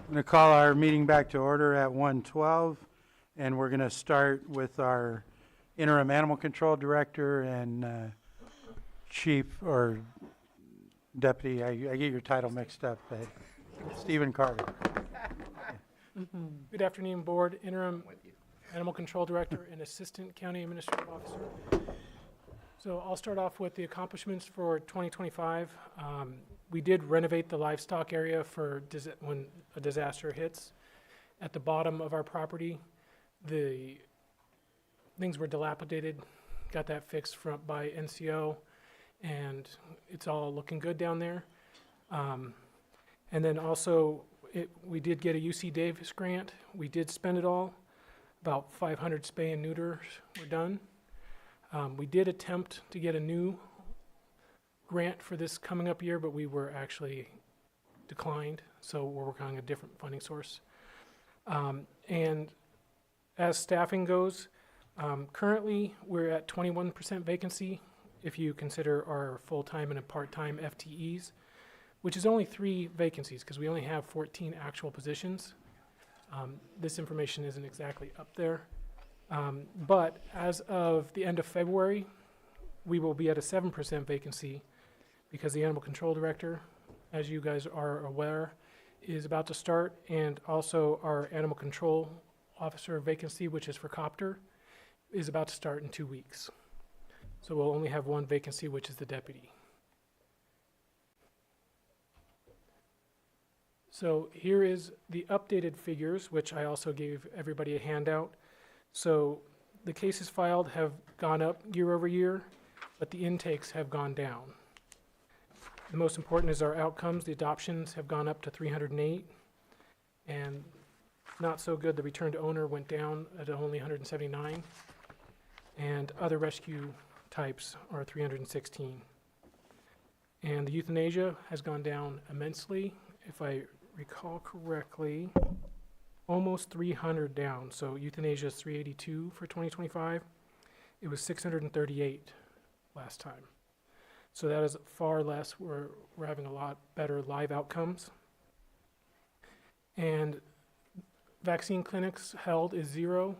I'm going to call our meeting back to order at 1:12, and we're going to start with our interim animal control director and chief or deputy. I get your title mixed up, but Stephen Carter. Good afternoon, Board. Interim Animal Control Director and Assistant County Administrative Officer. So I'll start off with the accomplishments for 2025. We did renovate the livestock area for when a disaster hits. At the bottom of our property, the things were dilapidated, got that fixed by NCO, and it's all looking good down there. And then also, we did get a UC Davis grant. We did spend it all. About 500 spay and neuters were done. We did attempt to get a new grant for this coming up year, but we were actually declined, so we're working on a different funding source. And as staffing goes, currently we're at 21% vacancy if you consider our full-time and part-time FTEs, which is only 3 vacancies because we only have 14 actual positions. This information isn't exactly up there. But as of the end of February, we will be at a 7% vacancy because the animal control director, as you guys are aware, is about to start, and also our animal control officer vacancy, which is for Copter, is about to start in 2 weeks. So we'll only have 1 vacancy, which is the deputy. So here is the updated figures, which I also gave everybody a handout. So the cases filed have gone up year over year, but the intakes have gone down. The most important is our outcomes. The adoptions have gone up to 308, and not so good, the return to owner went down at only 179, and other rescue types are 316. And the euthanasia has gone down immensely. If I recall correctly, almost 300 down. So euthanasia is 382 for 2025. It was 638 last time. So that is far less. We're having a lot better live outcomes. And vaccine clinics held is 0.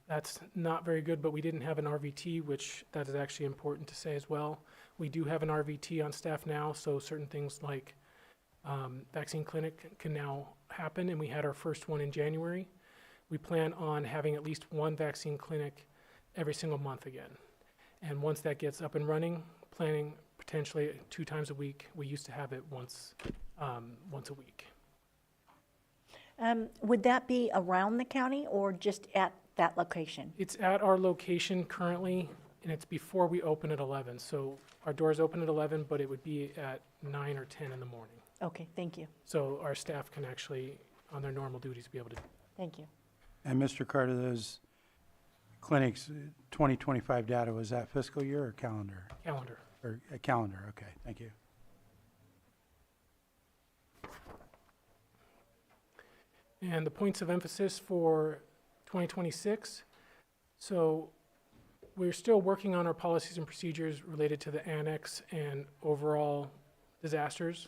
That's not very good, but we didn't have an RVT, which that is actually important to say as well. We do have an RVT on staff now, so certain things like vaccine clinic can now happen, and we had our first one in January. We plan on having at least 1 vaccine clinic every single month again. And once that gets up and running, planning potentially 2 times a week. We used to have it once a week. Would that be around the county or just at that location? It's at our location currently, and it's before we open at 11. So our doors open at 11, but it would be at 9 or 10 in the morning. Okay, thank you. So our staff can actually, on their normal duties, be able to. Thank you. And Mr. Carter, those clinics, 2025 data, was that fiscal year or calendar? Calendar. Or a calendar, okay, thank you. And the points of emphasis for 2026. So we're still working on our policies and procedures related to the annex and overall disasters.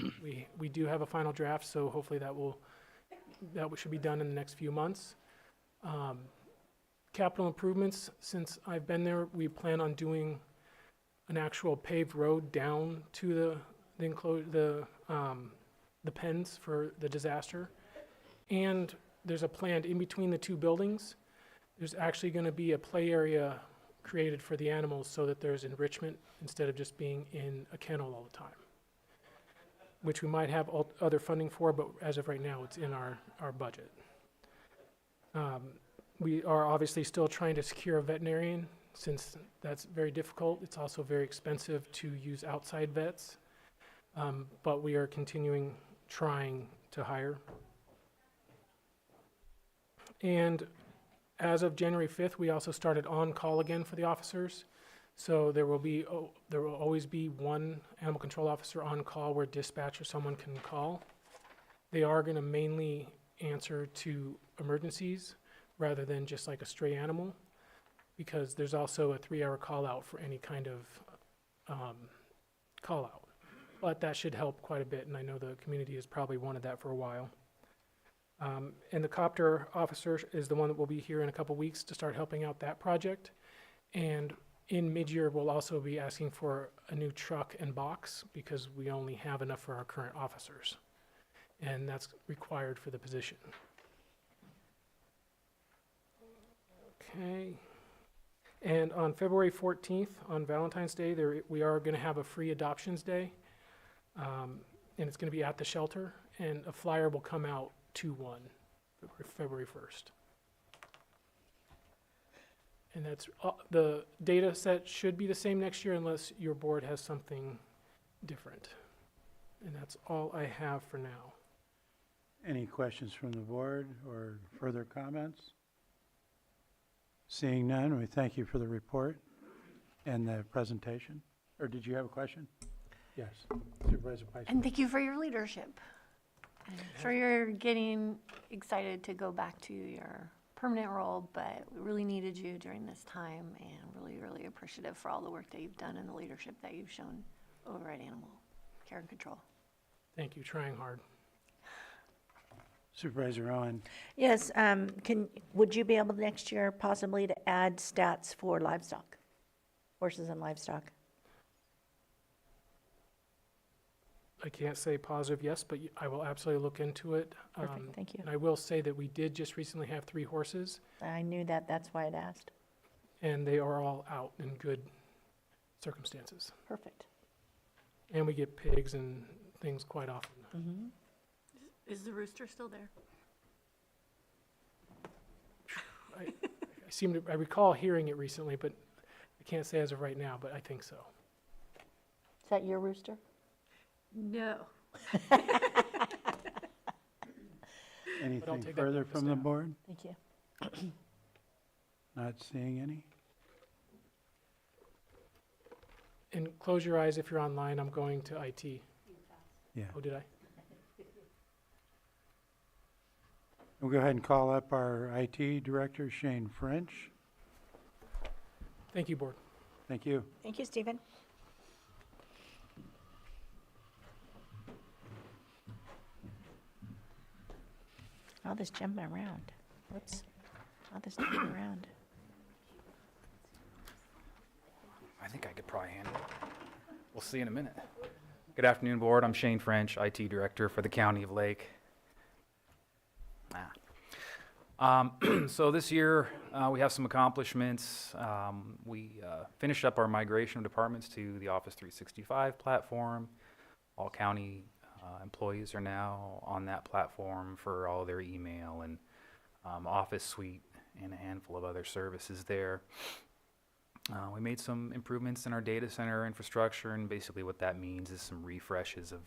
We do have a final draft, so hopefully that should be done in the next few months. Capital improvements, since I've been there, we plan on doing an actual paved road down to the pens for the disaster. And there's a plan in between the 2 buildings. There's actually going to be a play area created for the animals so that there's enrichment instead of just being in a kennel all the time, which we might have other funding for, but as of right now, it's in our budget. We are obviously still trying to secure a veterinarian, since that's very difficult. It's also very expensive to use outside vets, but we are continuing trying to hire. And as of January 5th, we also started on-call again for the officers. So there will always be 1 animal control officer on call where dispatch or someone can call. They are going to mainly answer to emergencies rather than just like a stray animal, because there's also a 3-hour call out for any kind of call out. But that should help quite a bit, and I know the community has probably wanted that for a while. And the copter officer is the one that will be here in a couple weeks to start helping out that project. And in mid-year, we'll also be asking for a new truck and box because we only have enough for our current officers. And that's required for the position. Okay. And on February 14th, on Valentine's Day, we are going to have a free adoptions day. And it's going to be at the shelter. And a flyer will come out 2/1, February 1st. And that's, the data set should be the same next year unless your board has something different. And that's all I have for now. Any questions from the board or further comments? Seeing none, we thank you for the report and the presentation. Or did you have a question? Yes, Supervisor Peiss. And thank you for your leadership. I'm sure you're getting excited to go back to your permanent role, but we really needed you during this time and really, really appreciative for all the work that you've done and the leadership that you've shown over at Animal Care and Control. Thank you, trying hard. Supervisor Owen. Yes, would you be able next year possibly to add stats for livestock, horses and livestock? I can't say positive yes, but I will absolutely look into it. Perfect, thank you. And I will say that we did just recently have 3 horses, I knew that, that's why I'd asked. and they are all out in good circumstances. Perfect. And we get pigs and things quite often. Mm-hmm. Is the rooster still there? I recall hearing it recently, but I can't say as of right now, but I think so. Is that your rooster? No. Anything take that further notice from the down. board? Thank you. Not seeing any? And close your eyes if you're online, I'm going to IT. Yeah. Oh, did I? We'll go ahead and call up our IT Director, Shane French. Thank you, Board. Thank you. Thank you, Stephen. All this jumping around. Whoops. All this jumping around. I think I could probably handle it. We'll see in a minute. Good afternoon, Board. I'm Shane French, IT Director for the County of Lake. So this year, we have some accomplishments. We finished up our migration of departments to the Office 365 platform. All county employees are now on that platform for all their email and Office Suite and a handful of other services there. We made some improvements in our data center infrastructure, and basically what that means is some refreshes of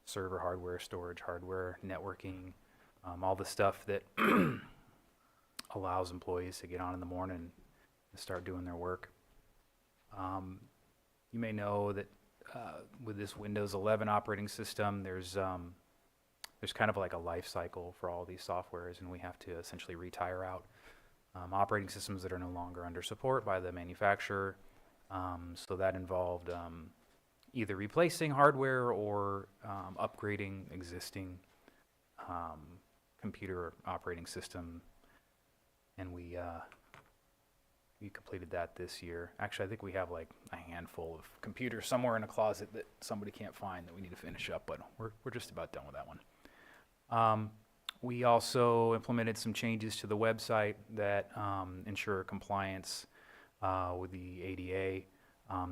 server hardware, storage hardware, networking, all the stuff that allows employees to get on in the morning and start doing their work. You may know that with this Windows 11 operating system, there's kind of like a life cycle for all these softwares, and we have to essentially retire out operating systems that are no longer under support by the manufacturer. So that involved either replacing hardware or upgrading existing computer operating system, and we completed that this year. Actually, I think we have like a handful of computers somewhere in a closet that somebody can't find that we need to finish up, but we're just about done with that one. We also implemented some changes to the website that ensure compliance with the ADA.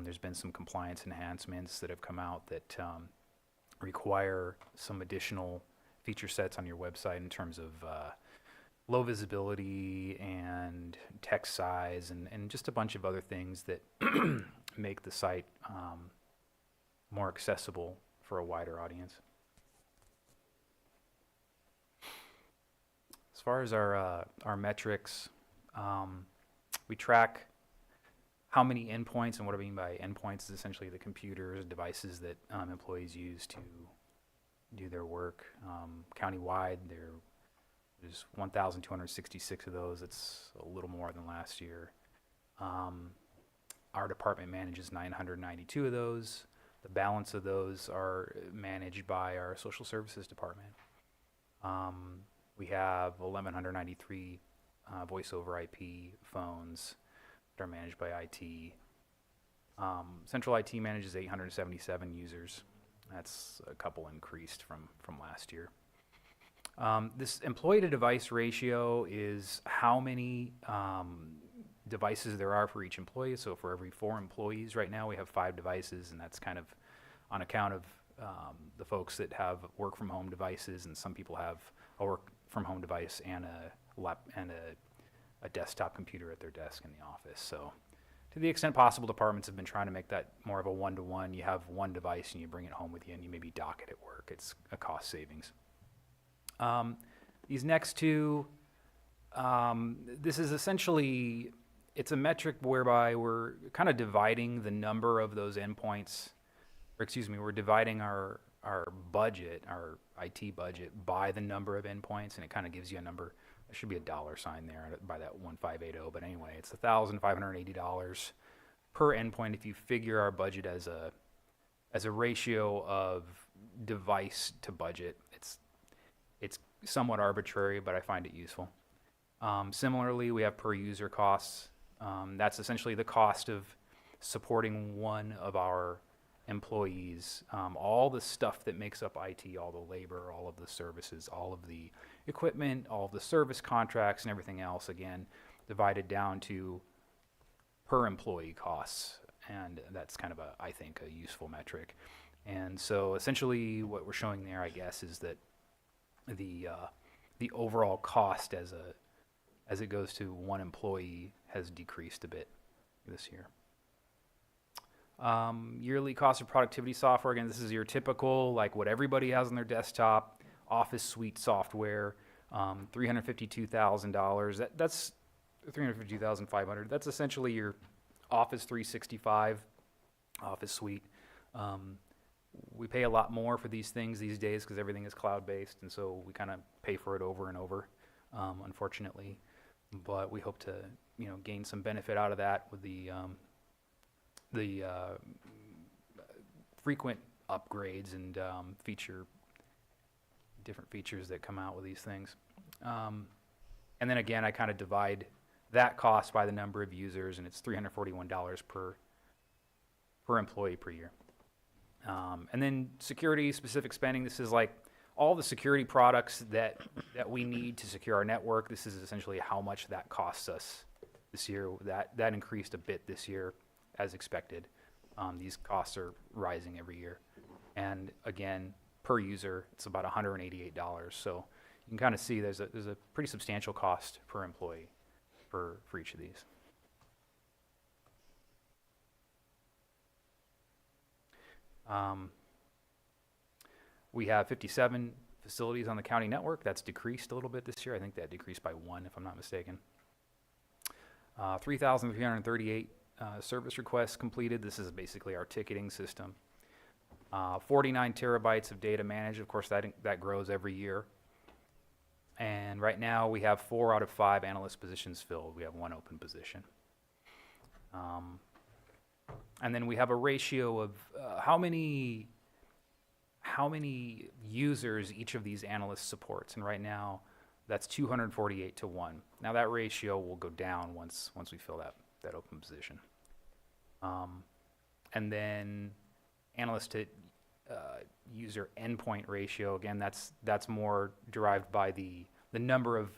There's been some compliance enhancements that have come out that require some additional feature sets on your website in terms of low visibility and text size and just a bunch of other things that make the site more accessible for a wider audience. As far as our metrics, we track how many endpoints, and what I mean by endpoints is essentially the computers, devices that employees use to do their work. Countywide, there's 1,266 of those. It's a little more than last year. Our department manages 992 of those. The balance of those are managed by our social services department. We have 1,193 voice over IP phones that are managed by IT. Central IT manages 877 users. That's a couple increased from last year. This employee to device ratio is how many devices there are for each employee. So for every 4 employees right now, we have 5 devices, and that's kind of on account of the folks that have work from home devices, and some people have a work from home device and a desktop computer at their desk in the office. So to the extent possible, departments have been trying to make that more of a one-to-one. You have one device and you bring it home with you, and you maybe dock it at work. It's a cost savings. These next two, this is essentially, it's a metric whereby we're kind of dividing the number of those endpoints, or excuse me, we're dividing our budget, our IT budget, by the number of endpoints, and it kind of gives you a number. There should be a dollar sign there by that 1580, but anyway, it's $1,580 per endpoint if you figure our budget as a ratio of device to budget. It's somewhat arbitrary, but I find it useful. Similarly, we have per user costs. That's essentially the cost of supporting one of our employees, all the stuff that makes up IT, all the labor, all of the services, all of the equipment, all of the service contracts and everything else, again, divided down to per employee costs. And that's kind of I think, a useful metric. And so essentially what we're showing there, I guess, is that the overall cost as it goes to one employee has decreased a bit this year. Yearly cost of productivity software, again, this is your typical, like what everybody has on their desktop, Office suite software, $352,000. That's $352,500. That's essentially your Office 365 Office suite. We pay a lot more for these things these days because everything is cloud-based, and so we kind of pay for it over and over, unfortunately. But we hope to, gain some benefit out of that with the frequent upgrades and different features that come out with these things. And then again, I kind of divide that cost by the number of users, and it's $341 per employee per year. And then security specific spending, this is like all the security products that we need to secure our network. This is essentially how much that costs us this year. That increased a bit this year as expected. These costs are rising every year. And again, per user, it's about $188. So you can kind of see there's a pretty substantial cost per employee for each of these. We have 57 facilities on the county network. That's decreased a little bit this year. I think that decreased by 1, if I'm not mistaken. 3,338 service requests completed. This is basically our ticketing system. 49 terabytes of data managed. Of course, that grows every year. And right now we have 4 out of 5 analyst positions filled. We have 1 open position. And then we have a ratio of how many users each of these analysts supports. And right now, that's 248 to 1. Now that ratio will go down once we fill that open position. And then analyst to user endpoint ratio, again, that's more derived by the number of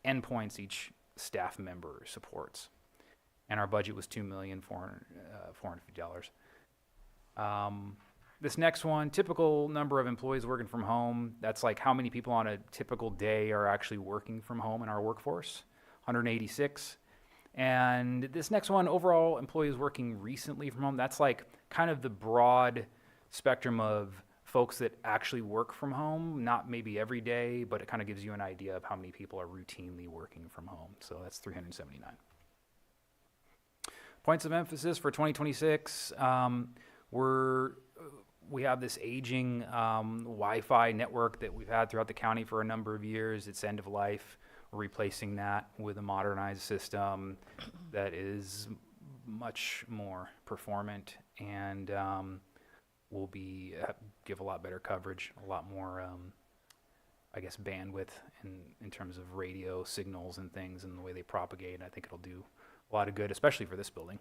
endpoints each staff member supports. And our budget was $2,450,000. This next one, typical number of employees working from home. That's like how many people on a typical day are actually working from home in our workforce, 186. And this next one, overall employees working recently from home. That's like kind of the broad spectrum of folks that actually work from home, not maybe every day, but it kind of gives you an idea of how many people are routinely working from home. So that's 379. Points of emphasis for 2026, we have this aging Wi-Fi network that we've had throughout the county for a number of years. It's end of life. We're replacing that with a modernized system that is much more performant and will give a lot better coverage, a lot more I guess, bandwidth in terms of radio signals and things and the way they propagate. I think it'll do a lot of good, especially for this building.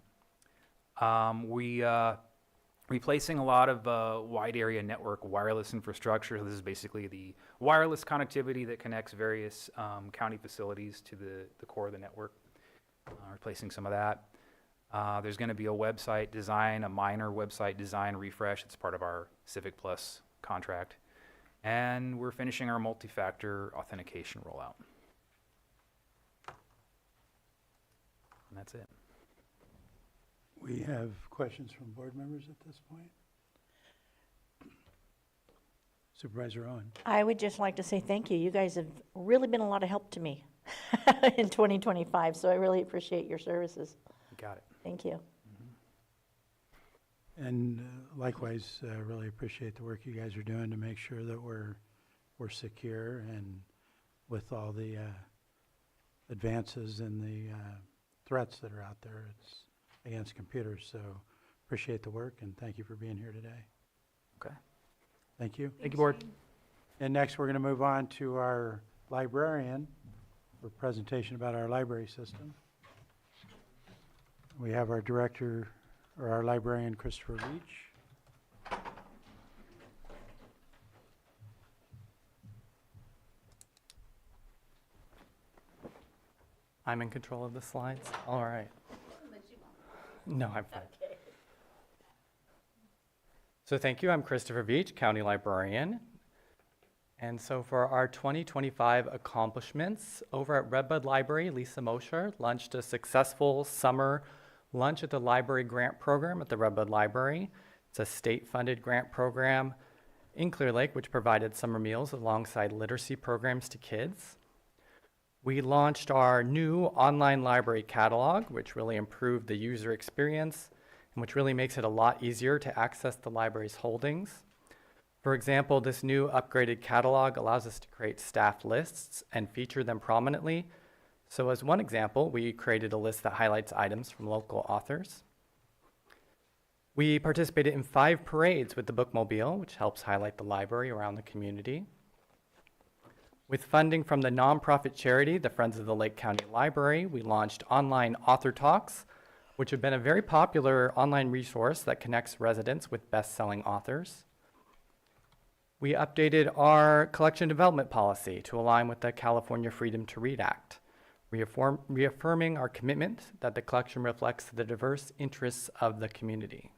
Replacing a lot of wide area network wireless infrastructure. This is basically the wireless connectivity that connects various county facilities to the core of the network. Replacing some of that. There's going to be a website design, a minor website design refresh. It's part of our Civic Plus contract. And we're finishing our multi-factor authentication rollout. And that's it. We have questions from board members at this point. Supervisor Owen. I would just like to say thank you. You guys have really been a lot of help to me in 2025, so I really appreciate your services. You got it. Thank you. And likewise, really appreciate the work you guys are doing to make sure that we're secure and with all the advances and the threats that are out there against computers. So appreciate the work and thank you for being here today. Okay. Thank you. Thank you, board. And next, we're going to move on to our librarian for a presentation about our library system. We have our director, or our librarian, Christopher Leach. I'm in control of the slides? All right. No, I'm fine. So thank you. I'm Christopher Veach, County Librarian. And so for our 2025 accomplishments, over at Redbud Library, Lisa Mosher launched a successful summer lunch at the library grant program at the Redbud Library. It's a state-funded grant program in Clear Lake, which provided summer meals alongside literacy programs to kids. We launched our new online library catalog, which really improved the user experience and which really makes it a lot easier to access the library's holdings. For example, this new upgraded catalog allows us to create staff lists and feature them prominently. So as one example, we created a list that highlights items from local authors. We participated in 5 parades with the Bookmobile, which helps highlight the library around the community. With funding from the nonprofit charity, the Friends of the Lake County Library, we launched online author talks, which have been a very popular online resource that connects residents with best-selling authors. We updated our collection development policy to align with the California Freedom to Read Act, reaffirming our commitment that the collection reflects the diverse interests of the community.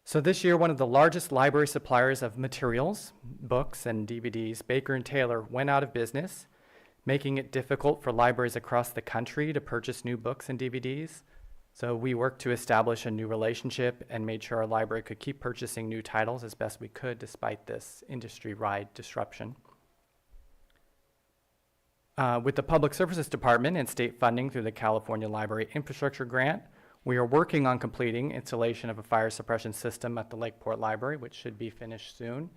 So this year, one of the largest library suppliers of materials, books and DVDs, Baker & Taylor, went out of business, making it difficult for libraries across the country to purchase new books and DVDs. So we worked to establish a new relationship and made sure our library could keep purchasing new titles as best we could despite this industry-wide disruption. With the Public Services Department and state funding through the California Library Infrastructure Grant, we are working on completing installation of a fire suppression system at the Lakeport Library, which should be finished soon.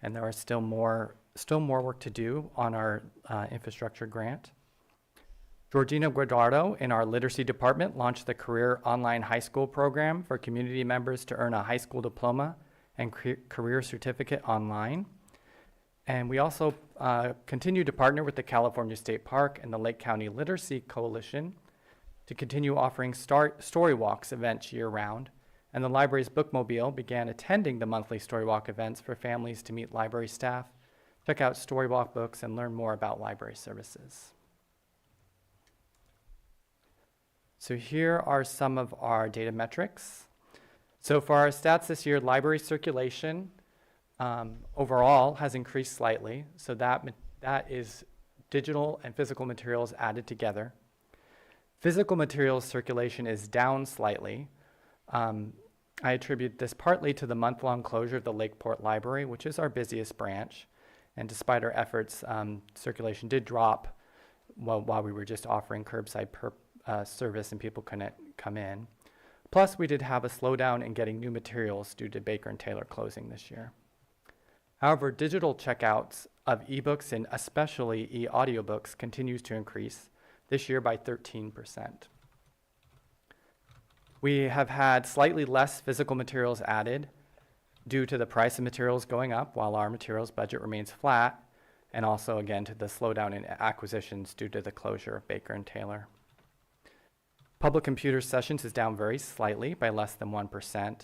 And there are still more work to do on our infrastructure grant. Georgina Guardardo in our literacy department launched the Career Online High School program for community members to earn a high school diploma and career certificate online. And we also continue to partner with the California State Park and the Lake County Literacy Coalition to continue offering story walks events year-round. And the library's Bookmobile began attending the monthly story walk events for families to meet library staff, check out story walk books, and learn more about library services. So here are some of our data metrics. So for our stats this year, library circulation overall has increased slightly. So that is digital and physical materials added together. Physical materials circulation is down slightly. I attribute this partly to the month-long closure of the Lakeport Library, which is our busiest branch. And despite our efforts, circulation did drop while we were just offering curbside service and people couldn't come in. Plus, we did have a slowdown in getting new materials due to Baker & Taylor closing this year. However, digital checkouts of ebooks and especially e-audiobooks continues to increase this year by 13%. We have had slightly less physical materials added. due to the price of materials going up while our materials budget remains flat, and also again to the slowdown in acquisitions due to the closure of Baker and Taylor. Public computer sessions is down very slightly by less than 1%,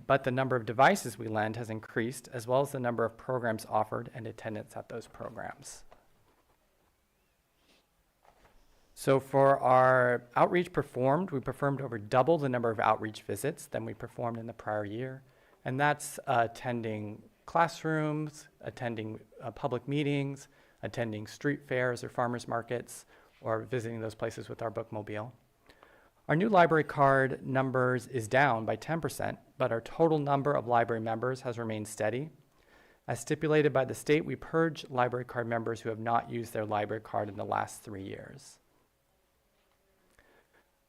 but the number of devices we lend has increased, as well as the number of programs offered and attendance at those programs. So for our outreach performed, we performed over double the number of outreach visits than we performed in the prior year. And that's attending classrooms, attending public meetings, attending street fairs or farmers markets, or visiting those places with our bookmobile. Our new library card numbers is down by 10%, but our total number of library members has remained steady. As stipulated by the state, we purge library card members who have not used their library card in the last 3 years.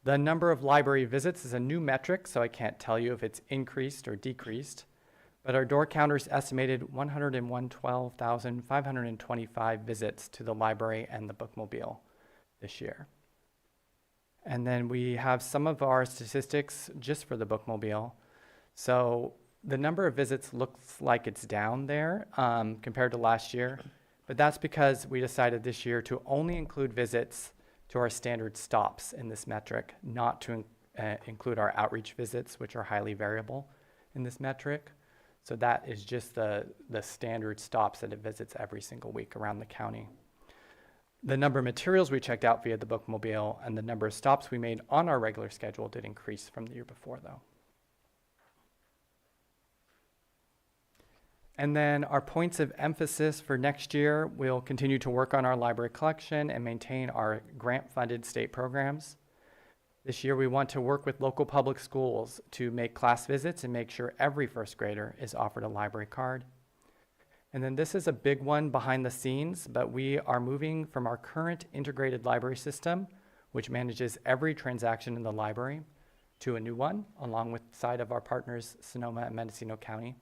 The number of library visits is a new metric, so I can't tell you if it's increased or decreased, but our door counters estimated 112,525 visits to the library and the bookmobile this year. And then we have some of our statistics just for the bookmobile. So the number of visits looks like it's down there compared to last year, but that's because we decided this year to only include visits to our standard stops in this metric, not to include our outreach visits, which are highly variable in this metric. So that is just the standard stops that it visits every single week around the county. The number of materials we checked out via the bookmobile and the number of stops we made on our regular schedule did increase from the year before, though. And then our points of emphasis for next year, we'll continue to work on our library collection and maintain our grant-funded state programs. This year, we want to work with local public schools to make class visits and make sure every first grader is offered a library card. And then this is a big one behind the scenes, but we are moving from our current integrated library system, which manages every transaction in the library, to a new one, along with side of our partners, Sonoma and Mendocino County.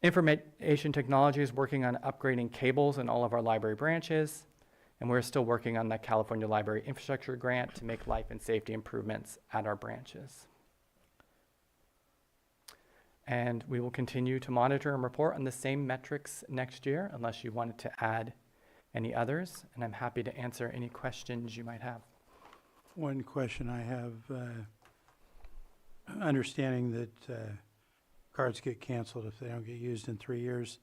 Information technology is working on upgrading cables in all of our library branches, and we're still working on the California Library Infrastructure Grant to make life and safety improvements at our branches. And we will continue to monitor and report on the same metrics next year, unless you wanted to add any others, and I'm happy to answer any questions you might have. One question I have, understanding that cards get canceled if they don't get used in 3 years.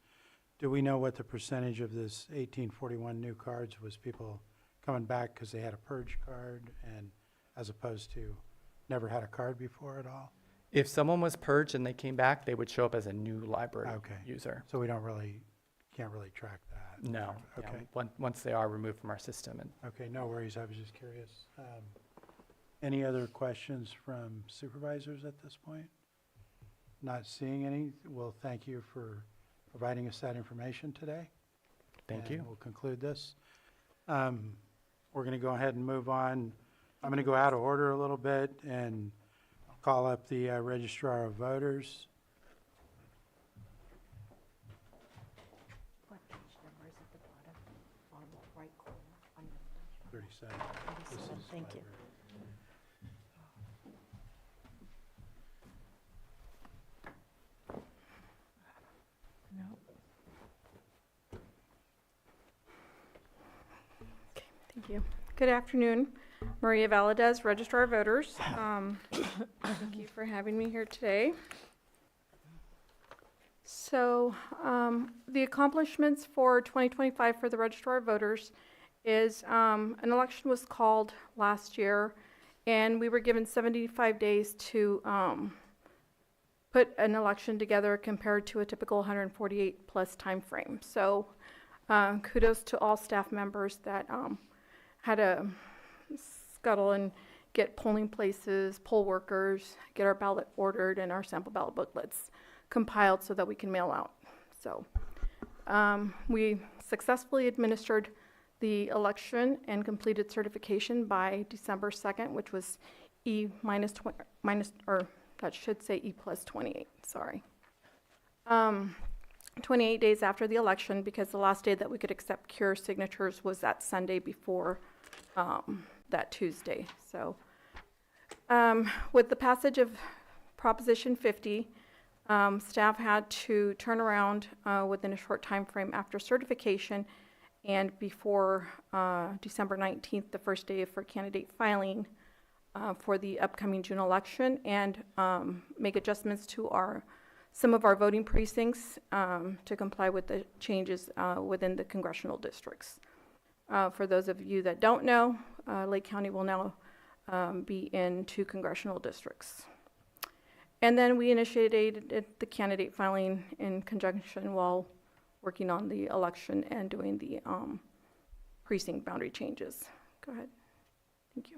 Do we know what the percentage of this 1841 new cards was people coming back because they had a purge card and as opposed to never had a card before at all? If someone was purged and they came back, they would show up as a new library user. So we can't really track that? No. Okay. Yeah, once they are removed from our system. And Okay, no worries. I was just curious. Any other questions from supervisors at this point? Not seeing any. Well, thank you for providing us that information today. thank you. We'll conclude this. We're going to go ahead and move on. I'm going to go out of order a little bit and call up the registrar of voters. What page number is at the bottom, on the right corner, on your 37. This 37, is thank you. library. No. Thank you. Good afternoon. Maria Valadez, Registrar of Voters. Thank you for having me here today. So the accomplishments for 2025 for the Registrar of Voters is an election was called last year, and we were given 75 days to put an election together compared to a typical 148 plus time frame. So kudos to all staff members that had to scuttle and get polling places, poll workers, get our ballot ordered and our sample ballot booklets compiled so that we can mail out. So we successfully administered the election and completed certification by December 2nd, which was that should say E plus 28, sorry. 28 days after the election, because the last day that we could accept cure signatures was that Sunday before that Tuesday. So with the passage of Proposition 50, Staff had to turn around within a short time frame after certification and before December 19th, the first day for candidate filing for the upcoming June election, and make adjustments to some of our voting precincts to comply with the changes within the congressional districts. For those of you that don't know, Lake County will now be in 2 congressional districts. And then we initiated the candidate filing in conjunction while working on the election and doing the precinct boundary changes. Go ahead. Thank you.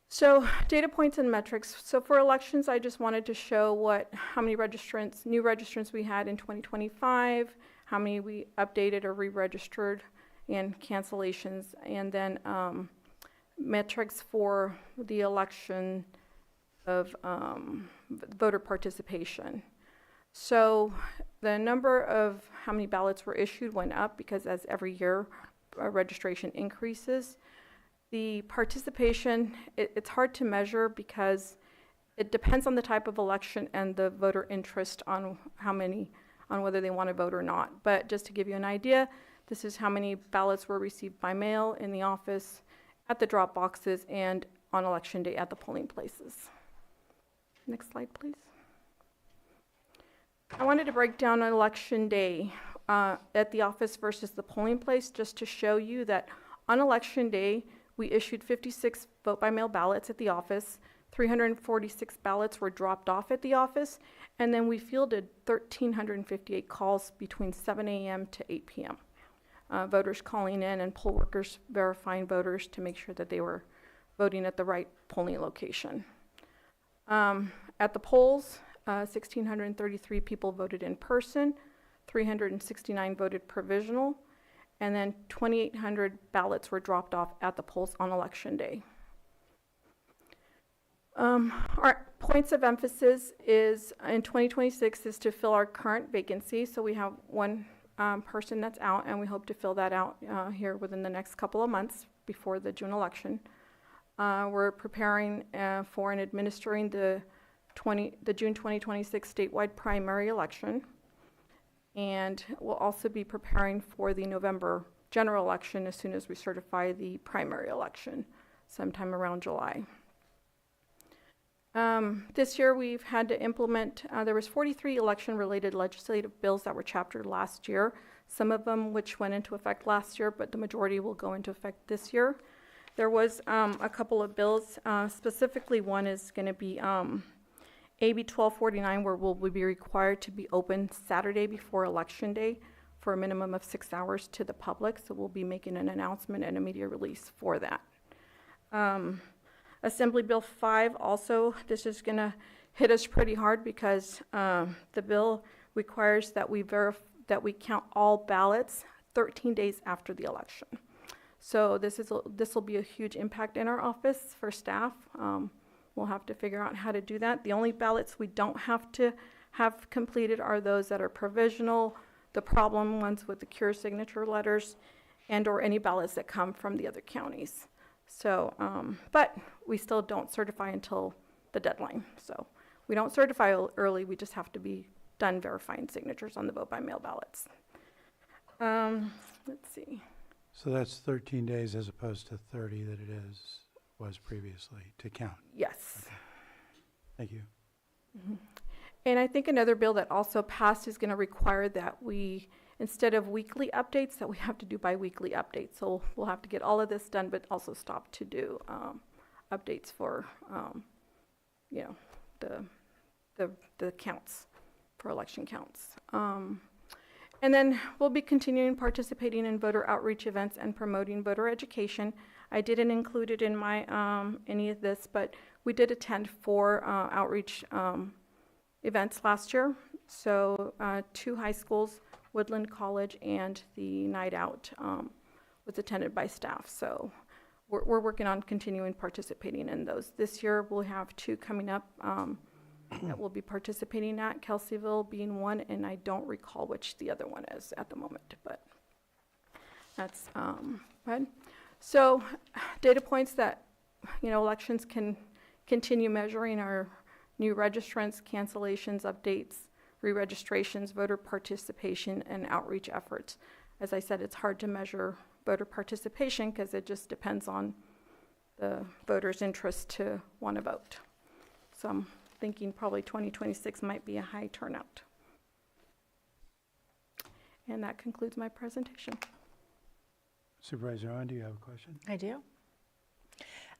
So data points and metrics. So for elections, I just wanted to show how many new registrants we had in 2025, how many we updated or re-registered, and cancellations, and then metrics for the election of voter participation. So the number of how many ballots were issued went up because as every year registration increases. The participation, it's hard to measure because it depends on the type of election and the voter interest on whether they want to vote or not. But just to give you an idea, this is how many ballots were received by mail in the office, at the drop boxes, and on election day at the polling places. Next slide, please. I wanted to break down on election day at the office versus the polling place, just to show you that on election day, we issued 56 vote-by-mail ballots at the office, 346 ballots were dropped off at the office, and then we fielded 1,358 calls between 7 a.m. to 8 p.m. Voters calling in and poll workers verifying voters to make sure that they were voting at the right polling location. At the polls, 1,633 people voted in person, 369 voted provisional, and then 2,800 ballots were dropped off at the polls on election day. Our points of emphasis is in 2026 is to fill our current vacancy. So we have one person that's out, and we hope to fill that out here within the next couple of months before the June election. We're preparing for and administering the June 2026 statewide primary election. And we'll also be preparing for the November general election as soon as we certify the primary election, sometime around July. This year we've had to implement, there was 43 election-related legislative bills that were chaptered last year, some of them which went into effect last year, but the majority will go into effect this year. There was a couple of bills, specifically one is going to be AB 1249, where we'll be required to be open Saturday before Election Day for a minimum of 6 hours to the public. So we'll be making an announcement and a media release for that. Assembly Bill 5 also, this is going to hit us pretty hard because the bill requires that we count all ballots 13 days after the election. So this will be a huge impact in our office for staff. We'll have to figure out how to do that. The only ballots we don't have to have completed are those that are provisional, the problem ones with the cure signature letters, and or any ballots that come from the other counties. So, but we still don't certify until the deadline. So we don't certify early, we just have to be done verifying signatures on the vote-by-mail ballots. Let's see. So that's 13 days as opposed to 30 that was previously to count. Yes. Okay. Thank you. Mm-hmm. And I think another bill that also passed is going to require that we, instead of weekly updates, that we have to do bi-weekly updates. So we'll have to get all of this done, but also stop to do updates for, the counts, for election counts. And then we'll be continuing participating in voter outreach events and promoting voter education. I didn't include it in my any of this, but we did attend 4 outreach events last year. So 2 high schools, Woodland College and the Night Out was attended by staff. So we're working on continuing participating in those. This year we'll have 2 coming up that we'll be participating at, Kelseyville being one, and I don't recall which the other one is at the moment, but that's good. So data points that elections can continue measuring are new registrants, cancellations, updates, re-registrations, voter participation, and outreach efforts. As I said, it's hard to measure voter participation because it just depends on the voters' interest to want to vote. So I'm thinking probably 2026 might be a high turnout. And that concludes my presentation. Supervisor Owen, do you have a question? I do.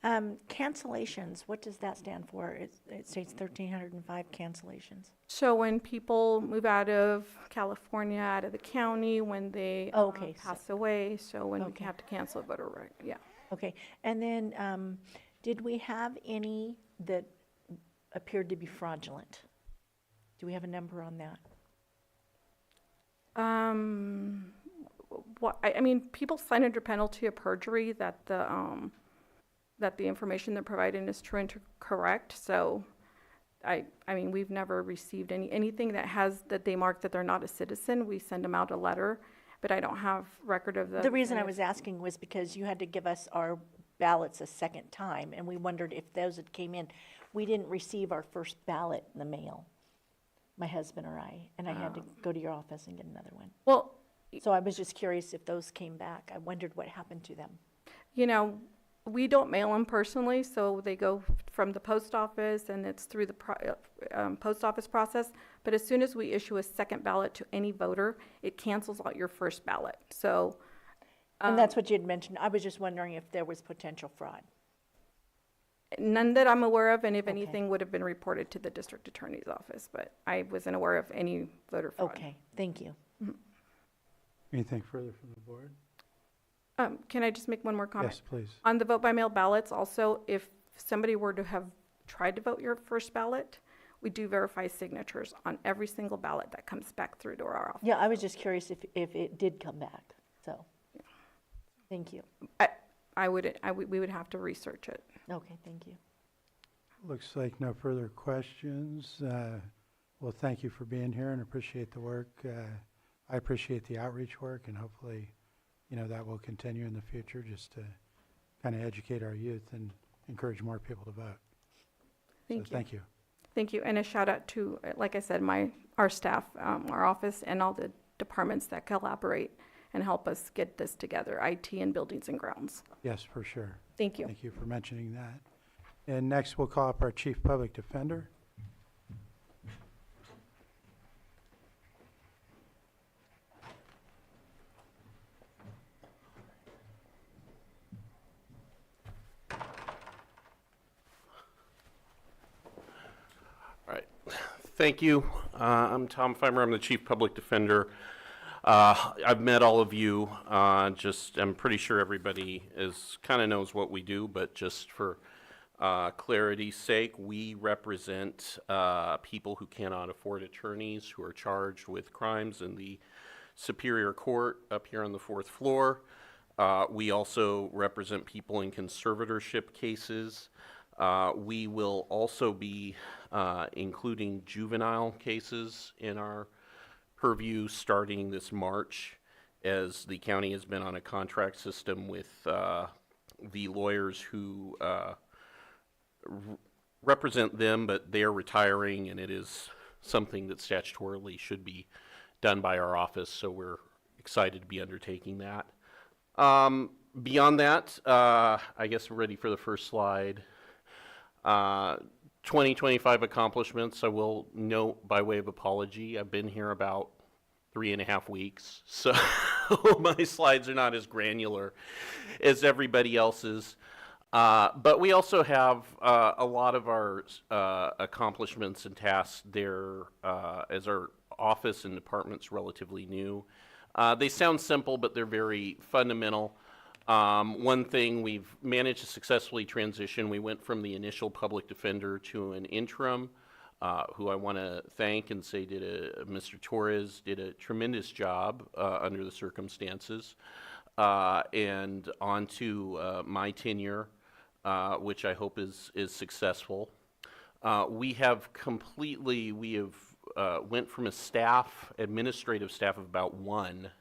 Cancellations, what does that stand for? It states 1,305 cancellations. So when people move out of California, out of the county, when they Oh, okay, pass away, so when we okay. have to cancel a voter right, yeah. Okay, and then, did we have any that appeared to be fraudulent? Do we have a number on that? What, I mean, people sign under penalty of perjury that the information they're providing is true and correct, so I mean, we've never received anything that they mark that they're not a citizen. We send them out a letter, but I don't have record of The reason I was asking was because you had to give us our ballots a second time, and we wondered if those that came in, we didn't receive our first ballot in the mail, my husband or I, and I had to go to your office and get another one. Well, So I was just curious if those came back. I wondered what happened to them. you know, we don't mail them personally, so they go from the post office and it's through the post office process. But as soon as we issue a second ballot to any voter, it cancels out your first ballot. So, And that's what you had mentioned. I was just wondering if there was potential fraud. none that I'm aware of, and if Okay. anything would have been reported to the district attorney's office, but I wasn't aware of any voter fraud. Okay, thank you. Anything further from the board? Can I just make one more comment? Yes, please. On the vote by mail ballots, also, if somebody were to have tried to vote your first ballot, we do verify signatures on every single ballot that comes back through to our office. Yeah, I was just curious if it did come back, so. Thank you. We would have to research it. Okay, thank you. Looks like no further questions. Well, thank you for being here and appreciate the work. I appreciate the outreach work, and hopefully, that will continue in the future, just to kind of educate our youth and encourage more people to vote. Thank So you. thank you. Thank you, and a shout out to, like I said, our staff, our office, and all the departments that collaborate and help us get this together, IT and buildings and grounds. Yes, for sure. Thank you. Thank you for mentioning that. And next, we'll call up our Chief Public Defender. Thank you. I'm Tom Feimer. I'm the Chief Public Defender. I've met all of you. I'm pretty sure everybody kind of knows what we do, but just for clarity's sake, we represent people who cannot afford attorneys who are charged with crimes in the Superior Court up here on the 4th floor. We also represent people in conservatorship cases. We will also be including juvenile cases in our purview starting this March, as the county has been on a contract system with the lawyers who represent them, but they're retiring, and it is something that statutorily should be done by our office, so we're excited to be undertaking that. Beyond that, I guess we're ready for the first slide. 2025 accomplishments, I will note by way of apology, I've been here about 3.5 weeks, so my slides are not as granular as everybody else's. But we also have a lot of our accomplishments and tasks there, as our office and department's relatively new. They sound simple, but they're very fundamental. One thing, we've managed to successfully transition. We went from the initial public defender to an interim, who I want to thank and say Mr. Torres did a tremendous job under the circumstances. And on to my tenure, which I hope is successful. We have went from a administrative staff of about 1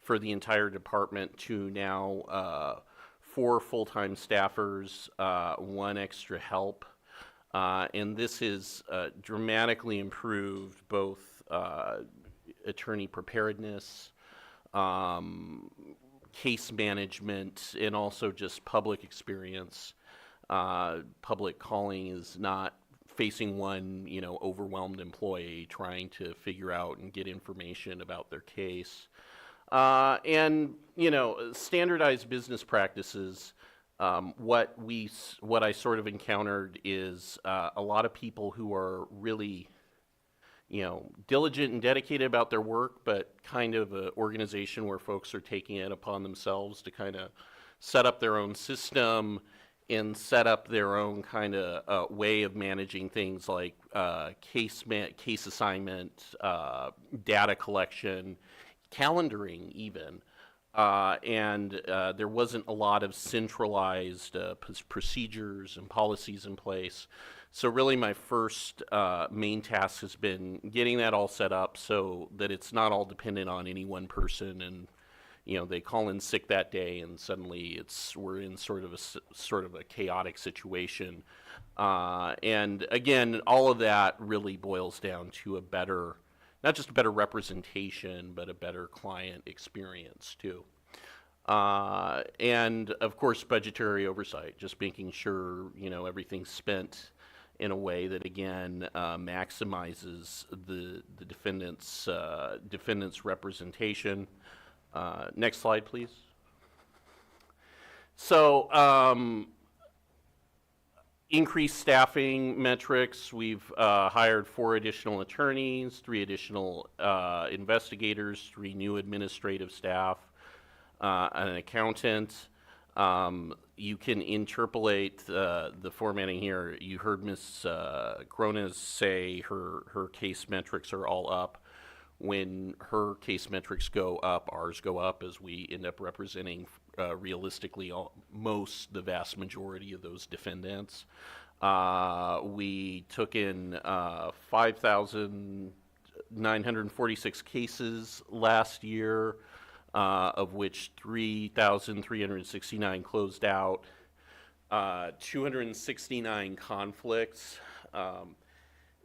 for the entire department to now 4 full-time staffers, 1 extra help. And this has dramatically improved both attorney preparedness, case management, and also just public experience. Public calling is not facing one, overwhelmed employee trying to figure out and get information about their case. And, standardized business practices, what I sort of encountered is a lot of people who are really, diligent and dedicated about their work, but kind of an organization where folks are taking it upon themselves to kind of set up their own system and set up their own kind of way of managing things like case assignment, data collection, calendaring even. And there wasn't a lot of centralized procedures and policies in place. So really my first main task has been getting that all set up so that it's not all dependent on any one person, and they call in sick that day and suddenly we're in sort of a chaotic situation. And again, all of that really boils down to not just a better representation, but a better client experience too. And of course, budgetary oversight, just making sure, everything's spent in a way that, again, maximizes the defendant's representation. Next slide, please. So, increased staffing metrics. We've hired 4 additional attorneys, 3 additional investigators, 3 new administrative staff, an accountant. You can interpolate the formatting here. You heard Ms. Cronez say her case metrics are all up. When her case metrics go up, ours go up as we end up representing realistically the vast majority of those defendants. We took in 5,946 cases last year, of which 3,369 closed out, 269 conflicts.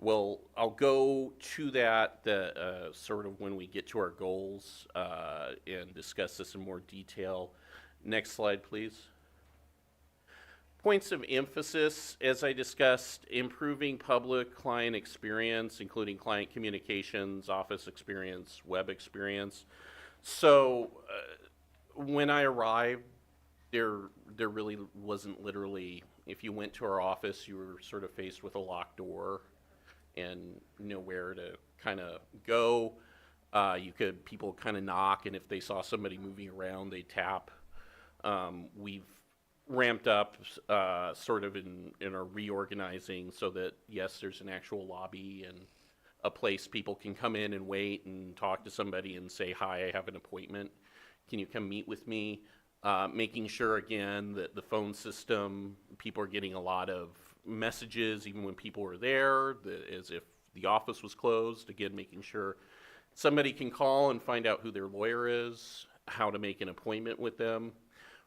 Well, I'll go to that sort of when we get to our goals and discuss this in more detail. Next slide, please. Points of emphasis, as I discussed, improving public client experience, including client communications, office experience, web experience. So when I arrived, there really wasn't literally, if you went to our office, you were sort of faced with a locked door and nowhere to kind of go. People kind of knock, and if they saw somebody moving around, they tap. We've ramped up sort of in our reorganizing so that, yes, there's an actual lobby and a place people can come in and wait and talk to somebody and say, hi, I have an appointment. Can you come meet with me? Making sure, again, that the phone system, people are getting a lot of messages even when people are there, as if the office was closed. Again, making sure somebody can call and find out who their lawyer is, how to make an appointment with them.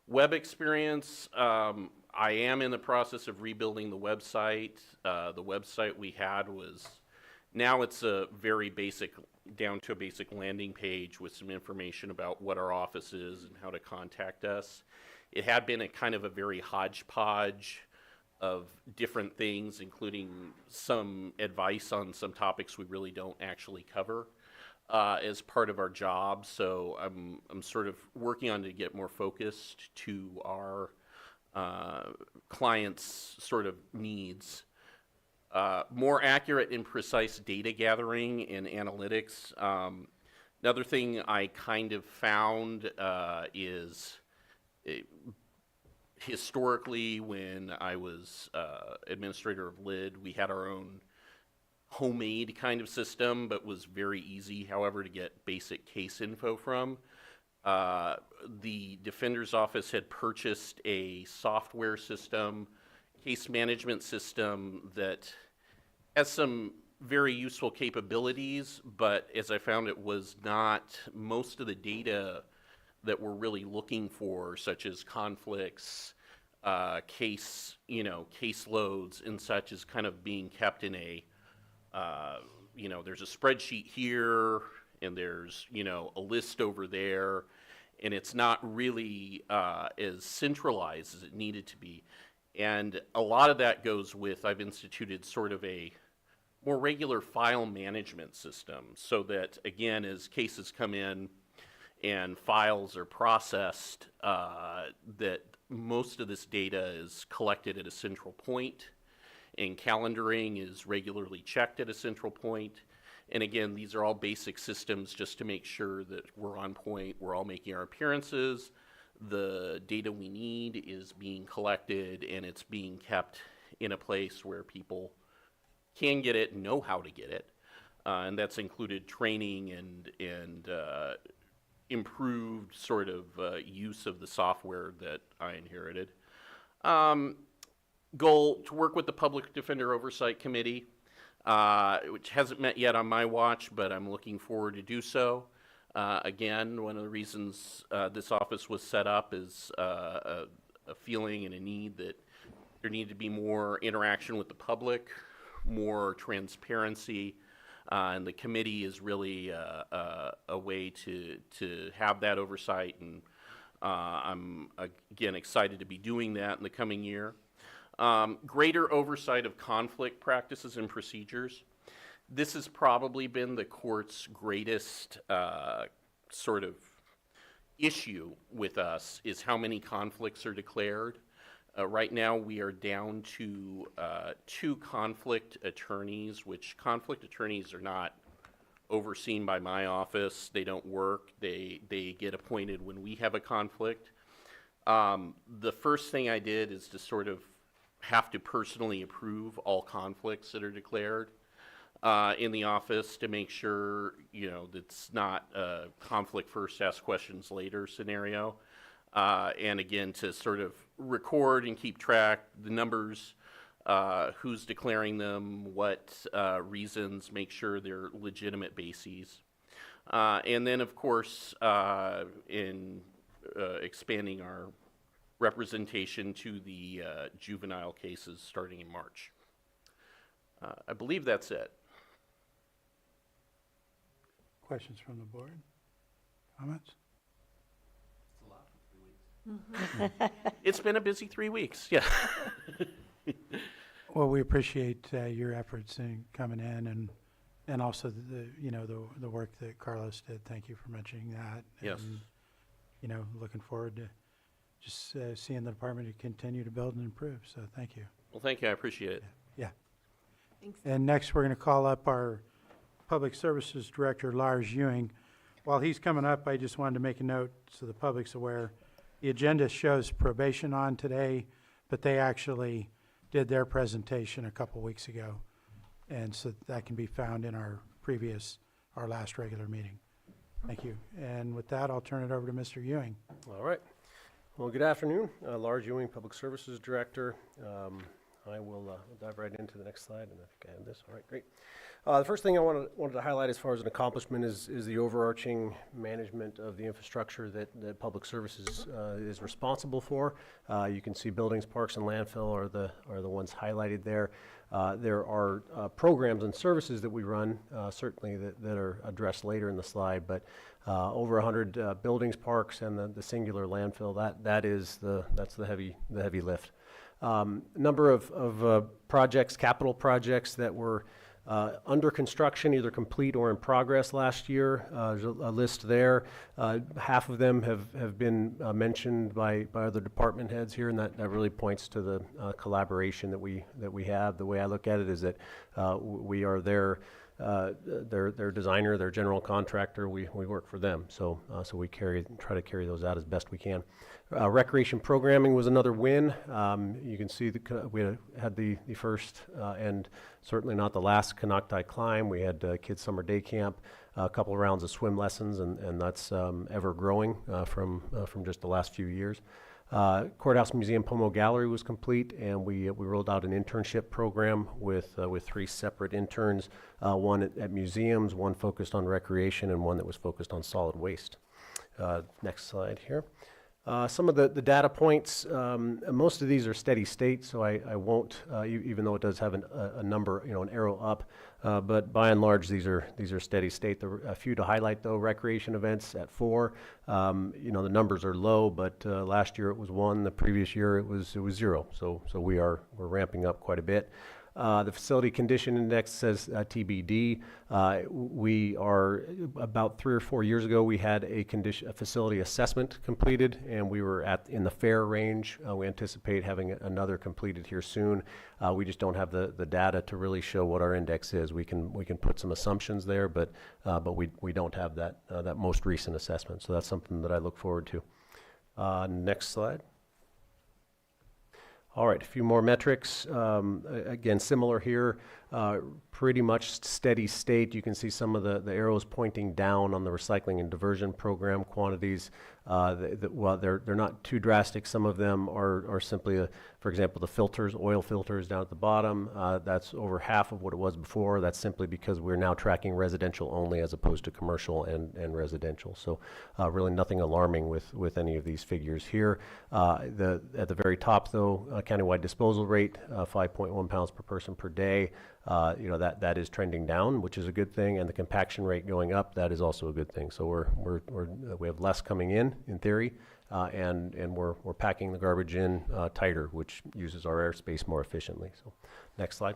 Web experience, I am in the process of rebuilding the website. The website we had now it's a very basic, down to a basic landing page with some information about what our office is and how to contact us. It had been a kind of a very hodgepodge of different things, including some advice on some topics we really don't actually cover as part of our job. So I'm sort of working on to get more focused to our clients' sort of needs. More accurate and precise data gathering and analytics. Another thing I kind of found is historically, when I was administrator of LID, we had our own homemade kind of system, but was very easy, however, to get basic case info from. The Defender's Office had purchased a software system, case management system that has some very useful capabilities, but as I found, it was not most of the data that we're really looking for, such as conflicts, caseloads and such is kind of being kept in a, there's a spreadsheet here and there's, a list over there, and it's not really as centralized as it needed to be. And a lot of that goes with, I've instituted sort of a more regular file management system so that, again, as cases come in and files are processed, that most of this data is collected at a central point, and calendaring is regularly checked at a central point. And again, these are all basic systems just to make sure that we're on point, we're all making our appearances, the data we need is being collected, and it's being kept in a place where people can get it and know how to get it. And that's included training and improved sort of use of the software that I inherited. Goal to work with the Public Defender Oversight Committee, which hasn't met yet on my watch, but I'm looking forward to do so. Again, one of the reasons this office was set up is a feeling and a need that there needed to be more interaction with the public, more transparency, and the committee is really a way to have that oversight, and I'm again excited to be doing that in the coming year. Greater oversight of conflict practices and procedures. This has probably been the court's greatest sort of issue with us, is how many conflicts are declared. Right now we are down to 2 conflict attorneys, which conflict attorneys are not overseen by my office. They don't work. They get appointed when we have a conflict. The first thing I did is to sort of have to personally approve all conflicts that are declared in the office to make sure, that's not a conflict first, ask questions later scenario. And again, to sort of record and keep track the numbers, who's declaring them, what reasons, make sure they're legitimate bases. And then, of course, in expanding our representation to the juvenile cases starting in March. I believe that's it. Questions from the board? Comments? It's been a busy 3 weeks, yeah. Well, we appreciate your efforts in coming in and also the work that Carlos did. Thank you for mentioning that. Yes. And, looking forward to just seeing the department continue to build and improve. So thank you. Well, thank you, I appreciate it. Yeah. Thanks. And next, we're going to call up our Public Services Director, Lars Ewing. While he's coming up, I just wanted to make a note so the public's aware. The agenda shows probation on today, but they actually did their presentation a couple weeks ago. And so that can be found in our last regular meeting. Thank you. And with that, I'll turn it over to Mr. Ewing. All right. Well, good afternoon. Lars Ewing, Public Services Director. I will dive right into the next slide, and I think I have this. All right, great. The first thing I wanted to highlight as far as an accomplishment is the overarching management of the infrastructure that Public Services is responsible for. You can see buildings, parks, and landfill are the ones highlighted there. There are programs and services that we run, certainly that are addressed later in the slide, but over 100 buildings, parks, and the singular landfill. That's the heavy lift. Number of projects, capital projects that were under construction, either complete or in progress last year. There's a list there. Half of them have been mentioned by other department heads here, and that really points to the collaboration that we have. The way I look at it is that we are their designer, their general contractor. We work for them, so we try to carry those out as best we can. Recreation programming was another win. You can see we had the first and certainly not the last Canocti climb. We had kids summer day camp, a couple of rounds of swim lessons, and that's ever growing from just the last few years. Courthouse Museum Pomo Gallery was complete, and we rolled out an internship program with 3 separate interns, one at museums, one focused on recreation, and one that was focused on solid waste. Next slide here. Some of the data points, most of these are steady state, so I won't, even though it does have a number, an arrow up. But by and large, these are steady state. There are a few to highlight though. Recreation events at 4. The numbers are low, but last year it was 1. The previous year it was 0. So we're ramping up quite a bit. The facility condition index says TBD. We are about 3 or 4 years ago. We had a facility assessment completed, and we were in the fair range. We anticipate having another completed here soon. We just don't have the data to really show what our index is. We can put some assumptions there, but we don't have that most recent assessment. So that's something that I look forward to. Next slide. All right, a few more metrics. Again, similar here, pretty much steady state. You can see some of the arrows pointing down on the recycling and diversion program quantities. While they're not too drastic, some of them are simply, for example, the filters, oil filters down at the bottom. That's over half of what it was before. That's simply because we're now tracking residential only as opposed to commercial and residential. So really nothing alarming with any of these figures here. At the very top, though, countywide disposal rate, 5.1 pounds per person per day. That is trending down, which is a good thing, and the compaction rate going up, that is also a good thing. So we have less coming in theory, and we're packing the garbage in tighter, which uses our airspace more efficiently. So, next slide.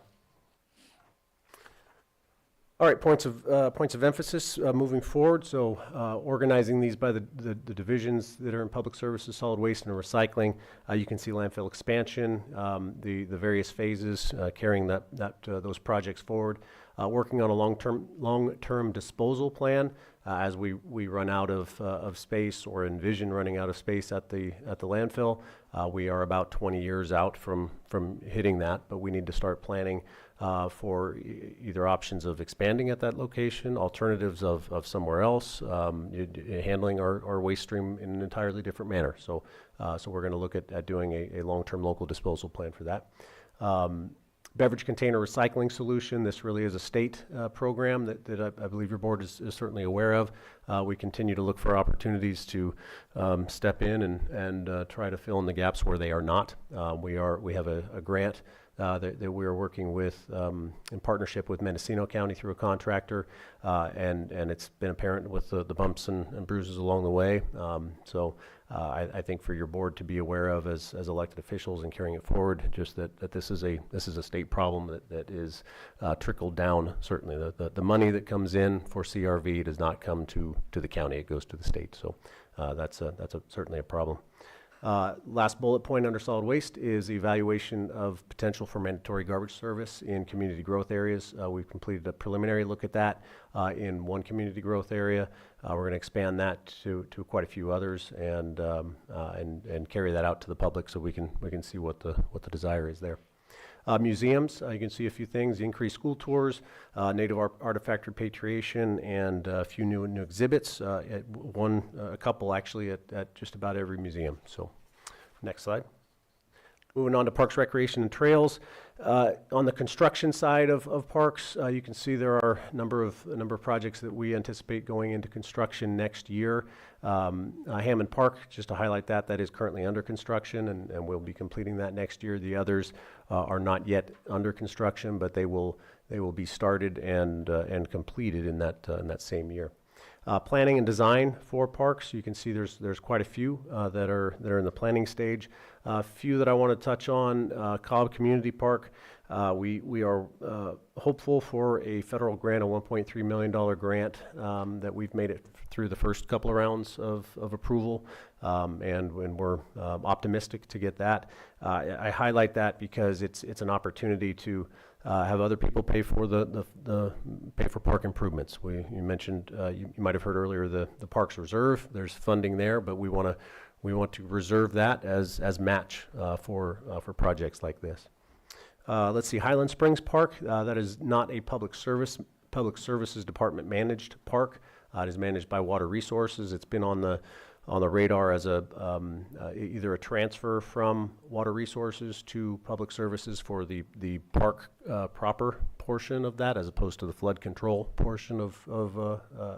All right, points of emphasis moving forward. So organizing these by the divisions that are in public services, solid waste, and recycling. You can see landfill expansion, the various phases carrying those projects forward. Working on a long-term disposal plan as we run out of space or envision running out of space at the landfill. We are about 20 years out from hitting that, but we need to start planning for either options of expanding at that location, alternatives of somewhere else, handling our waste stream in an entirely different manner. So we're going to look at doing a long-term local disposal plan for that. Beverage container recycling solution. This really is a state program that I believe your board is certainly aware of. We continue to look for opportunities to step in and try to fill in the gaps where they are not. We have a grant that we are working with in partnership with Mendocino County through a contractor, and it's been apparent with the bumps and bruises along the way. I think for your board to be aware of as elected officials and carrying it forward, just that this is a state problem that is trickled down. Certainly, the money that comes in for CRV does not come to the county; it goes to the state. So that's certainly a problem. Last bullet point under solid waste is the evaluation of potential for mandatory garbage service in community growth areas. We've completed a preliminary look at that in one community growth area. We're going to expand that to quite a few others and carry that out to the public so we can see what the desire is there. Museums, you can see a few things: increased school tours, native artifact repatriation, and a few new exhibits. A couple actually at just about every museum. So, next slide. Moving on to parks, recreation, and trails. On the construction side of parks, you can see there are a number of projects that we anticipate going into construction next year. Hammond Park, just to highlight that is currently under construction, and we'll be completing that next year. The others are not yet under construction, but they will be started and completed in that same year. Planning and design for parks, you can see there's quite a few that are in the planning stage. A few that I want to touch on: Cobb Community Park. We are hopeful for a federal grant, a $1.3 million grant that we've made it through the first couple of rounds of approval, and we're optimistic to get that. I highlight that because it's an opportunity to have other people pay for pay for park improvements. You mentioned, you might have heard earlier, the Parks Reserve. There's funding there, but we want to reserve that as match for projects like this. Let's see, Highland Springs Park. That is not a public services department managed park. It is managed by Water Resources. It's been on on the radar as either a transfer from water resources to public services for the park proper portion of that, as opposed to the flood control portion of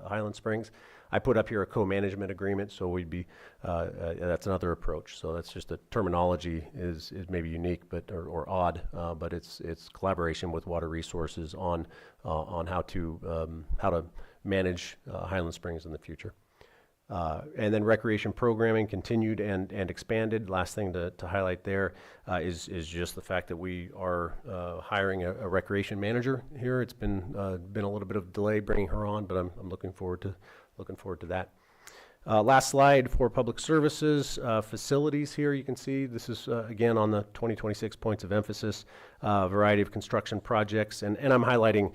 Highland Springs. I put up here a co-management agreement, so we'd be, that's another approach. So that's just the terminology is maybe unique, or odd, but it's collaboration with water resources on how to manage Highland Springs in the future. And then recreation programming continued and expanded. Last thing to highlight there is just the fact that we are hiring a recreation manager here. It's been a little bit of delay bringing her on, but I'm looking forward to that. Last slide for public services, facilities here. You can see this is again on the 2026 points of emphasis, variety of construction projects, and I'm highlighting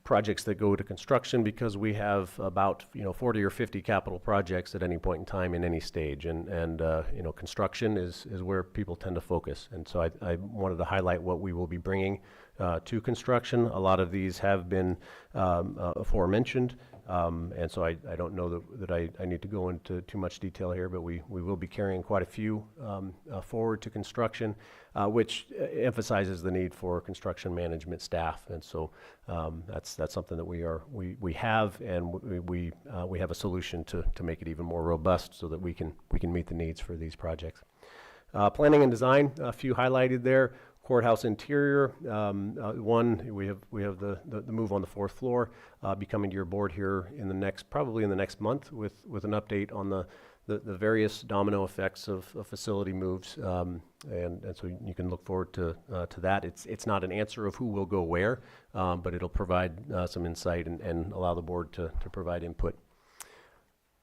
projects that go to construction because we have about 40 or 50 capital projects at any point in time in any stage, and construction is where people tend to focus, and so I wanted to highlight what we will be bringing to construction. A lot of these have been aforementioned, and so I don't know that I need to go into too much detail here, but we will be carrying quite a few forward to construction, which emphasizes the need for construction management staff, and so that's something that we have, and we have a solution to make it even more robust so that we can meet the needs for these projects. Planning and design, a few highlighted there. Courthouse interior, we have the move on the 4th floor, be coming to your board here probably in the next month with an update on the various domino effects of facility moves, and so you can look forward to that. It's not an answer of who will go where, but it'll provide some insight and allow the board to provide input.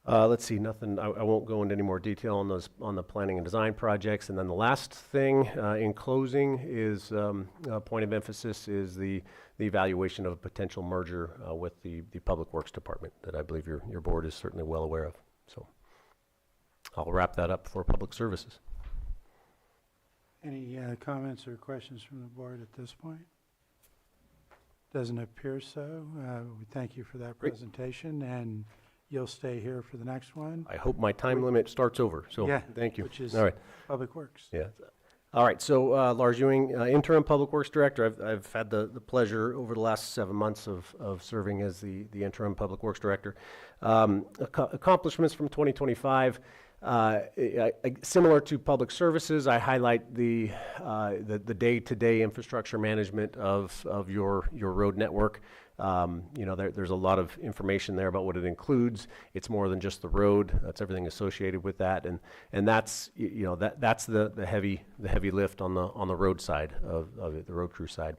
Let's see, I won't go into any more detail on the planning and design projects. And then the last thing in closing is a point of emphasis is the evaluation of a potential merger with the Public Works Department that I believe your board is certainly well aware of. So I'll wrap that up for public services. Any comments or questions from the board at this point? Doesn't appear so. We thank you for that presentation, and you'll stay here for the next one? I hope my time limit starts over, so Yeah, thank you. which is All right. Public Works. Yeah. All right, so Lars Ewing, Interim Public Works Director. I've had the pleasure over the last 7 months of serving as the Interim Public Works Director. Accomplishments from 2025. Similar to public services, I highlight the day-to-day infrastructure management of your road network. There's a lot of information there about what it includes. It's more than just the road. That's everything associated with that, and that's that's the heavy lift on the road side of it, the road crew side.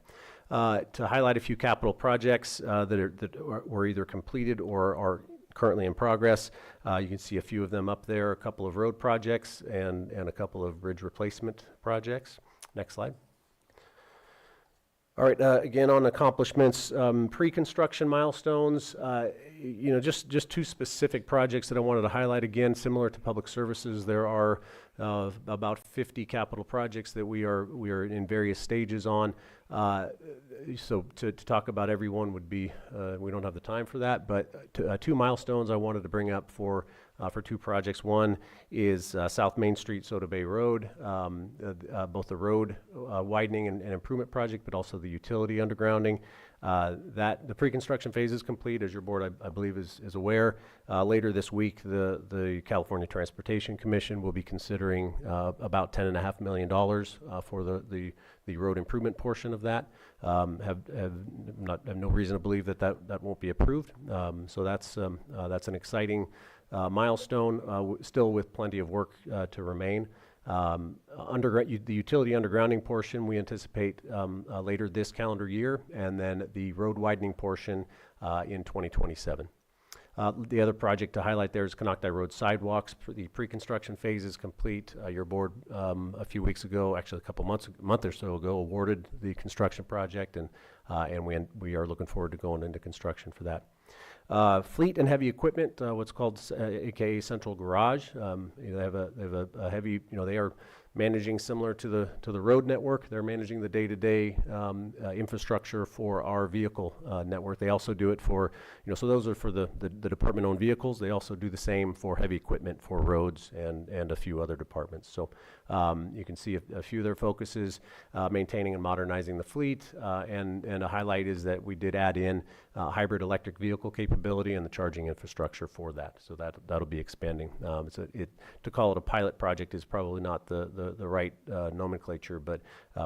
To highlight a few capital projects that were either completed or are currently in progress. You can see a few of them up there, a couple of road projects and a couple of bridge replacement projects. Next slide. All right, again on accomplishments, pre-construction milestones, just two specific projects that I wanted to highlight. Again, similar to public services, there are about 50 capital projects that we are in various stages on. So to talk about every one would be, we don't have the time for that, but two milestones I wanted to bring up for two projects. One is South Main Street, Soda Bay Road, both the road widening and improvement project, but also the utility undergrounding. The pre-construction phase is complete, as your board, I believe, is aware. Later this week, the California Transportation Commission will be considering about $10.5 million for the road improvement portion of that. Have no reason to believe that won't be approved. So that's an exciting milestone, still with plenty of work to remain. The utility undergrounding portion we anticipate later this calendar year, and then the road widening portion in 2027. The other project to highlight there is Canocti Road sidewalks. The pre-construction phase is complete. Your board a few weeks ago, actually a month or so ago, awarded the construction project, and we are looking forward to going into construction for that. Fleet and heavy equipment, what's called AKA Central Garage. They have a heavy, they are managing similar to the road network. They're managing the day-to-day infrastructure for our vehicle network. They also do it for, so those are for the department-owned vehicles. They also do the same for heavy equipment for roads and a few other departments. So you can see a few of their focuses, maintaining and modernizing the fleet, and a highlight is that we did add in hybrid electric vehicle capability and the charging infrastructure for that. So that'll be expanding. To call it a pilot project is probably not the right nomenclature, but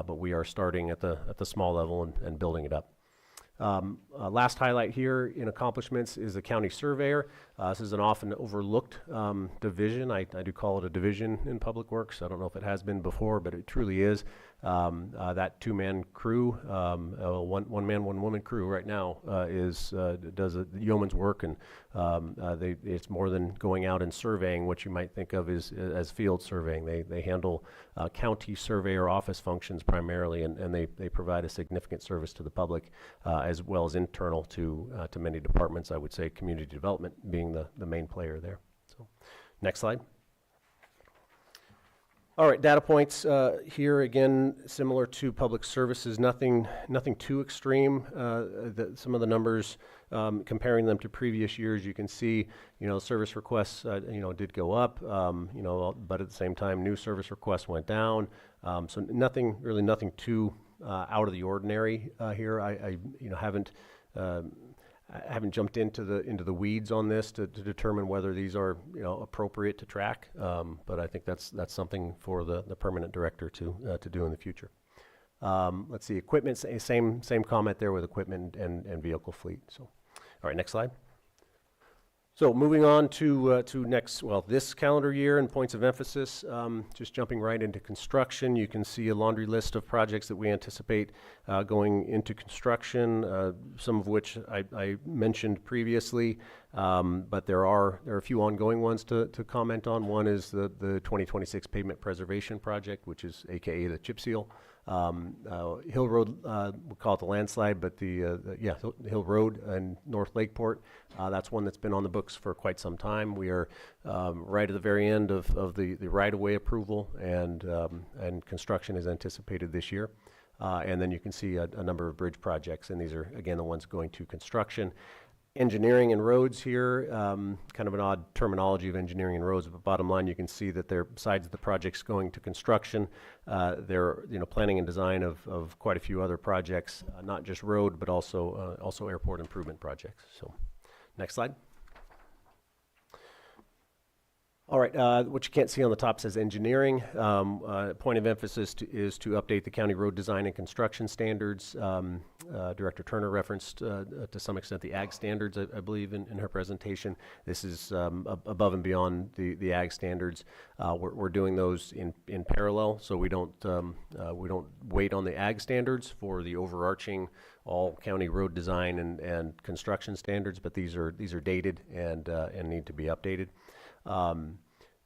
we are starting at the small level and building it up. Last highlight here in accomplishments is the county surveyor. This is an often overlooked division. I do call it a division in public works. I don't know if it has been before, but it truly is. That two-man crew, one man, one woman crew right now does a yeoman's work, and it's more than going out and surveying what you might think of as field surveying. They handle county surveyor office functions primarily, and they provide a significant service to the public as well as internal to many departments. I would say community development being the main player there. So, next slide. All right, data points here again, similar to public services, nothing too extreme. Some of the numbers, comparing them to previous years, you can see, service requests, did go up, but at the same time, new service requests went down. So nothing too out of the ordinary here. I haven't jumped into the weeds on this to determine whether these are appropriate to track, but I think that's something for the permanent director to do in the future. Let's see, equipment, same comment there with equipment and vehicle fleet. So, all right, next slide. So moving on to this calendar year and points of emphasis, just jumping right into construction, you can see a laundry list of projects that we anticipate going into construction, some of which I mentioned previously, but there are a few ongoing ones to comment on. One is the 2026 pavement preservation project, which is AKA the chip seal. Hill Road, we'll call it the landslide, but Hill Road and North Lakeport, that's one that's been on the books for quite some time. We are right at the very end of the right-of-way approval, and construction is anticipated this year. And then you can see a number of bridge projects, and these are, again, the ones going to construction. Engineering and roads here, kind of an odd terminology of engineering and roads, but bottom line, you can see that besides the projects going to construction, they're planning and design of quite a few other projects, not just road, but also airport improvement projects. So, next slide. All right, what you can't see on the top says engineering. Point of emphasis is to update the county road design and construction standards. Director Turner referenced to some extent the ag standards, I believe, in her presentation. This is above and beyond the ag standards. We're doing those in parallel, so we don't wait on the ag standards for the overarching all county road design and construction standards, but these are dated and need to be updated.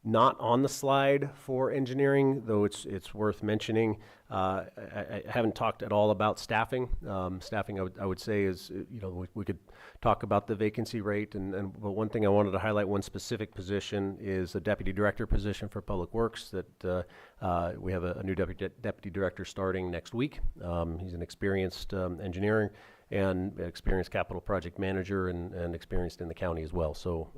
Not on the slide for engineering, though it's worth mentioning. I haven't talked at all about staffing. Staffing, I would say, is we could talk about the vacancy rate, but one thing I wanted to highlight, one specific position is a deputy director position for Public Works that we have a new deputy director starting next week. He's an experienced engineering and experienced capital project manager and experienced in the county as well. So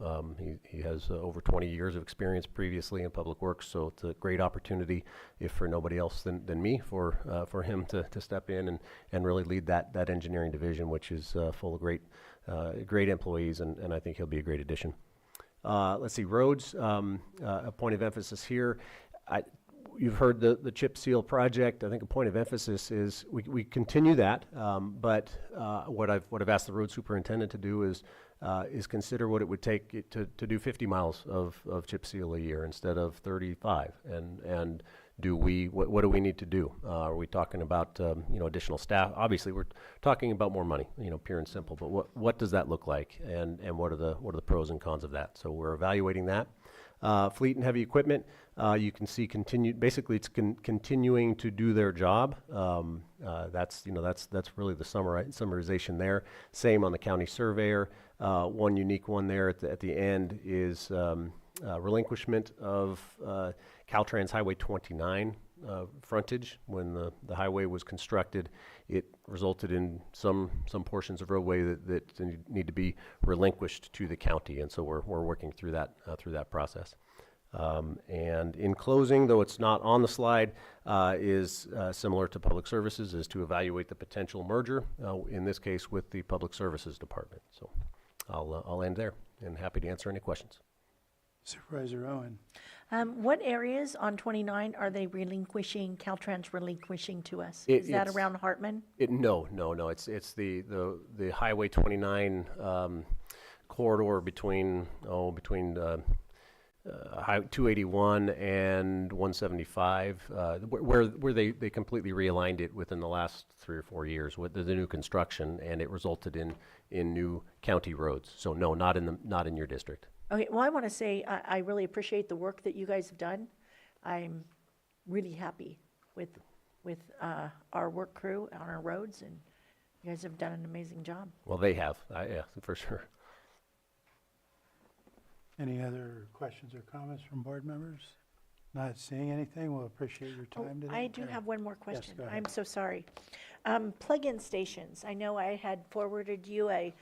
he has over 20 years of experience previously in public works, so it's a great opportunity, if for nobody else than me, for him to step in and really lead that engineering division, which is full of great employees, and I think he'll be a great addition. Let's see, roads, a point of emphasis here. You've heard the chip seal project. I think a point of emphasis is we continue that, but what I've asked the road superintendent to do is consider what it would take to do 50 miles of chip seal a year instead of 35, and what do we need to do? Are we talking about additional staff? Obviously, we're talking about more money, pure and simple. But what does that look like, and what are the pros and cons of that? So we're evaluating that. Fleet and heavy equipment, you can see basically it's continuing to do their job. That's really the summarization there. Same on the county surveyor. One unique one there at the end is relinquishment of Caltrans Highway 29 frontage. When the highway was constructed, it resulted in some portions of roadway that need to be relinquished to the county, and so we're working through that process. And in closing, though it's not on the slide, is similar to Public Services, is to evaluate the potential merger, in this case with the Public Services Department. So I'll end there, and happy to answer any questions. Supervisor Owen. What areas on 29 are they Caltrans relinquishing to us? It- Is that it's- around Hartman? No. It's the Highway 29 corridor between 281 and 175, where they completely realigned it within the last 3 or 4 years with the new construction, and it resulted in new county roads. So no, not in your district. Okay, well, I want to say I really appreciate the work that you guys have done. I'm really happy with our work crew on our roads, and you guys have done an amazing job. Well, they have, yeah, for sure. Any other questions or comments from board members? Not seeing anything, we'll appreciate your Oh, time today. I do have one more question. go ahead. I'm so sorry. Plug-in stations. I know I had forwarded you a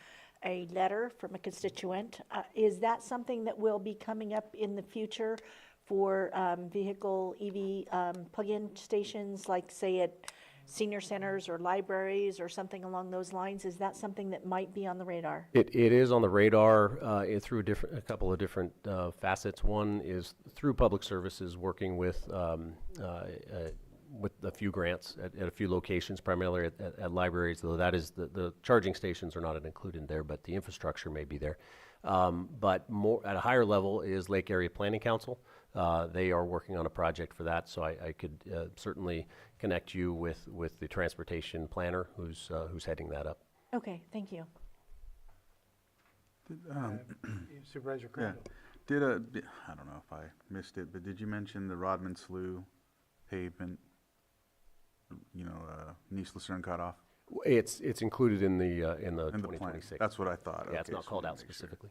letter from a constituent. Is that something that will be coming up in the future for vehicle EV plug-in stations, like say at senior centers or libraries or something along those lines? Is that something that might be on the radar? It is on the radar through a couple of different facets. One is through Public Services, working with a few grants at a few locations, primarily at libraries, though that is the charging stations are not included there, but the infrastructure may be there. But more at a higher level is Lake Area Planning Council. They are working on a project for that, so I could certainly connect you with the transportation planner who's heading that up. Okay, thank you. Supervisor Yeah. Crandall. I don't know if I missed it, but did you mention the Rodman Slough pavement, Nice Lucerne cutoff? It's included in the In the plan? 2026. That's what I thought. Yeah, it's Okay, not just called wanted out to make sure. specifically.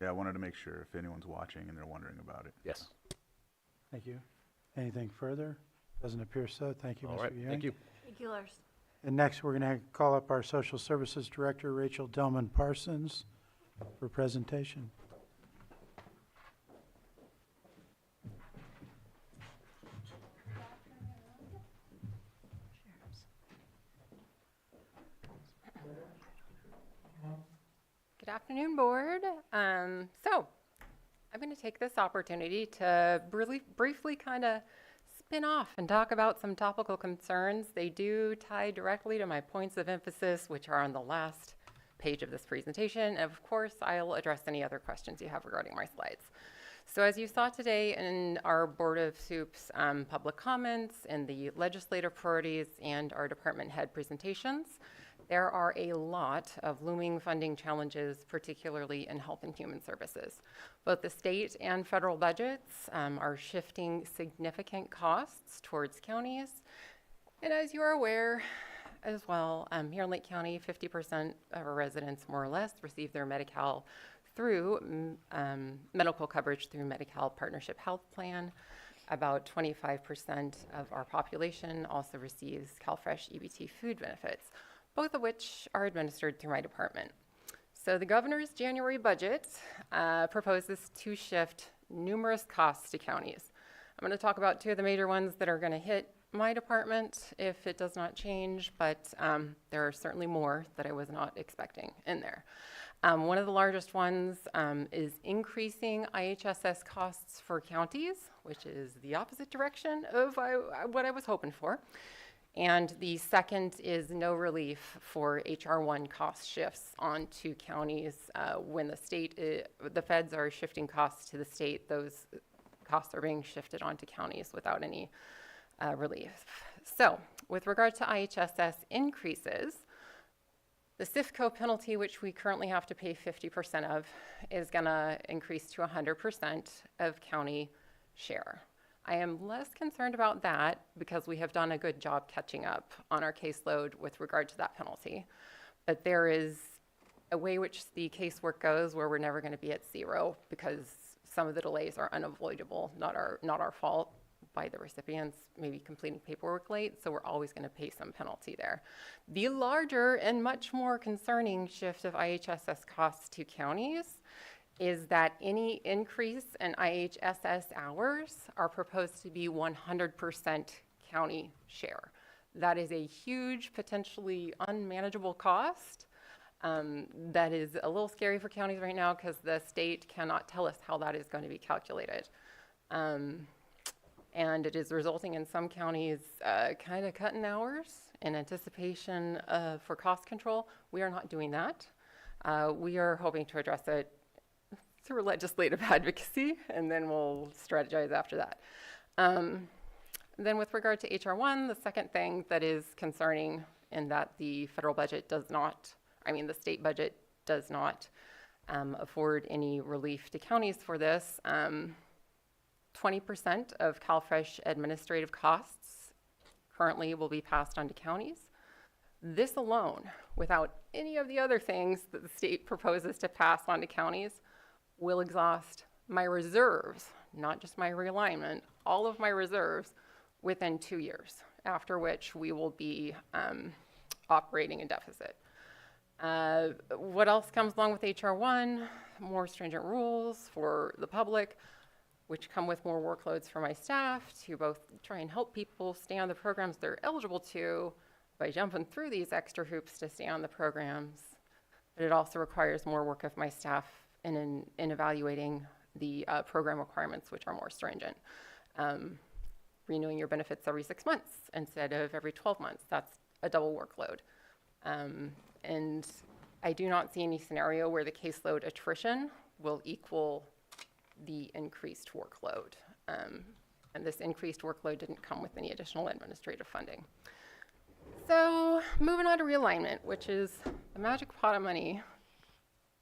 Yeah, I wanted to make sure if anyone's watching and they're wondering about it. Yes. Thank you. Anything further? Doesn't appear so. Thank you, All Mr. right. Ewing. Thank you. Thank you, Lars. And next, we're going to call up our Social Services Director, Rachel Delman Parsons, for presentation. Good afternoon, Board. So I'm going to take this opportunity to briefly kind of spin off and talk about some topical concerns. They do tie directly to my points of emphasis, which are on the last page of this presentation. And of course, I'll address any other questions you have regarding my slides. So as you saw today in our Board of Soups public comments and the legislative priorities and our department head presentations, there are a lot of looming funding challenges, particularly in health and human services. Both the state and federal budgets are shifting significant costs towards counties. And as you are aware as well, here in Lake County, 50% of our residents, more or less, receive their Medi-Cal through medical coverage through Medi-Cal Partnership Health Plan. About 25% of our population also receives CalFresh EBT food benefits, both of which are administered through my department. So the governor's January budget proposes to shift numerous costs to counties. I'm going to talk about two of the major ones that are going to hit my department if it does not change, but there are certainly more that I was not expecting in there. One of the largest ones is increasing IHSS costs for counties, which is the opposite direction of what I was hoping for. And the second is no relief for HR1 cost shifts onto counties when the feds are shifting costs to the state. Those costs are being shifted onto counties without any relief. So with regard to IHSS increases, The CIFCO penalty, which we currently have to pay 50% of, is going to increase to 100% of county share. I am less concerned about that because we have done a good job catching up on our caseload with regard to that penalty. But there is a way which the casework goes where we're never going to be at zero because some of the delays are unavoidable, not our fault, by the recipients maybe completing paperwork late, so we're always going to pay some penalty there. The larger and much more concerning shift of IHSS costs to counties is that any increase in IHSS hours are proposed to be 100% county share. That is a huge, potentially unmanageable cost. That is a little scary for counties right now because the state cannot tell us how that is going to be calculated. And it is resulting in some counties kind of cutting hours in anticipation for cost control. We are not doing that. We are hoping to address it through legislative advocacy, and then we'll strategize after that. Then with regard to HR 1, the second thing that is concerning in that the federal budget does not, the state budget does not afford any relief to counties for this. 20% of CalFresh administrative costs currently will be passed on to counties. This alone, without any of the other things that the state proposes to pass on to counties, will exhaust my reserves, not just my realignment, all of my reserves within 2 years, after which we will be operating in deficit. What else comes along with HR 1? More stringent rules for the public, which come with more workloads for my staff to both try and help people stay on the programs they're eligible to by jumping through these extra hoops to stay on the programs. But it also requires more work of my staff in evaluating the program requirements, which are more stringent. Renewing your benefits every 6 months instead of every 12 months. That's a double workload. And I do not see any scenario where the caseload attrition will equal the increased workload. And this increased workload didn't come with any additional administrative funding. So moving on to realignment, which is the magic pot of money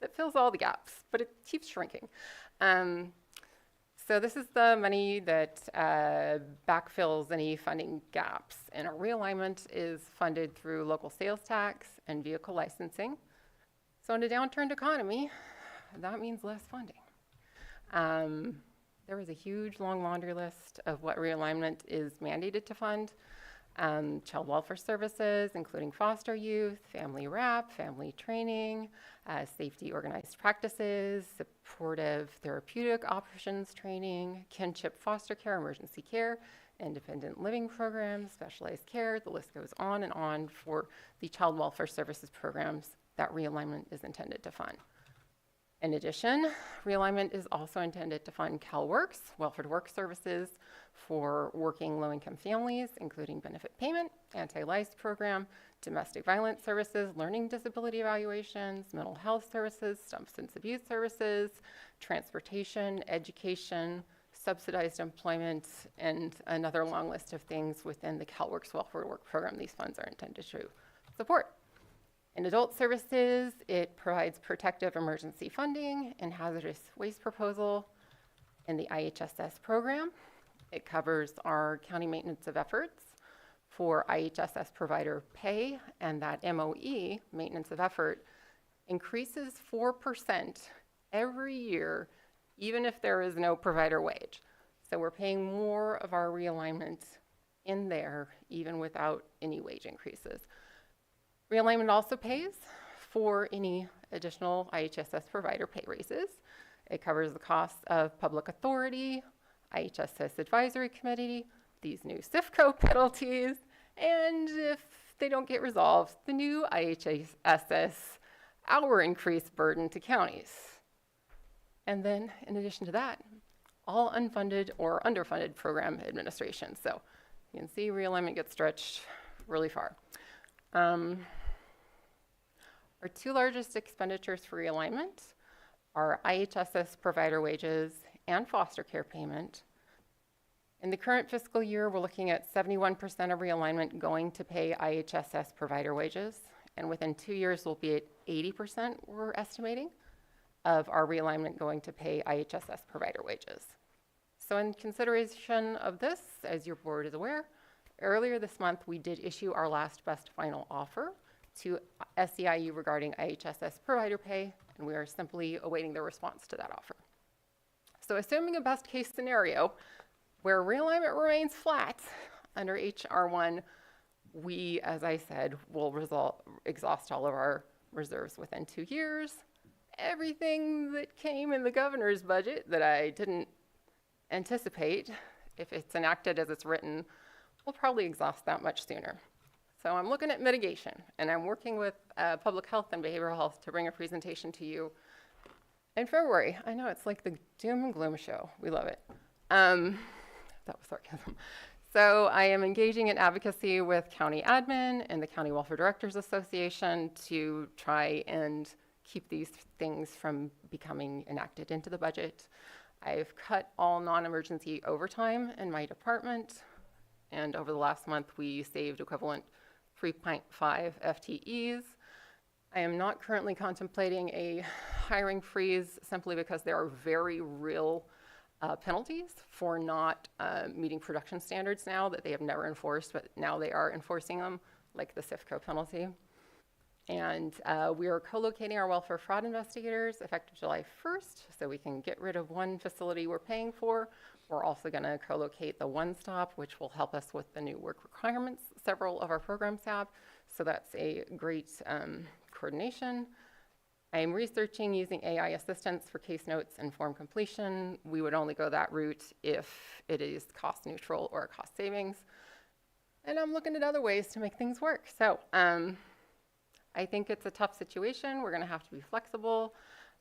that fills all the gaps, but it keeps shrinking. So this is the money that backfills any funding gaps. And our realignment is funded through local sales tax and vehicle licensing. So in a downturned economy, that means less funding. There was a huge long laundry list of what realignment is mandated to fund. Child welfare services, including foster youth, family wrap, family training, safety organized practices, supportive therapeutic options training, kinship foster care, emergency care, independent living programs, specialized care. The list goes on and on for the child welfare services programs that realignment is intended to fund. In addition, realignment is also intended to fund CalWorks, welfare to work services for working low-income families, including benefit payment, anti-lice program, domestic violence services, learning disability evaluations, mental health services, substance abuse services, transportation, education, subsidized employment, and another long list of things within the CalWorks welfare to work program these funds are intended to support. In adult services, it provides protective emergency funding and hazardous waste proposal. In the IHSS program, it covers our county maintenance of efforts for IHSS provider pay, and that MOE, maintenance of effort, increases 4% every year, even if there is no provider wage. So we're paying more of our realignment in there, even without any wage increases. Realignment also pays for any additional IHSS provider pay raises. It covers the costs of public authority, IHSS advisory committee, these new CIFCO penalties, and if they don't get resolved, the new IHSS hour increase burden to counties. And then in addition to that, all unfunded or underfunded program administration. So you can see realignment gets stretched really far. Our two largest expenditures for realignment are IHSS provider wages and foster care payment. In the current fiscal year, we're looking at 71% of realignment going to pay IHSS provider wages And within 2 years, we'll be at 80%, we're estimating, of our realignment going to pay IHSS provider wages. So in consideration of this, as your board is aware, earlier this month, we did issue our last best final offer to SEIU regarding IHSS provider pay, and we are simply awaiting their response to that offer. So assuming a best case scenario where realignment remains flat under HR1, we, as I said, will exhaust all of our reserves within 2 years. Everything that came in the governor's budget that I didn't anticipate, if it's enacted as it's written, we'll probably exhaust that much sooner. So I'm looking at mitigation, and I'm working with public health and behavioral health to bring a presentation to you in February. I know it's like the doom and gloom show. We love it. That was sarcasm. So I am engaging in advocacy with county admin and the County Welfare Directors Association to try and keep these things from becoming enacted into the budget. I've cut all non-emergency overtime in my department, and over the last month, we saved equivalent 3.5 FTEs. I am not currently contemplating a hiring freeze simply because there are very real penalties for not meeting production standards now that they have never enforced, but now they are enforcing them, like the CIFCO penalty. And we are co-locating our welfare fraud investigators effective July 1st, so we can get rid of one facility we're paying for. We're also going to co-locate the One Stop, which will help us with the new work requirements several of our programs have. So that's a great coordination. I'm researching using AI assistance for case notes and form completion. We would only go that route if it is cost neutral or cost savings. And I'm looking at other ways to make things work. So I think it's a tough situation. We're going to have to be flexible.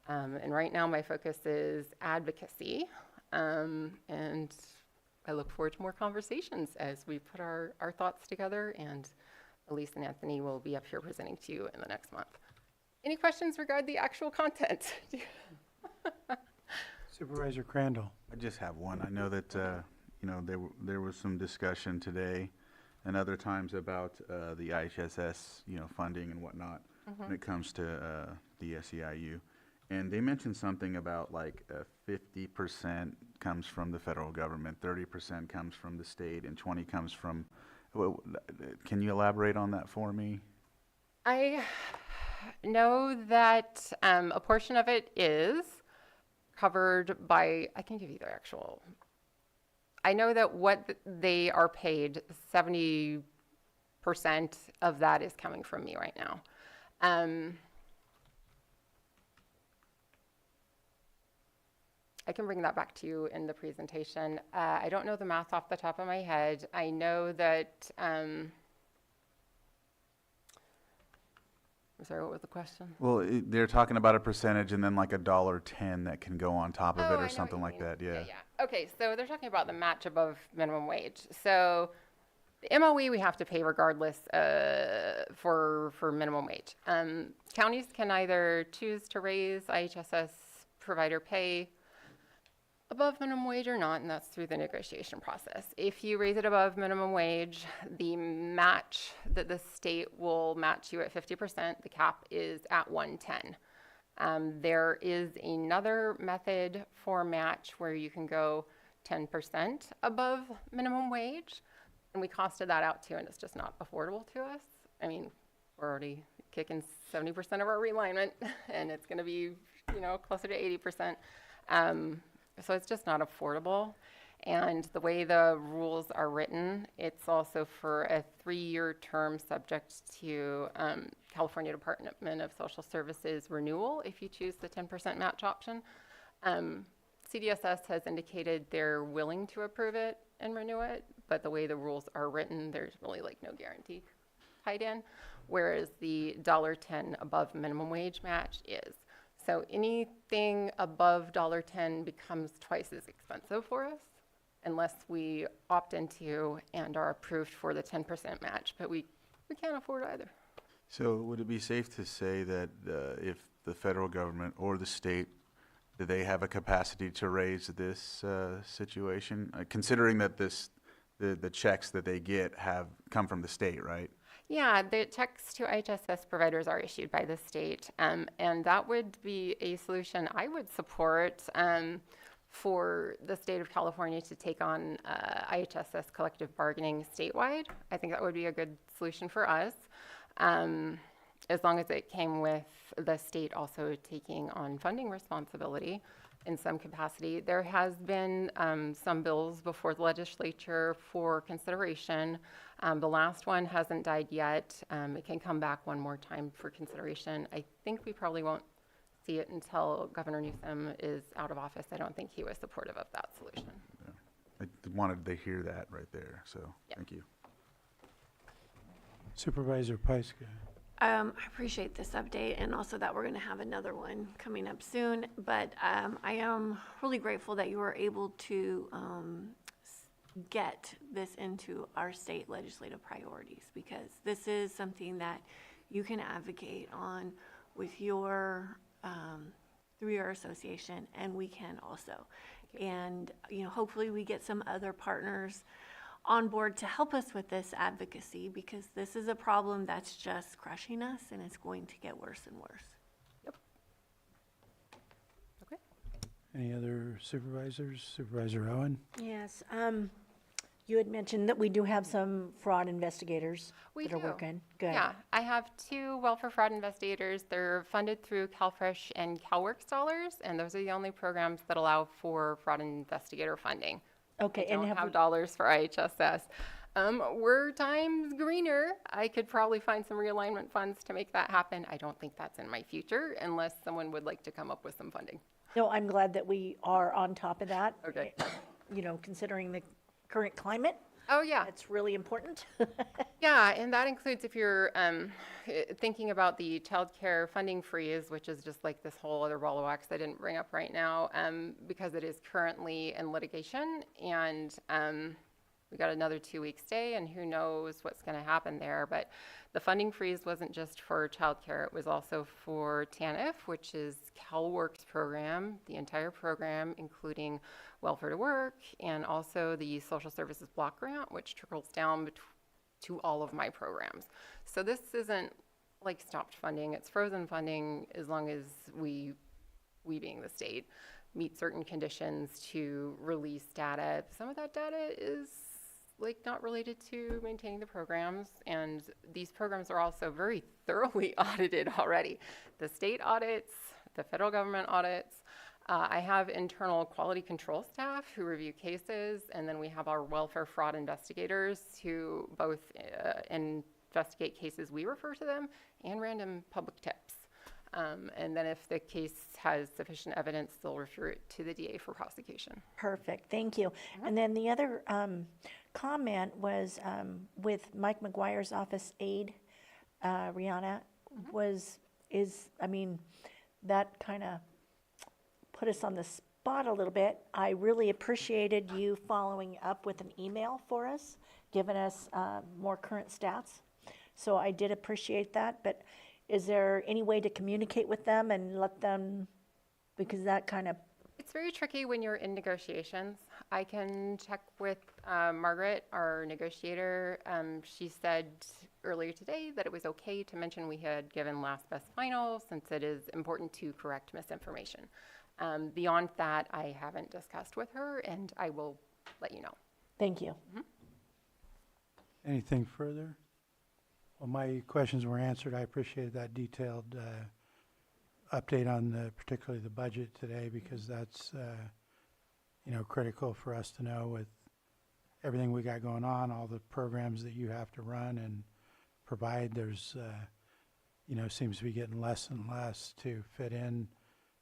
And right now my focus is advocacy. And I look forward to more conversations as we put our thoughts together. And Elise and Anthony will be up here presenting to you in the next month. Any questions regarding the actual content? Supervisor Crandall. I just have one. I know that, there was some discussion today and other times about the IHSS, funding and whatnot when it comes to the SEIU. And they mentioned something about like 50% comes from the federal government, 30% comes from the state, and 20 comes from, can you elaborate on that for me? I know that a portion of it is covered by, I can give you the actual, I know that what they are paid, 70% of that is coming from me right now. I can bring that back to you in the presentation. I don't know the math off the top of my head. I know that, I'm sorry, what was the question? Well, they're talking about a percentage and then like $1.10 that can go on top of Oh, it I know or what something you like mean. that, yeah. Okay, so they're talking about the match above minimum wage. So the MOE we have to pay regardless for minimum wage. Counties can either choose to raise IHSS provider pay above minimum wage or not, and that's through the negotiation process. If you raise it above minimum wage, the match that the state will match you at 50%, the cap is at 110. There is another method for match where you can go 10% above minimum wage, and we costed that out too, and it's just not affordable to us. I mean, we're already kicking 70% of our realignment, and it's gonna be, closer to 80%. So it's just not affordable. And the way the rules are written, it's also for a 3-year term subject to California Department of Social Services renewal if you choose the 10% match option. CDSS has indicated they're willing to approve it and renew it, but the way the rules are written, there's really like no guarantee tied in, whereas the $1.10 above minimum wage match is. So anything above $1.10 becomes twice as expensive for us unless we opt into and are approved for the 10% match, but we can't afford either. So would it be safe to say that if the federal government or the state, do they have a capacity to raise this situation? Considering that the checks that they get have come from the state, right? Yeah, the checks to IHSS providers are issued by the state, and that would be a solution I would support for the state of California to take on IHSS collective bargaining statewide. I think that would be a good solution for us, as long as it came with the state also taking on funding responsibility in some capacity. There has been some bills before the legislature for consideration. The last one hasn't died yet. It can come back one more time for consideration. I think we probably won't see it until Governor Newsom is out of office. I don't think he was supportive of that solution. I wanted to hear that right there, so thank you. Supervisor Pyska. I appreciate this update and also that we're going to have another one coming up soon. But I am really grateful that you were able to get this into our state legislative priorities, because this is something that you can advocate on with your through your association, and we can also. And hopefully we get some other partners on board to help us with this advocacy, because this is a problem that's just crushing us and it's going to get worse and worse. Okay. Any other supervisors? Supervisor Owen? Yes, you had mentioned that we do have some fraud investigators We that are do. working. Good. Yeah, I have 2 welfare fraud investigators. They're funded through CalFresh and CalWorks dollars, and those are the only programs that allow for fraud investigator funding. Okay, I and don't have have we, dollars for IHSS. We're times greener. I could probably find some realignment funds to make that happen. I don't think that's in my future unless someone would like to come up with some funding. no, I'm glad that we are on top of that. Okay. Considering the current climate, Oh, yeah. that's really important. Yeah, and that includes if you're thinking about the child care funding freeze, which is just like this whole other ball of wax I didn't bring up right now, because it is currently in litigation, and we got another 2-week stay, and who knows what's going to happen there. But the funding freeze wasn't just for childcare; it was also for TANF, which is CalWorks program, the entire program, including Welfare to Work, and also the Social Services Block Grant, which trickles down to all of my programs. So this isn't like stopped funding; it's frozen funding as long as we being the state, meet certain conditions to release data. Some of that data is not related to maintaining the programs, and these programs are also very thoroughly audited already. The state audits, the federal government audits. I have internal quality control staff who review cases, and then we have our welfare fraud investigators who both investigate cases we refer to them and random public tips. And then if the case has sufficient evidence, they'll refer it to the DA for prosecution. Perfect, thank you. And then the other comment was with Mike McGuire's office aide, Rihanna, that kind of put us on the spot a little bit. I really appreciated you following up with an email for us, giving us more current stats. So I did appreciate that, but is there any way to communicate with them and let them, because that kind of, It's very tricky when you're in negotiations. I can check with Margaret, our negotiator. She said earlier today that it was okay to mention we had given last best final, since it is important to correct misinformation. Beyond that, I haven't discussed with her, and I will let you know. thank you. Anything further? Well, my questions were answered. I appreciated that detailed update on particularly the budget today, because that's critical for us to know with everything we got going on, all the programs that you have to run and provide. There's seems to be getting less and less to fit in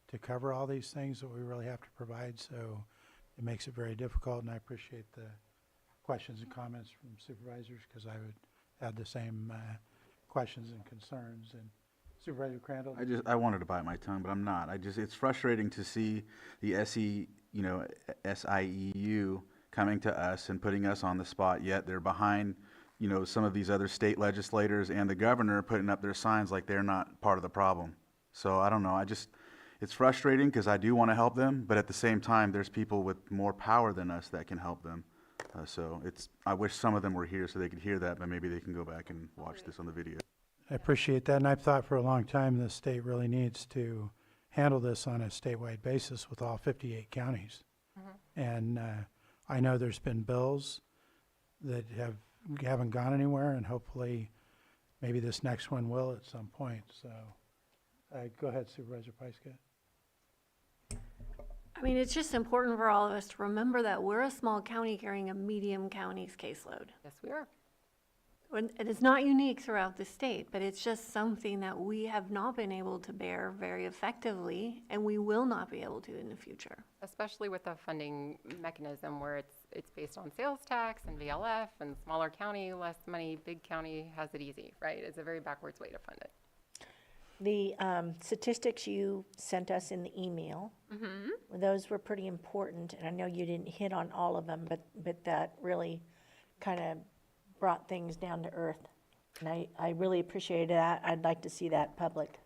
to cover all these things that we really have to provide. So it makes it very difficult, and I appreciate the questions and comments from supervisors, because I would have the same questions and concerns. And Supervisor Crandall? I wanted to bite my tongue, but I'm not. It's frustrating to see the SIEU coming to us and putting us on the spot, yet they're behind, some of these other state legislators and the governor putting up their signs like they're not part of the problem. So I don't know. It's frustrating because I do want to help them, but at the same time, there's people with more power than us that can help them. So I wish some of them were here so they could hear that, but maybe they can go back and watch this on the video. I appreciate that, and I've thought for a long time the state really needs to handle this on a statewide basis with all 58 counties. And I know there's been bills that haven't gone anywhere, and hopefully maybe this next one will at some point. So go ahead, Supervisor Pyska. I mean, it's just important for all of us to remember that we're a small county carrying a medium county's caseload. Yes, we are. And it is not unique throughout the state, but it's just something that we have not been able to bear very effectively, and we will not be able to in the future. Especially with the funding mechanism where it's based on sales tax and VLF, and smaller county, less money, big county has it easy, right? It's a very backwards way to fund it. The statistics you sent us in the email, those were pretty important, and I know you didn't hit on all of them, but that really kind of brought things down to earth. And I really appreciated that. I'd like to see that public.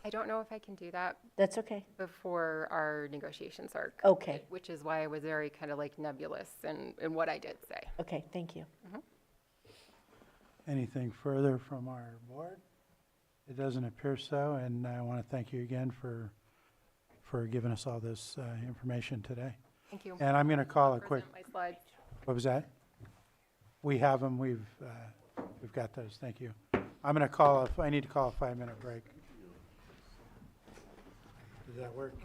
I don't know if I can do that That's okay. before our negotiations are Okay. completed, which is why I was very kind of like nebulous in what I did say. Okay, thank you. Anything further from our board? It doesn't appear so, and I want to thank you again for giving us all this information today. Thank you. And I'm going to call a quick, Present my slides. what was that? We have them, we've got those, thank you. I'm going to I need to call a 5-minute break. Does that work?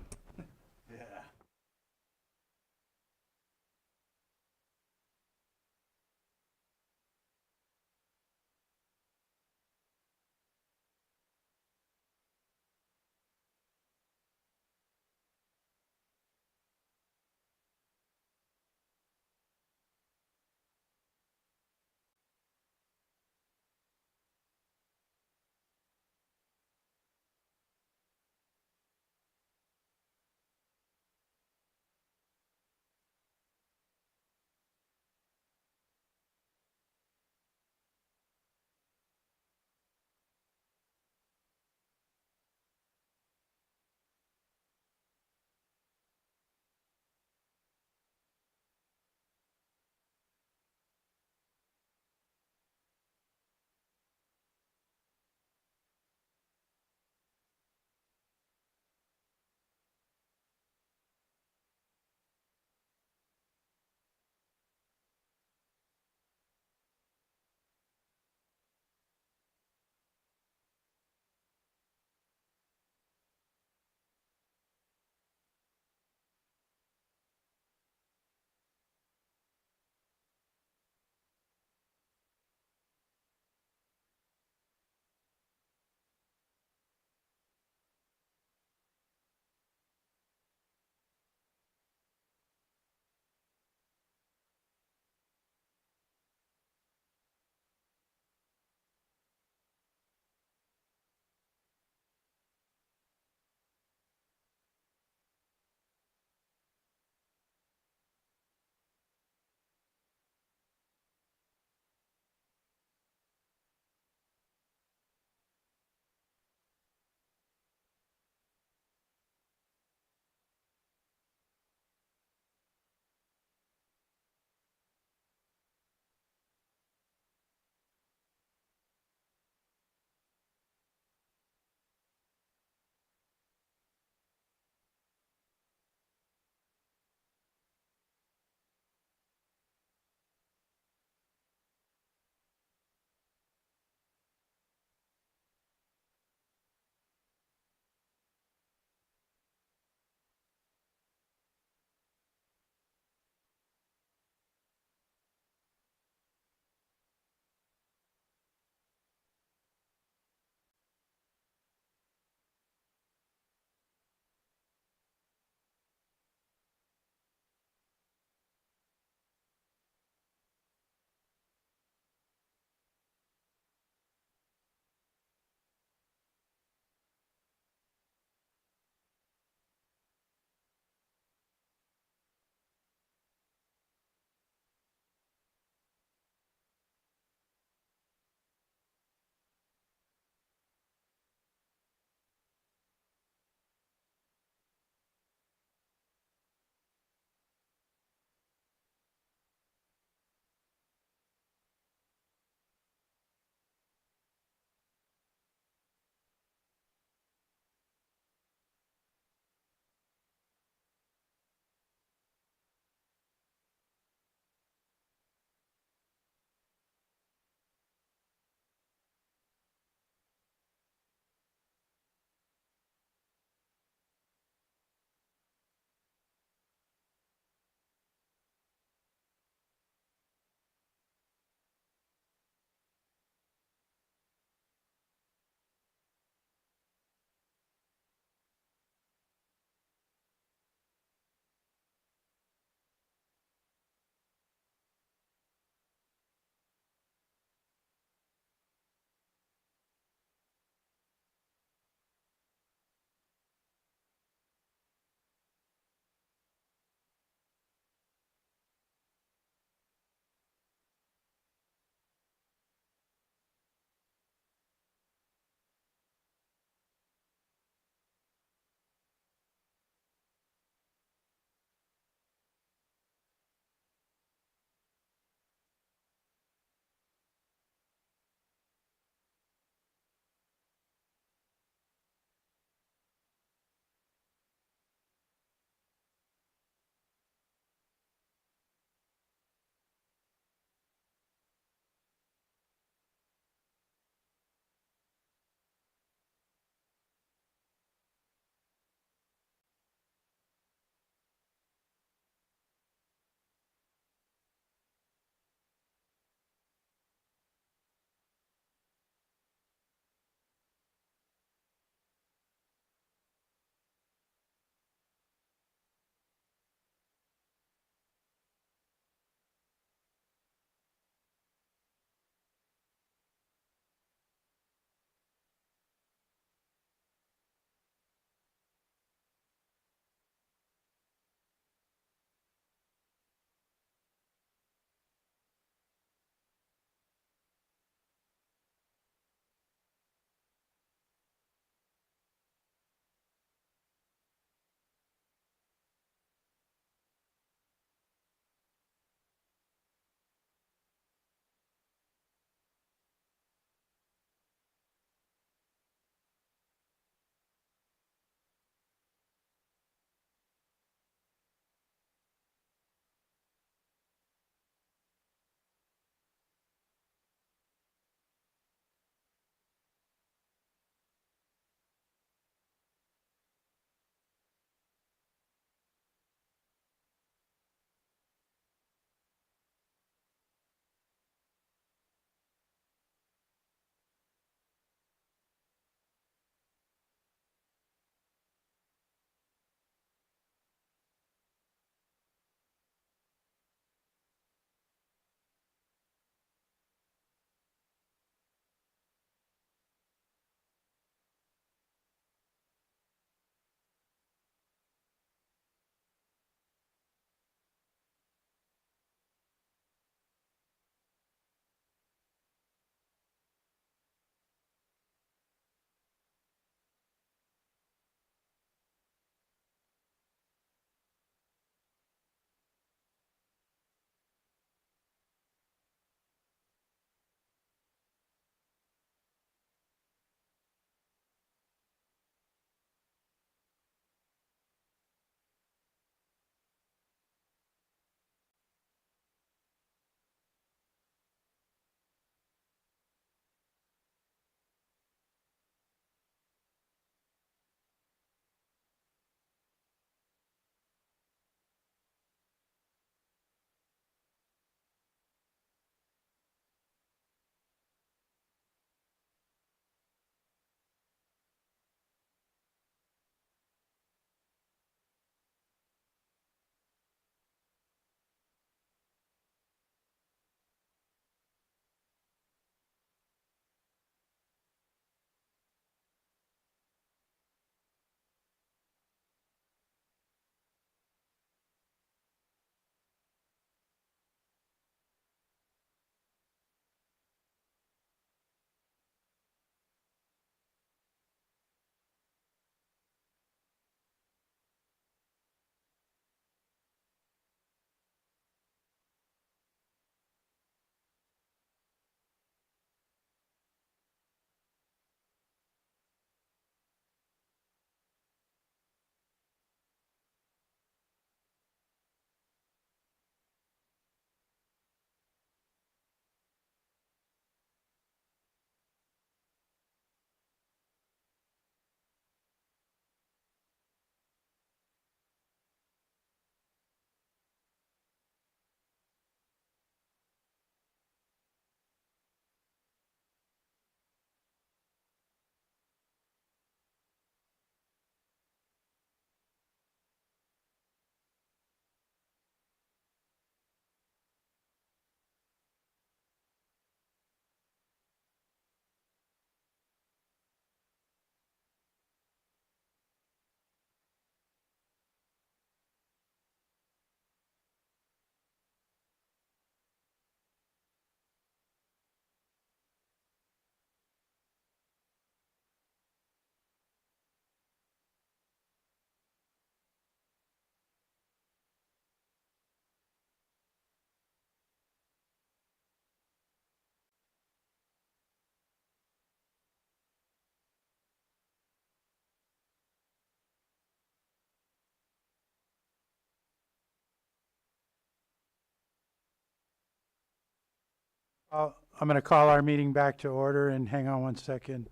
I'm going to call our meeting back to order, and hang on one second.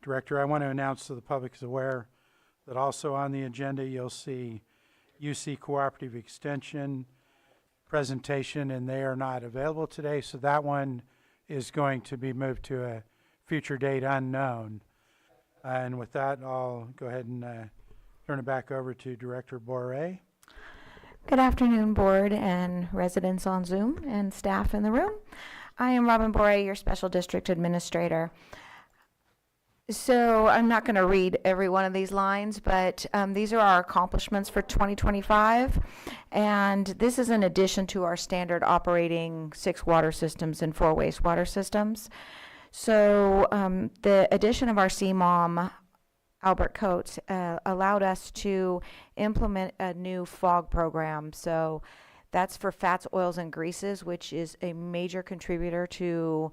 Director, I want to announce so the public is aware that also on the agenda, you'll see UC Cooperative Extension presentation, and they are not available today, so that one is going to be moved to a future date unknown. And with that, I'll go ahead and turn it back over to Director Bourret. Good afternoon, board and residents on Zoom and staff in the room. I am Robin Bourret, your Special District Administrator. So I'm not going to read every one of these lines, but these are our accomplishments for 2025. And this is in addition to our standard operating 6 water systems and 4 wastewater systems. So the addition of our CMOM, Albert Coates, allowed us to implement a new fog program. So that's for fats, oils, and greases, which is a major contributor to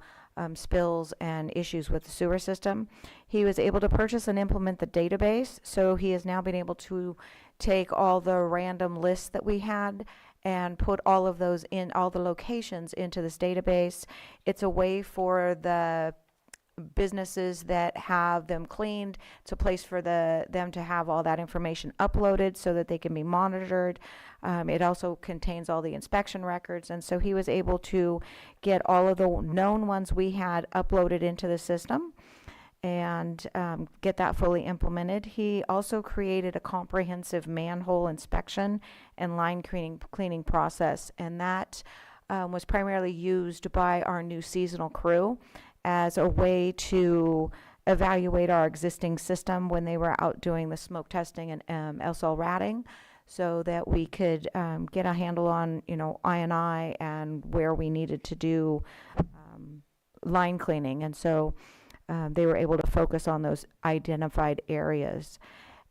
spills and issues with the sewer system. He was able to purchase and implement the database, so he has now been able to take all the random lists that we had and put all of those in, all the locations into this database. It's a way for the businesses that have them cleaned. It's a place for them to have all that information uploaded so that they can be monitored. It also contains all the inspection records, and so he was able to get all of the known ones we had uploaded into the system and get that fully implemented. He also created a comprehensive manhole inspection and line cleaning process, and that was primarily used by our new seasonal crew as a way to evaluate our existing system when they were out doing the smoke testing and LSL ratting, so that we could get a handle on, I&I and where we needed to do line cleaning. And so they were able to focus on those identified areas.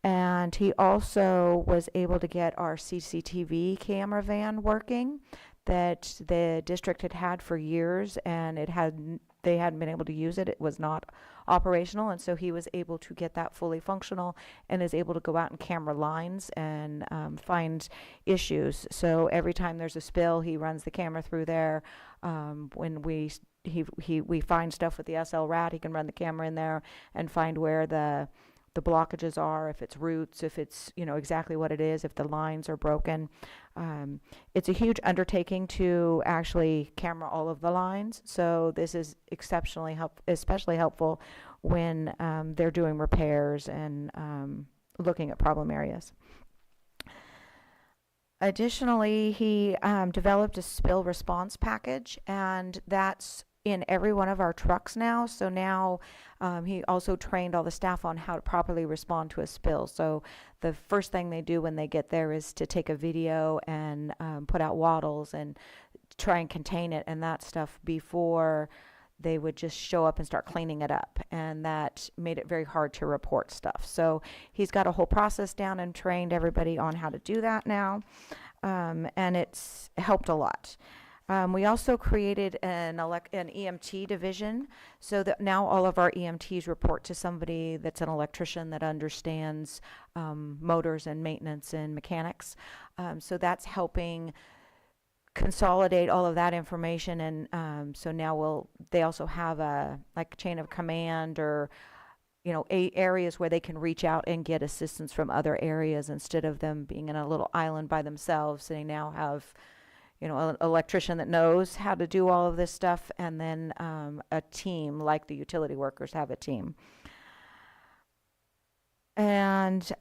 And he also was able to get our CCTV camera van working that the district had for years, and they hadn't been able to use it. It was not operational, and so he was able to get that fully functional and is able to go out and camera lines and find issues. So every time there's a spill, he runs the camera through there. When we find stuff with the SL rat, he can run the camera in there and find where the blockages are, if it's roots, if it's, exactly what it is, if the lines are broken. It's a huge undertaking to actually camera all of the lines. So this is especially helpful when they're doing repairs and looking at problem areas. Additionally, he developed a spill response package, and that's in every one of our trucks now. So now he also trained all the staff on how to properly respond to a spill. So the first thing they do when they get there is to take a video and put out wattles and try and contain it and that stuff before they would just show up and start cleaning it up. And that made it very hard to report stuff. So he's got a whole process down and trained everybody on how to do that now. And it's helped a lot. We also created an EMT division, so that now all of our EMTs report to somebody that's an electrician that understands motors and maintenance and mechanics. So that's helping consolidate all of that information, and so now they also have a chain of command, or areas where they can reach out and get assistance from other areas instead of them being in a little island by themselves. They now have an electrician that knows how to do all of this stuff, and then a team, like the utility workers have a team. And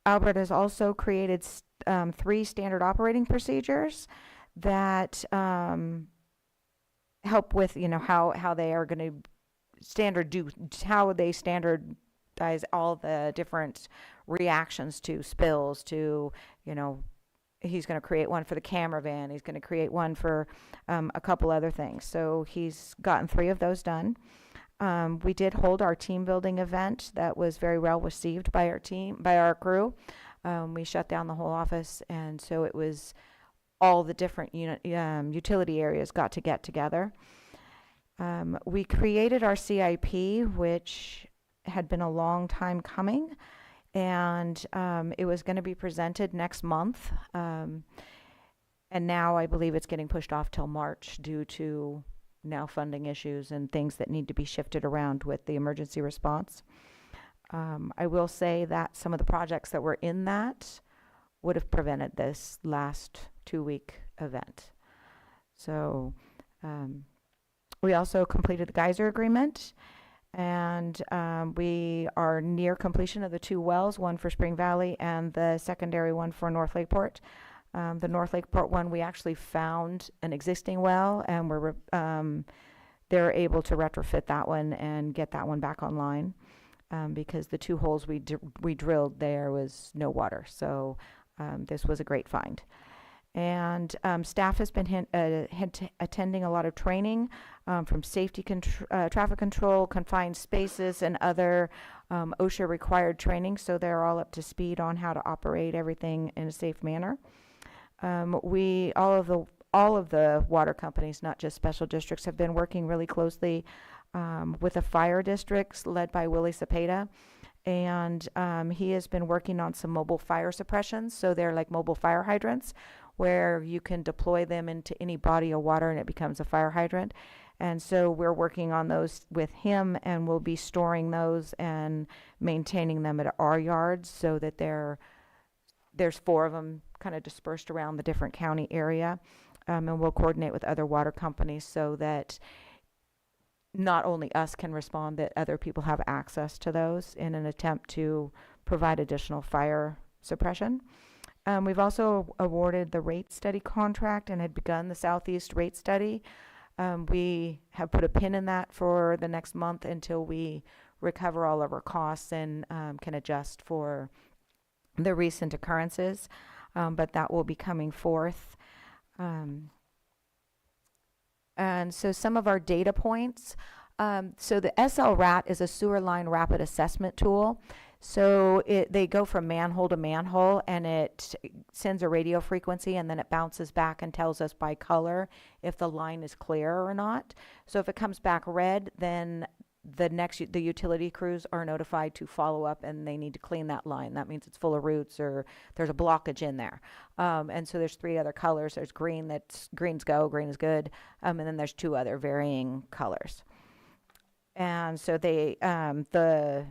Albert has also created 3 standard operating procedures that help with, how they are going to how they standardize all the different reactions to spills, to, he's going to create one for the camera van. He's going to create one for a couple other things. So he's gotten 3 of those done. We did hold our team building event that was very well received by our crew. We shut down the whole office, and so it was all the different utility areas got together. We created our CIP, which had been a long time coming, and it was going to be presented next month. And now I believe it's getting pushed off till March due to now funding issues and things that need to be shifted around with the emergency response. I will say that some of the projects that were in that would have prevented this last 2-week event. So we also completed the geyser agreement, and we are near completion of the 2 wells, one for Spring Valley and the secondary one for North Lakeport. The North Lakeport one, we actually found an existing well, and they're able to retrofit that one and get that one back online, because the 2 holes we drilled there was no water. So this was a great find. And staff has been attending a lot of training from safety, traffic control, confined spaces, and other OSHA required training. So they're all up to speed on how to operate everything in a safe manner. All of the water companies, not just special districts, have been working really closely with the fire districts led by Willie Cepeda. And he has been working on some mobile fire suppressions. So they're like mobile fire hydrants where you can deploy them into any body of water and it becomes a fire hydrant. And so we're working on those with him, and we'll be storing those and maintaining them at our yards so that there's 4 of them kind of dispersed around the different county area. And we'll coordinate with other water companies so that not only us can respond, that other people have access to those in an attempt to provide additional fire suppression. We've also awarded the rate study contract and had begun the Southeast rate study. We have put a pin in that for the next month until we recover all of our costs and can adjust for the recent occurrences, but that will be coming forth. And so some of our data points. So the SLRAT is a sewer line rapid assessment tool. So they go from manhole to manhole, and it sends a radio frequency, and then it bounces back and tells us by color if the line is clear or not. So if it comes back red, then the utility crews are notified to follow up, and they need to clean that line. That means it's full of roots or there's a blockage in there. And so there's 3 other colors. There's green, green's go, green is good. And then there's 2 other varying colors. And so the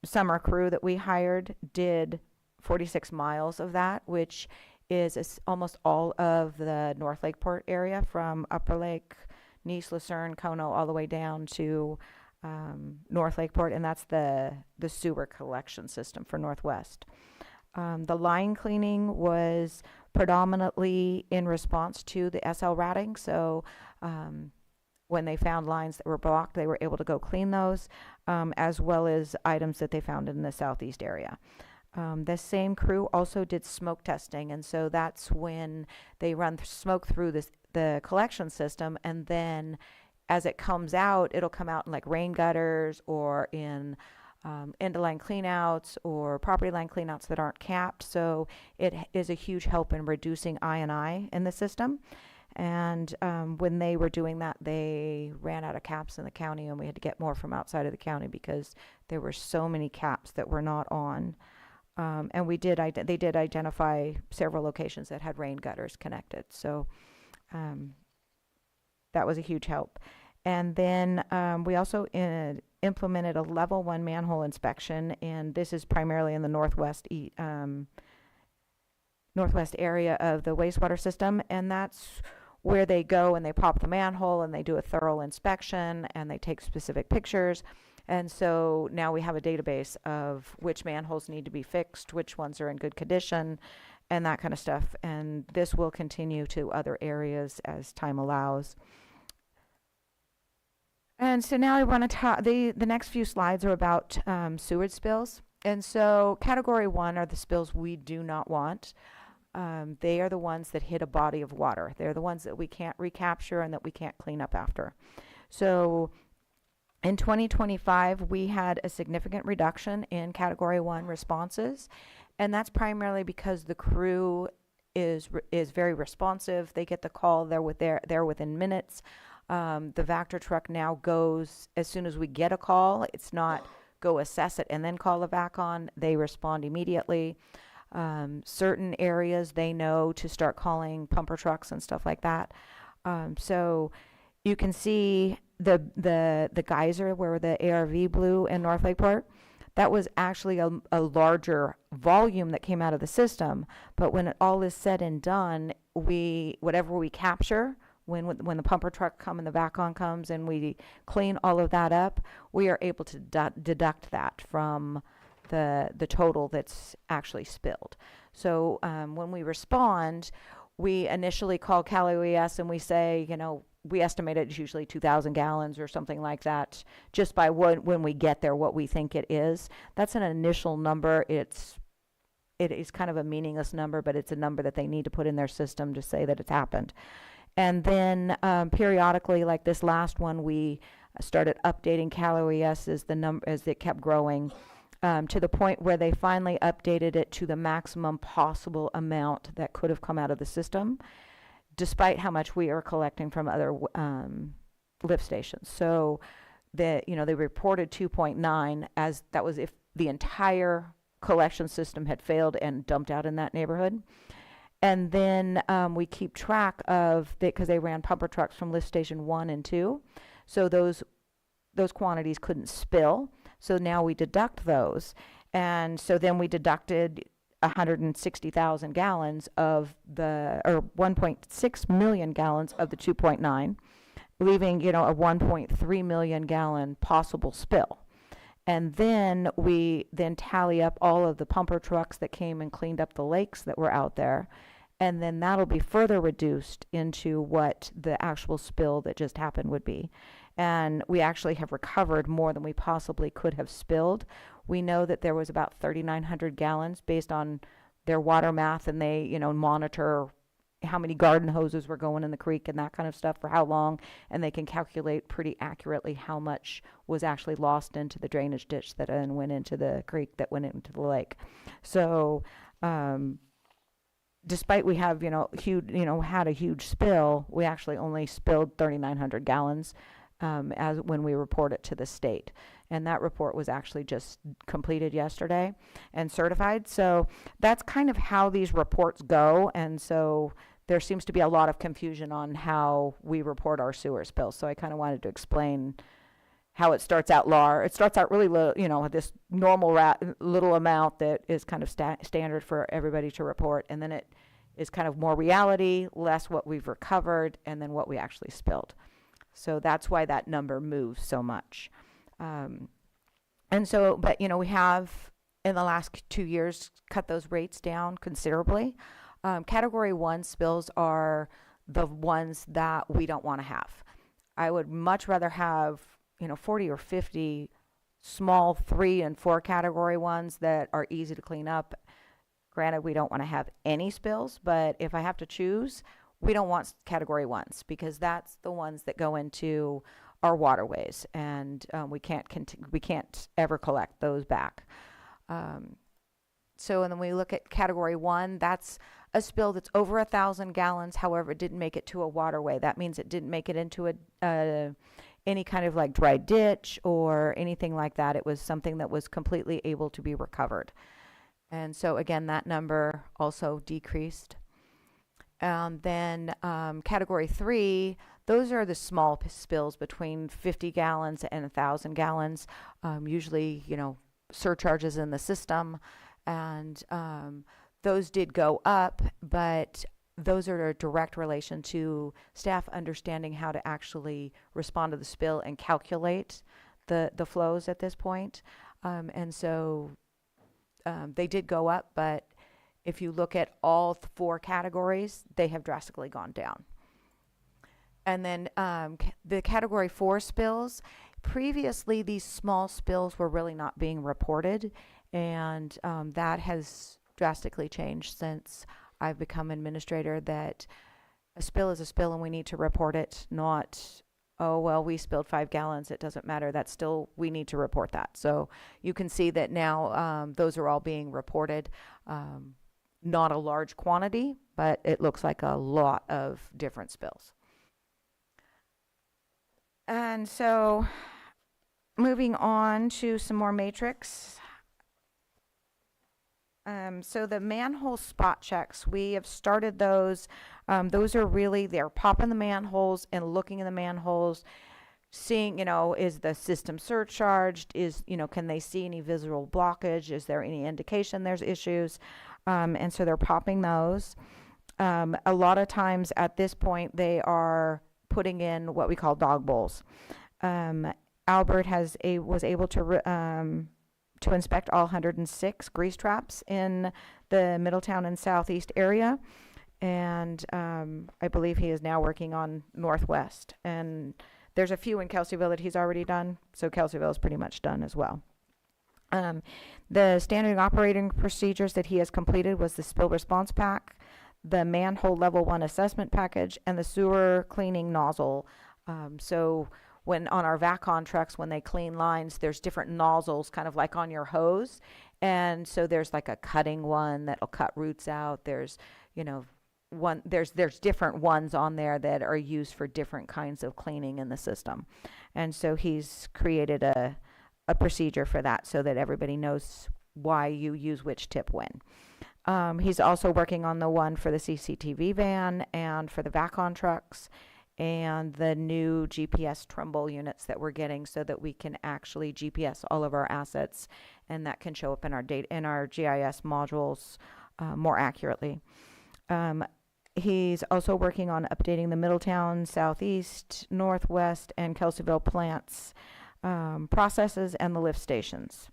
summer crew that we hired did 46 miles of that, which is almost all of the North Lakeport area, from Upper Lake, Nice, Lucerne, Kono, all the way down to North Lakeport, and that's the sewer collection system for Northwest. The line cleaning was predominantly in response to the SL routing. So when they found lines that were blocked, they were able to go clean those, as well as items that they found in the southeast area. The same crew also did smoke testing, and so that's when they run smoke through the collection system, and then as it comes out, it'll come out in like rain gutters or in end of line cleanouts or property line cleanouts that aren't capped. So it is a huge help in reducing I&I in the system. And when they were doing that, they ran out of caps in the county, and we had to get more from outside of the county because there were so many caps that were not on. And they did identify several locations that had rain gutters connected. So that was a huge help. And then we also implemented a level 1 manhole inspection, and this is primarily in the northwest area of the wastewater system, and that's where they go and they pop the manhole and they do a thorough inspection and they take specific pictures. And so now we have a database of which manholes need to be fixed, which ones are in good condition, and that kind of stuff. And this will continue to other areas as time allows. And so now I want to talk, the next few slides are about sewage spills. And so category 1 are the spills we do not want. They are the ones that hit a body of water. They're the ones that we can't recapture and that we can't clean up after. So in 2025, we had a significant reduction in category 1 responses. And that's primarily because the crew is very responsive. They get the call, they're within minutes. The Vector truck now goes as soon as we get a call. It's not go assess it and then call the VAC on. They respond immediately. Certain areas they know to start calling pumper trucks and stuff like that. So you can see the geyser where the ARV blew in North Lakeport. That was actually a larger volume that came out of the system. But when it all is said and done, whatever we capture, when the pumper truck and the back-on comes and we clean all of that up, we are able to deduct that from the total that's actually spilled. So when we respond, we initially call Cal OES and we say, we estimate it's usually 2,000 gallons or something like that, just by when we get there, what we think it is. That's an initial number. It is kind of a meaningless number, but it's a number that they need to put in their system to say that it's happened. And then periodically, like this last one, we started updating Cal OES as it kept growing, to the point where they finally updated it to the maximum possible amount that could have come out of the system, despite how much we are collecting from other lift stations. So they reported 2.9 as that was if the entire collection system had failed and dumped out in that neighborhood. And then we keep track of, because they ran pumper trucks from lift station 1 and 2. So those quantities couldn't spill. So now we deduct those. And so then we deducted 160,000 gallons or 1.6 million gallons of the 2.9, leaving, a 1.3 million gallon possible spill. And then we tally up all of the pumper trucks that came and cleaned up the lakes that were out there. And then that'll be further reduced into what the actual spill that just happened would be. And we actually have recovered more than we possibly could have spilled. We know that there was about 3,900 gallons based on their water math, and they, monitor how many garden hoses were going in the creek and that kind of stuff for how long, and they can calculate pretty accurately how much was actually lost into the drainage ditch that then went into the creek that went into the lake. So despite we have, had a huge spill, we actually only spilled 3,900 gallons as when we report it to the state. And that report was actually just completed yesterday and certified. So that's kind of how these reports go. And so there seems to be a lot of confusion on how we report our sewer spills. So I kind of wanted to explain how it starts out It starts out really low, this normal little amount that is kind of standard for everybody to report. And then it is kind of more reality, less what we've recovered, and then what we actually spilled. So that's why that number moves so much. And so, but we have in the last 2 years cut those rates down considerably. Category 1 spills are the ones that we don't want to have. I would much rather have 40 or 50 small 3 and 4 category ones that are easy to clean up. Granted, we don't want to have any spills, but if I have to choose, we don't want category 1s because that's the ones that go into our waterways, and we can't ever collect those back. So, and then we look at category 1, that's a spill that's over 1,000 gallons. However, it didn't make it to a waterway. That means it didn't make it into any kind of like dry ditch or anything like that. It was something that was completely able to be recovered. And so again, that number also decreased. Then category 3, those are the small spills between 50 gallons and 1,000 gallons. Usually, surcharges in the system, and those did go up, but those are a direct relation to staff understanding how to actually respond to the spill and calculate the flows at this point. And so they did go up, but if you look at all 4 categories, they have drastically gone down. And then the category 4 spills, previously these small spills were really not being reported, and that has drastically changed since I've become administrator, that a spill is a spill and we need to report it, not, oh, well, we spilled 5 gallons, it doesn't matter. That's still, we need to report that. So you can see that now those are all being reported. Not a large quantity, but it looks like a lot of different spills. And so moving on to some more matrix. So the manhole spot checks, we have started those. Those are really, they're popping the manholes and looking in the manholes, seeing, is the system surcharged? Can they see any visual blockage? Is there any indication there's issues? And so they're popping those. A lot of times at this point, they are putting in what we call dog bowls. Albert was able to inspect all 106 grease traps in the Middletown and Southeast area. And I believe he is now working on Northwest. And there's a few in Kelseyville that he's already done, so Kelseyville is pretty much done as well. The standard operating procedures that he has completed was the spill response pack, the manhole level 1 assessment package, and the sewer cleaning nozzle. So when on our VACON trucks, when they clean lines, there's different nozzles kind of like on your hose. And so there's like a cutting one that'll cut roots out. There's, there's different ones on there that are used for different kinds of cleaning in the system. And so he's created a procedure for that so that everybody knows why you use which tip when. He's also working on the one for the CCTV van and for the VACON trucks and the new GPS Trimble units that we're getting so that we can actually GPS all of our assets, and that can show up in our GIS modules more accurately. He's also working on updating the Middletown, Southeast, Northwest, and Kelseyville plants, processes, and the lift stations.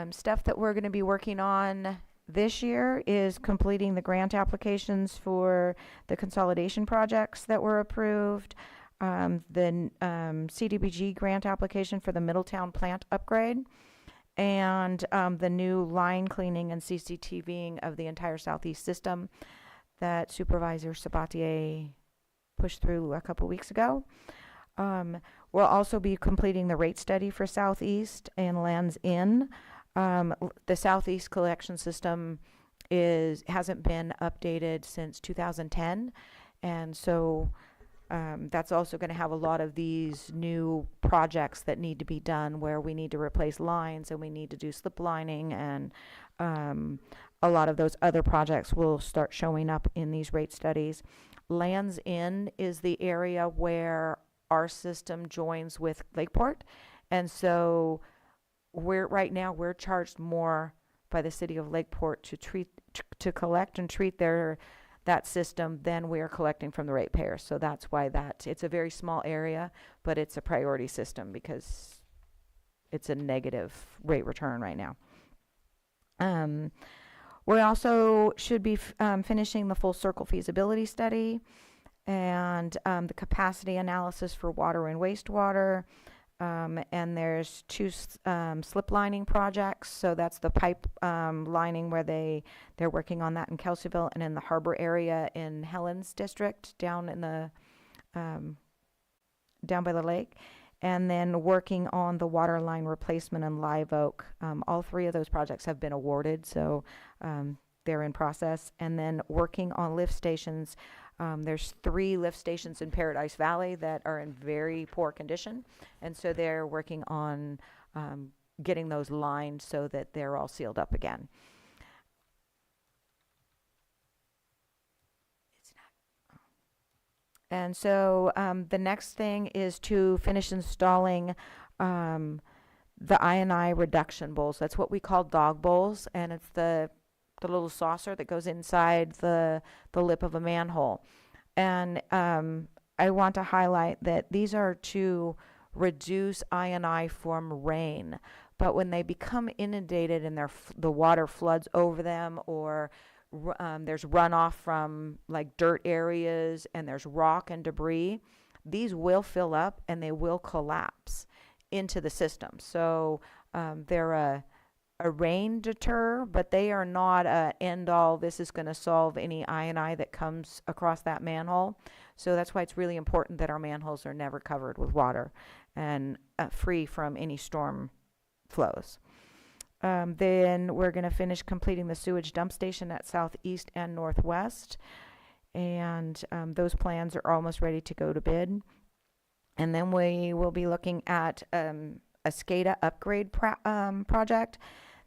Stuff that we're going to be working on this year is completing the grant applications for the consolidation projects that were approved, the CDBG grant application for the Middletown plant upgrade, and the new line cleaning and CCTVing of the entire Southeast system that Supervisor Sabatier pushed through a couple weeks ago. We'll also be completing the rate study for Southeast and Lands End. The Southeast collection system hasn't been updated since 2010, and so that's also going to have a lot of these new projects that need to be done where we need to replace lines and we need to do slip lining, and a lot of those other projects will start showing up in these rate studies. Lands End is the area where our system joins with Lakeport, and so right now we're charged more by the city of Lakeport to collect and treat that system than we are collecting from the ratepayers. So that's why it's a very small area, but it's a priority system because it's a negative rate return right now. We also should be finishing the full circle feasibility study and the capacity analysis for water and wastewater. And there's 2 slip lining projects. So that's the pipe lining where they're working on that in Kelseyville and in the harbor area in Helen's district down in the down by the lake. And then working on the water line replacement in Live Oak. All 3 of those projects have been awarded, so they're in process. And then working on lift stations. There's 3 lift stations in Paradise Valley that are in very poor condition, and so they're working on getting those lined so that they're all sealed up again. And so the next thing is to finish installing the I&I reduction bowls. That's what we call dog bowls, and it's the little saucer that goes inside the lip of a manhole. And I want to highlight that these are to reduce I&I from rain. But when they become inundated and the water floods over them, or there's runoff from like dirt areas and there's rock and debris, these will fill up and they will collapse into the system. So they're a rain deter, but they are not a end all. This is going to solve any I&I that comes across that manhole. So that's why it's really important that our manholes are never covered with water and free from any storm flows. Then we're going to finish completing the sewage dump station at Southeast and Northwest, and those plans are almost ready to go to bid. And then we will be looking at a SCADA upgrade project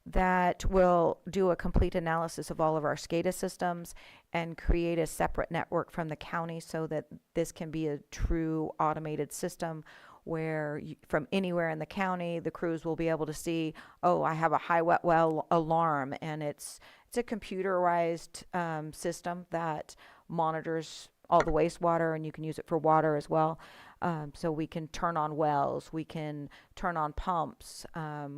that will do a complete analysis of all of our SCADA systems and create a separate network from the county so that this can be a true automated system where from anywhere in the county, the crews will be able to see, oh, I have a high wet well alarm, and it's a computerized system that monitors all the wastewater, and you can use it for water as well. So we can turn on wells, we can turn on pumps,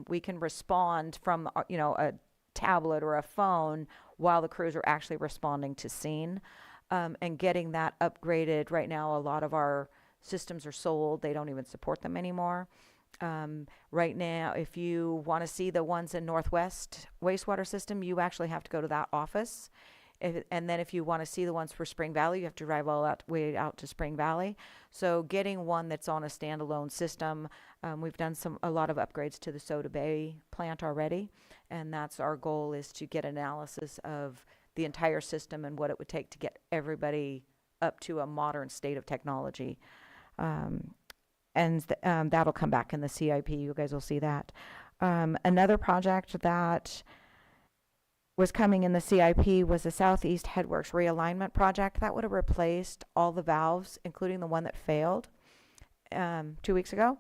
we can respond from a tablet or a phone while the crews are actually responding to scene, and getting that upgraded. Right now, a lot of our systems are sold; they don't even support them anymore. Right now, if you want to see the ones in Northwest wastewater system, you actually have to go to that office. And then if you want to see the ones for Spring Valley, you have to drive all that way out to Spring Valley. So getting one that's on a standalone system, we've done a lot of upgrades to the Soda Bay plant already, and that's our goal, is to get analysis of the entire system and what it would take to get everybody up to a modern state of technology. That'll come back in the CIP. You guys will see that. Another project that was coming in the CIP was the Southeast Headworks realignment project. That would have replaced all the valves, including the one that failed 2 weeks ago.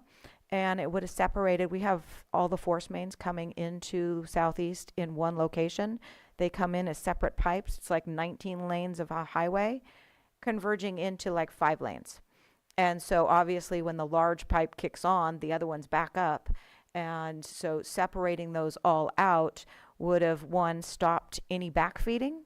And it would have separated. We have all the force mains coming into Southeast in one location. They come in as separate pipes. It's like 19 lanes of a highway converging into like 5 lanes. And so obviously when the large pipe kicks on, the other ones back up. And so separating those all out would have, one, stopped any backfeeding,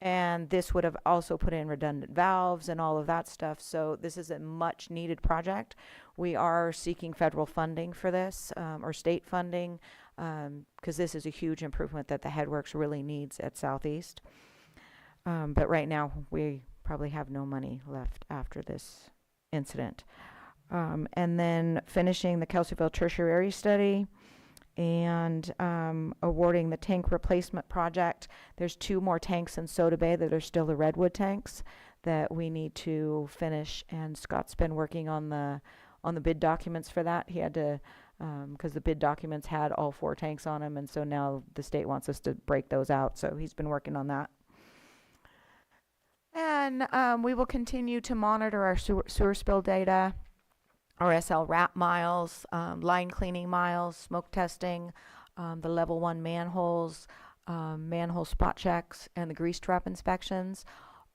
and this would have also put in redundant valves and all of that stuff. So this is a much needed project. We are seeking federal funding for this, or state funding, because this is a huge improvement that the Headworks really needs at Southeast. But right now we probably have no money left after this incident. And then finishing the Kelseyville tertiary study, and awarding the tank replacement project. There's 2 more tanks in Soda Bay that are still the redwood tanks that we need to finish, and Scott's been working on the bid documents for that. He had to, because the bid documents had all 4 tanks on them, and so now the state wants us to break those out, so he's been working on that. And we will continue to monitor our sewer spill data, RSL wrap miles, line cleaning miles, smoke testing, the level 1 manholes, manhole spot checks, and the grease trap inspections.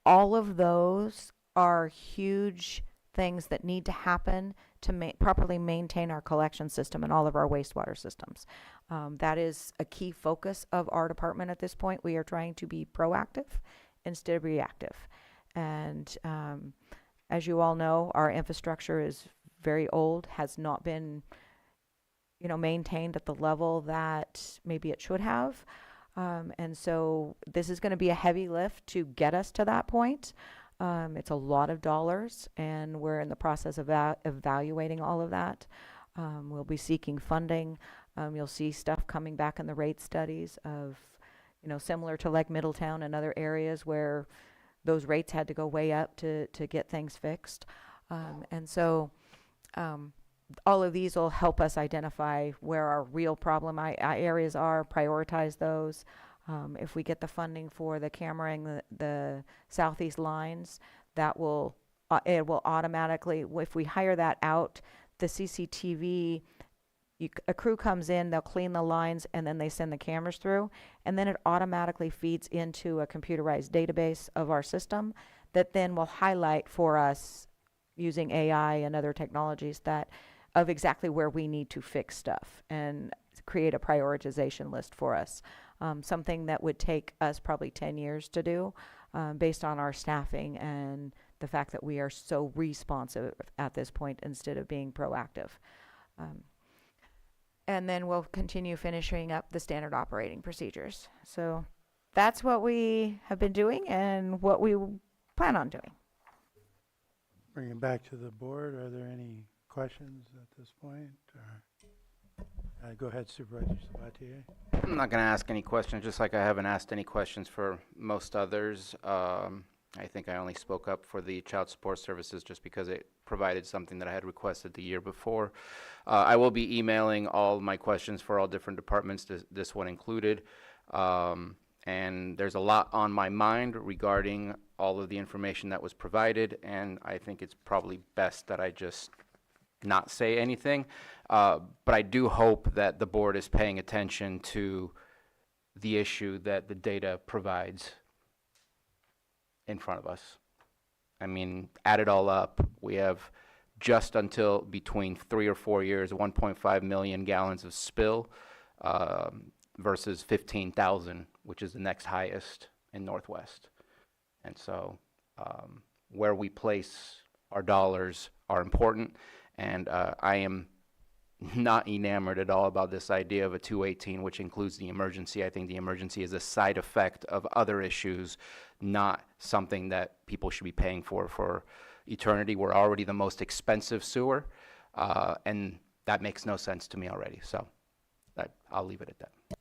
All of those are huge things that need to happen to properly maintain our collection system and all of our wastewater systems. That is a key focus of our department at this point. We are trying to be proactive instead of reactive. And as you all know, our infrastructure is very old, has not been, maintained at the level that maybe it should have. And so this is going to be a heavy lift to get us to that point. It's a lot of dollars, and we're in the process of evaluating all of that. We'll be seeking funding. You'll see stuff coming back in the rate studies of, similar to like Middletown and other areas where those rates had to go way up to get things fixed. And so all of these will help us identify where our real problem areas are, prioritize those. If we get the funding for the cameraing the Southeast lines, that will it will automatically, if we hire that out, the CCTV, a crew comes in, they'll clean the lines, and then they send the cameras through, and then it automatically feeds into a computerized database of our system that then will highlight for us, using AI and other technologies, of exactly where we need to fix stuff and create a prioritization list for us. Something that would take us probably 10 years to do, based on our staffing and the fact that we are so responsive at this point instead of being proactive. And then we'll continue finishing up the standard operating procedures. So that's what we have been doing and what we plan on doing. Bring it back to the board. Are there any questions at this point? Go ahead, Supervisor Sabatier. I'm not going to ask any questions, just like I haven't asked any questions for most others. I think I only spoke up for the child support services just because it provided something that I had requested the year before. I will be emailing all my questions for all different departments, this one included. And there's a lot on my mind regarding all of the information that was provided, and I think it's probably best that I just not say anything. But I do hope that the board is paying attention to the issue that the data provides in front of us. I mean, add it all up, we have just until between 3 or 4 years, 1.5 million gallons of spill versus 15,000, which is the next highest in Northwest. And so where we place our dollars are important, and I am not enamored at all about this idea of a 218, which includes the emergency. I think the emergency is a side effect of other issues, not something that people should be paying for eternity. We're already the most expensive sewer, and that makes no sense to me already. So I'll leave it at that.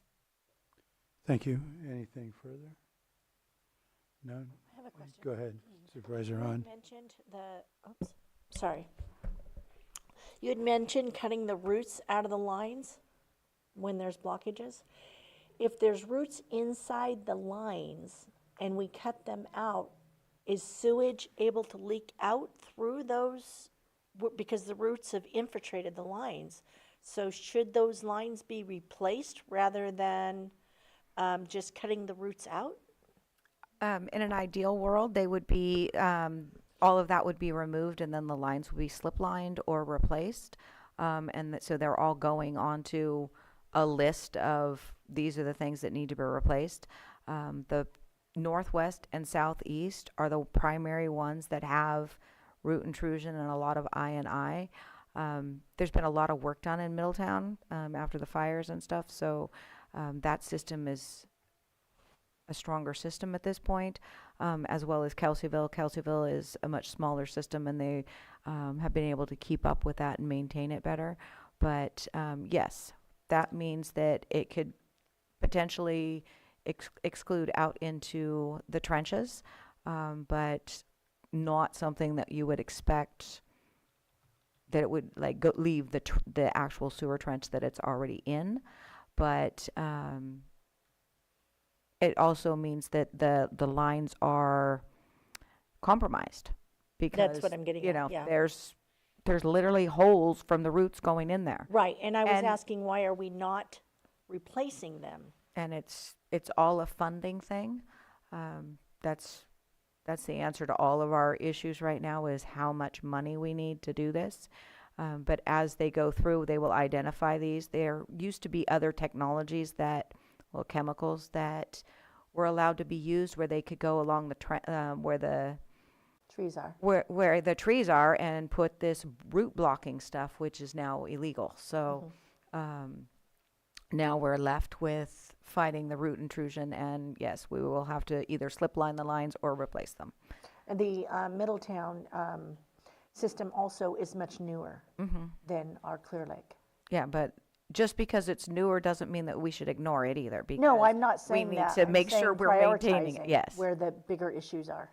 Thank you. Anything further? None? I have a question. Go ahead, Supervisor You Hahn. had mentioned sorry. You had mentioned cutting the roots out of the lines when there's blockages. If there's roots inside the lines and we cut them out, is sewage able to leak out through those? Because the roots have infiltrated the lines. So should those lines be replaced rather than just cutting the roots out? In an ideal world, they would be, all of that would be removed, and then the lines would be slip lined or replaced. So they're all going onto a list of these are the things that need to be replaced. The northwest and southeast are the primary ones that have root intrusion and a lot of I&I. There's been a lot of work done in Middletown after the fires and stuff, so that system is a stronger system at this point, as well as Kelseyville. Kelseyville is a much smaller system, and they have been able to keep up with that and maintain it better. But yes, that means that it could potentially exclude out into the trenches, but not something that you would expect that it would like leave the actual sewer trench that it's already in. But it also means that the lines are compromised because That's what I'm getting you at, know, yeah. there's literally holes from the roots going in there. Right, and I was And- asking, why are we not replacing them? And it's all a funding thing. That's the answer to all of our issues right now is how much money we need to do this. But as they go through, they will identify these. There used to be other technologies chemicals that were allowed to be used where they could go along where the Trees are. where the trees are and put this root blocking stuff, which is now illegal. So now we're left with fighting the root intrusion, and yes, we will have to either slip line the lines or replace them. And the Middletown system also is much newer than our Clear Lake. Yeah, but just because it's newer doesn't mean that we should ignore it either. Because No, I'm not saying we need that. to I'm make sure saying we're maintaining it. prioritizing Yes. Where the bigger issues are.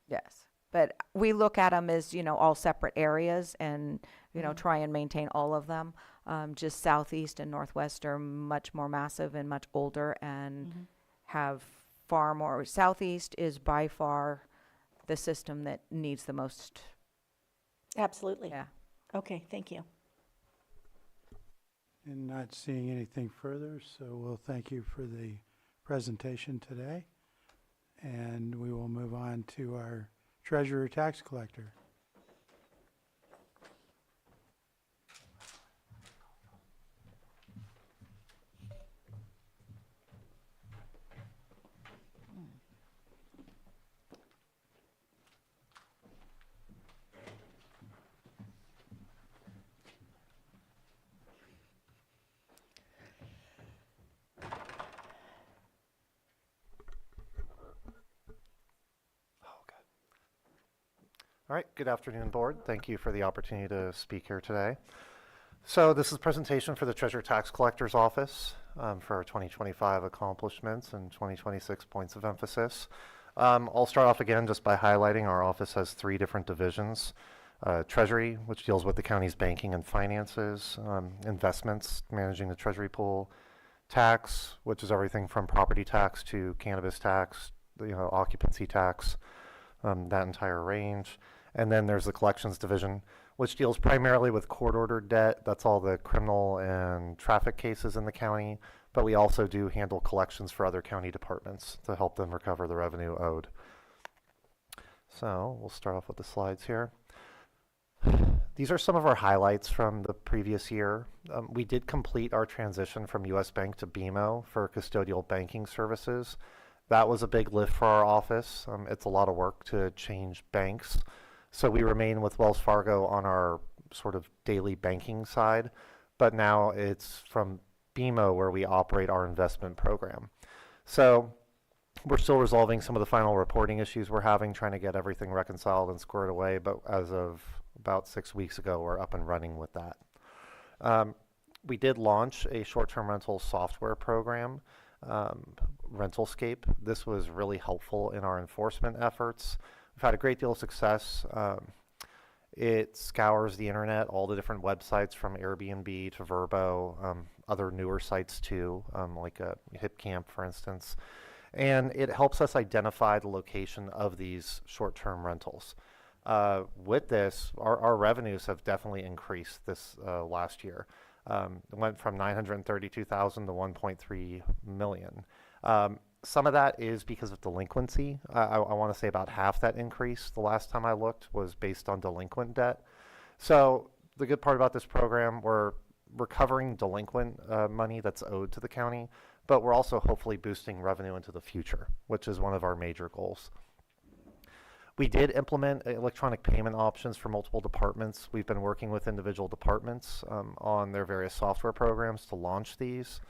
Yes. But we look at them as, all separate areas and, try and maintain all of them. Just southeast and northwest are much more massive and much older and have far more. Southeast is by far the system that needs the most. Absolutely. Yeah. Okay, thank you. And not seeing anything further, so we'll thank you for the presentation today. And we will move on to our treasurer tax collector. All right, good afternoon, board. Thank you for the opportunity to speak here today. So this is a presentation for the Treasurer Tax Collector's Office for our 2025 accomplishments and 2026 points of emphasis. I'll start off again just by highlighting our office has 3 different divisions. Treasury, which deals with the county's banking and finances, investments, managing the treasury pool, tax, which is everything from property tax to cannabis tax, occupancy tax, that entire range. And then there's the collections division, which deals primarily with court-ordered debt. That's all the criminal and traffic cases in the county. But we also do handle collections for other county departments to help them recover the revenue owed. So we'll start off with the slides here. These are some of our highlights from the previous year. We did complete our transition from US Bank to BMO for custodial banking services. That was a big lift for our office. It's a lot of work to change banks. So we remain with Wells Fargo on our sort of daily banking side, but now it's from BMO where we operate our investment program. So we're still resolving some of the final reporting issues we're having, trying to get everything reconciled and squared away, but as of about 6 weeks ago, we're up and running with that. We did launch a short-term rental software program, Rentalscape. This was really helpful in our enforcement efforts. We've had a great deal of success. It scours the internet, all the different websites from Airbnb to Vrbo, other newer sites too, like HipCamp, for instance. And it helps us identify the location of these short-term rentals. With this, our revenues have definitely increased this last year. It went from 932,000 to 1.3 million. Some of that is because of delinquency. I want to say about half that increase the last time I looked was based on delinquent debt. So the good part about this program, we're recovering delinquent money that's owed to the county, but we're also hopefully boosting revenue into the future, which is one of our major goals. We did implement electronic payment options for multiple departments. We've been working with individual departments on their various software programs to launch these.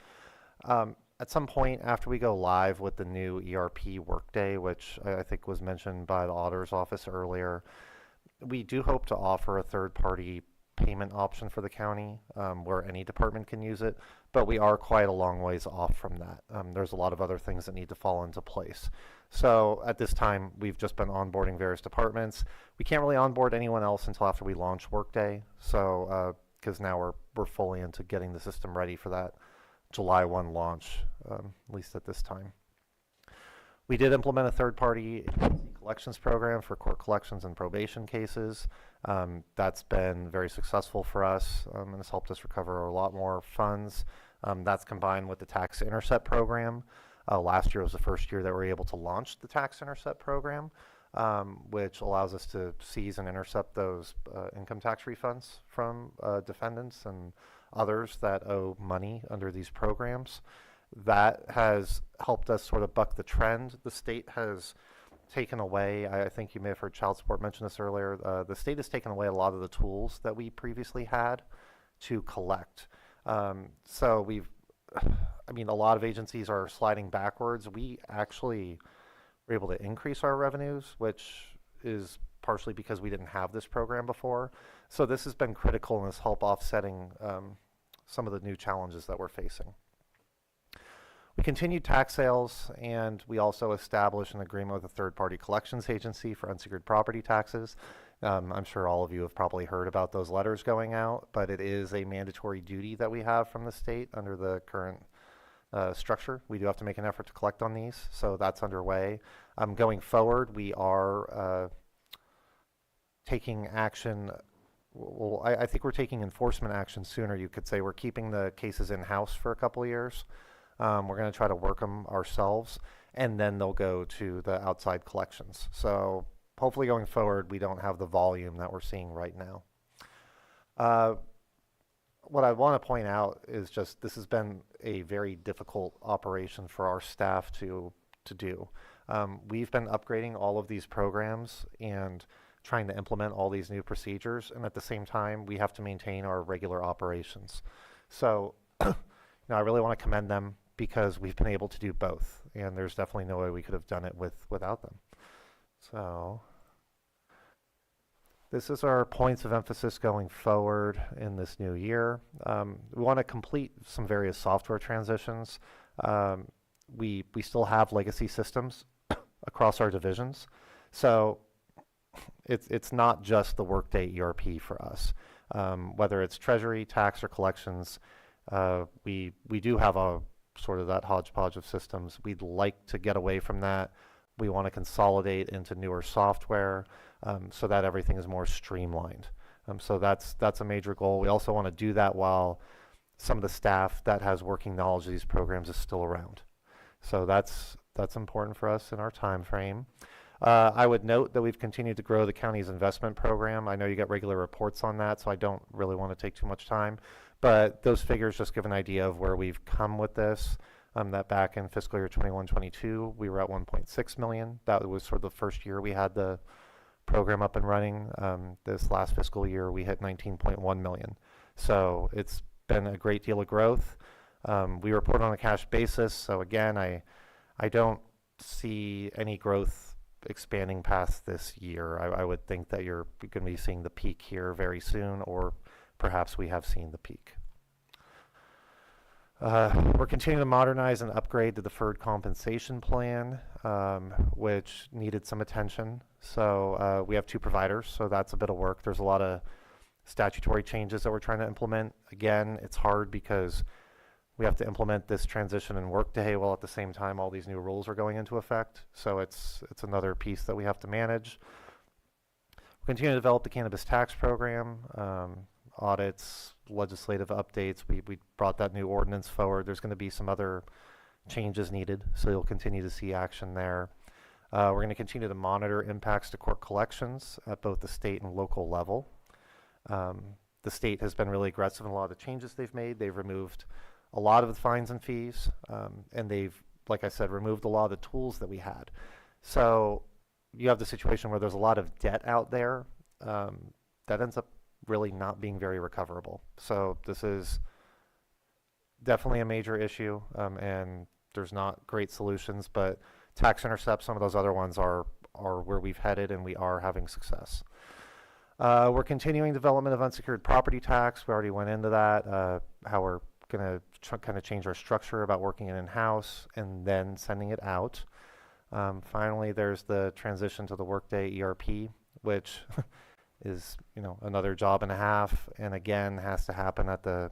At some point after we go live with the new ERP Workday, which I think was mentioned by the auditor's office earlier, we do hope to offer a third-party payment option for the county where any department can use it, but we are quite a long ways off from that. There's a lot of other things that need to fall into place. So at this time, we've just been onboarding various departments. We can't really onboard anyone else until after we launch Workday, so because now we're fully into getting the system ready for that July 1 launch, at least at this time. We did implement a third-party collections program for court collections and probation cases. That's been very successful for us and has helped us recover a lot more funds. That's combined with the tax intercept program. Last year was the first year that we were able to launch the tax intercept program, which allows us to seize and intercept those income tax refunds from defendants and others that owe money under these programs. That has helped us sort of buck the trend. The state has taken away, I think you may have heard child support mention this earlier, the state has taken away a lot of the tools that we previously had to collect. So a lot of agencies are sliding backwards. We actually were able to increase our revenues, which is partially because we didn't have this program before. So this has been critical and has helped offsetting some of the new challenges that we're facing. We continued tax sales, and we also established an agreement with a third-party collections agency for unsecured property taxes. I'm sure all of you have probably heard about those letters going out, but it is a mandatory duty that we have from the state under the current structure. We do have to make an effort to collect on these, so that's underway. Going forward, we are taking action. Well, I think we're taking enforcement action sooner, you could say. We're keeping the cases in-house for a couple of years. We're going to try to work them ourselves, and then they'll go to the outside collections. So hopefully going forward, we don't have the volume that we're seeing right now. What I want to point out is just this has been a very difficult operation for our staff to do. We've been upgrading all of these programs and trying to implement all these new procedures, and at the same time, we have to maintain our regular operations. So I really want to commend them because we've been able to do both, and there's definitely no way we could have done it without them. So this is our points of emphasis going forward in this new year. We want to complete some various software transitions. We still have legacy systems across our divisions. So it's not just the Workday ERP for us. Whether it's treasury, tax, or collections, we do have a sort of that hodgepodge of systems. We'd like to get away from that. We want to consolidate into newer software so that everything is more streamlined. So that's a major goal. We also want to do that while some of the staff that has working knowledge of these programs is still around. So that's important for us in our time frame. I would note that we've continued to grow the county's investment program. I know you get regular reports on that, so I don't really want to take too much time. But those figures just give an idea of where we've come with this. That back in fiscal year 21-22, we were at 1.6 million. That was sort of the first year we had the program up and running. This last fiscal year, we hit 19.1 million. So it's been a great deal of growth. We report on a cash basis. So again, I don't see any growth expanding past this year. I would think that you're going to be seeing the peak here very soon, or perhaps we have seen the peak. We're continuing to modernize and upgrade the deferred compensation plan, which needed some attention. So we have 2 providers, so that's a bit of work. There's a lot of statutory changes that we're trying to implement. Again, it's hard because we have to implement this transition in Workday while at the same time all these new rules are going into effect. So it's another piece that we have to manage. We're continuing to develop the cannabis tax program, audits, legislative updates. We brought that new ordinance forward. There's going to be some other changes needed, so you'll continue to see action there. We're going to continue to monitor impacts to court collections at both the state and local level. The state has been really aggressive in a lot of the changes they've made. They've removed a lot of the fines and fees, and they've, like I said, removed a lot of the tools that we had. So you have the situation where there's a lot of debt out there that ends up really not being very recoverable. So this is definitely a major issue, and there's not great solutions, but tax intercept, some of those other ones are where we've headed, and we are having success. We're continuing development of unsecured property tax. We already went into that, how we're going to kind of change our structure about working it in-house and then sending it out. Finally, there's the transition to the Workday ERP, which is, another job and a half, and again has to happen at the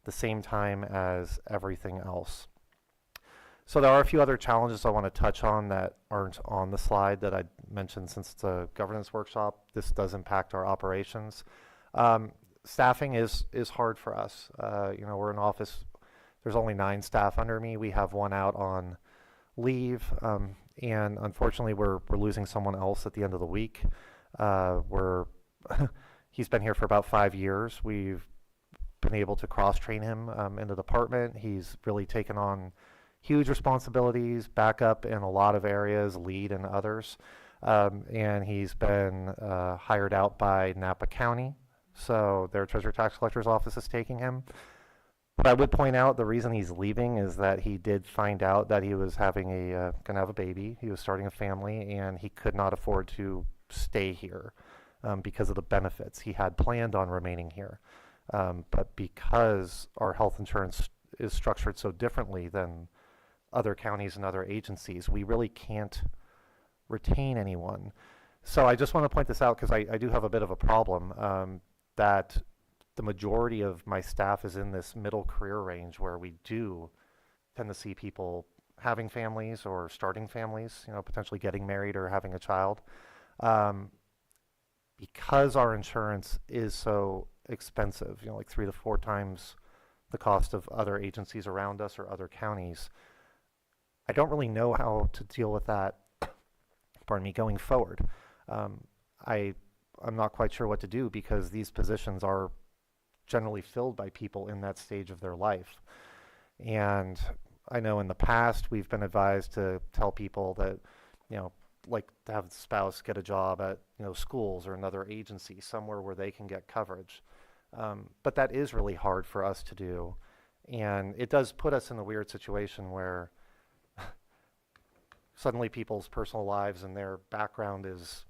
same time as everything else. So there are a few other challenges I want to touch on that aren't on the slide that I mentioned. Since it's a governance workshop, this does impact our operations. Staffing is hard for us. We're in office. There's only 9 staff under me. We have 1 out on leave, and unfortunately, we're losing someone else at the end of the week. He's been here for about 5 years. We've been able to cross-train him in the department. He's really taken on huge responsibilities, backup in a lot of areas, lead in others, and he's been hired out by Napa County. So their Treasurer Tax Collector's Office is taking him. But I would point out the reason he's leaving is that he did find out that he was having gonna have a baby. He was starting a family, and he could not afford to stay here because of the benefits. He had planned on remaining here, but because our health insurance is structured so differently than other counties and other agencies, we really can't retain anyone. So I just want to point this out because I do have a bit of a problem that the majority of my staff is in this middle career range where we do tend to see people having families or starting families, potentially getting married or having a child. Because our insurance is so expensive, like 3 to 4 times the cost of other agencies around us or other counties, I don't really know how to deal with that, going forward. I'm not quite sure what to do because these positions are generally filled by people in that stage of their life. And I know in the past we've been advised to tell people that, like to have the spouse get a job at, schools or another agency, somewhere where they can get coverage. But that is really hard for us to do. And it does put us in a weird situation where suddenly people's personal lives and their background is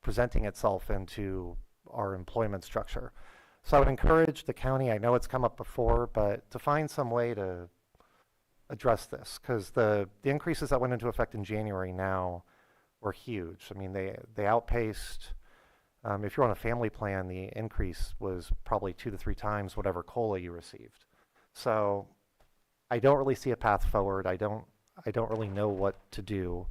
presenting itself into our employment structure. So I would encourage the county, I know it's come up before, but to find some way to address this, because the increases that went into effect in January now were huge. I mean, they outpaced, if you're on a family plan, the increase was probably 2 to 3 times whatever COLA you received. So I don't really see a path forward. I don't really know what to do.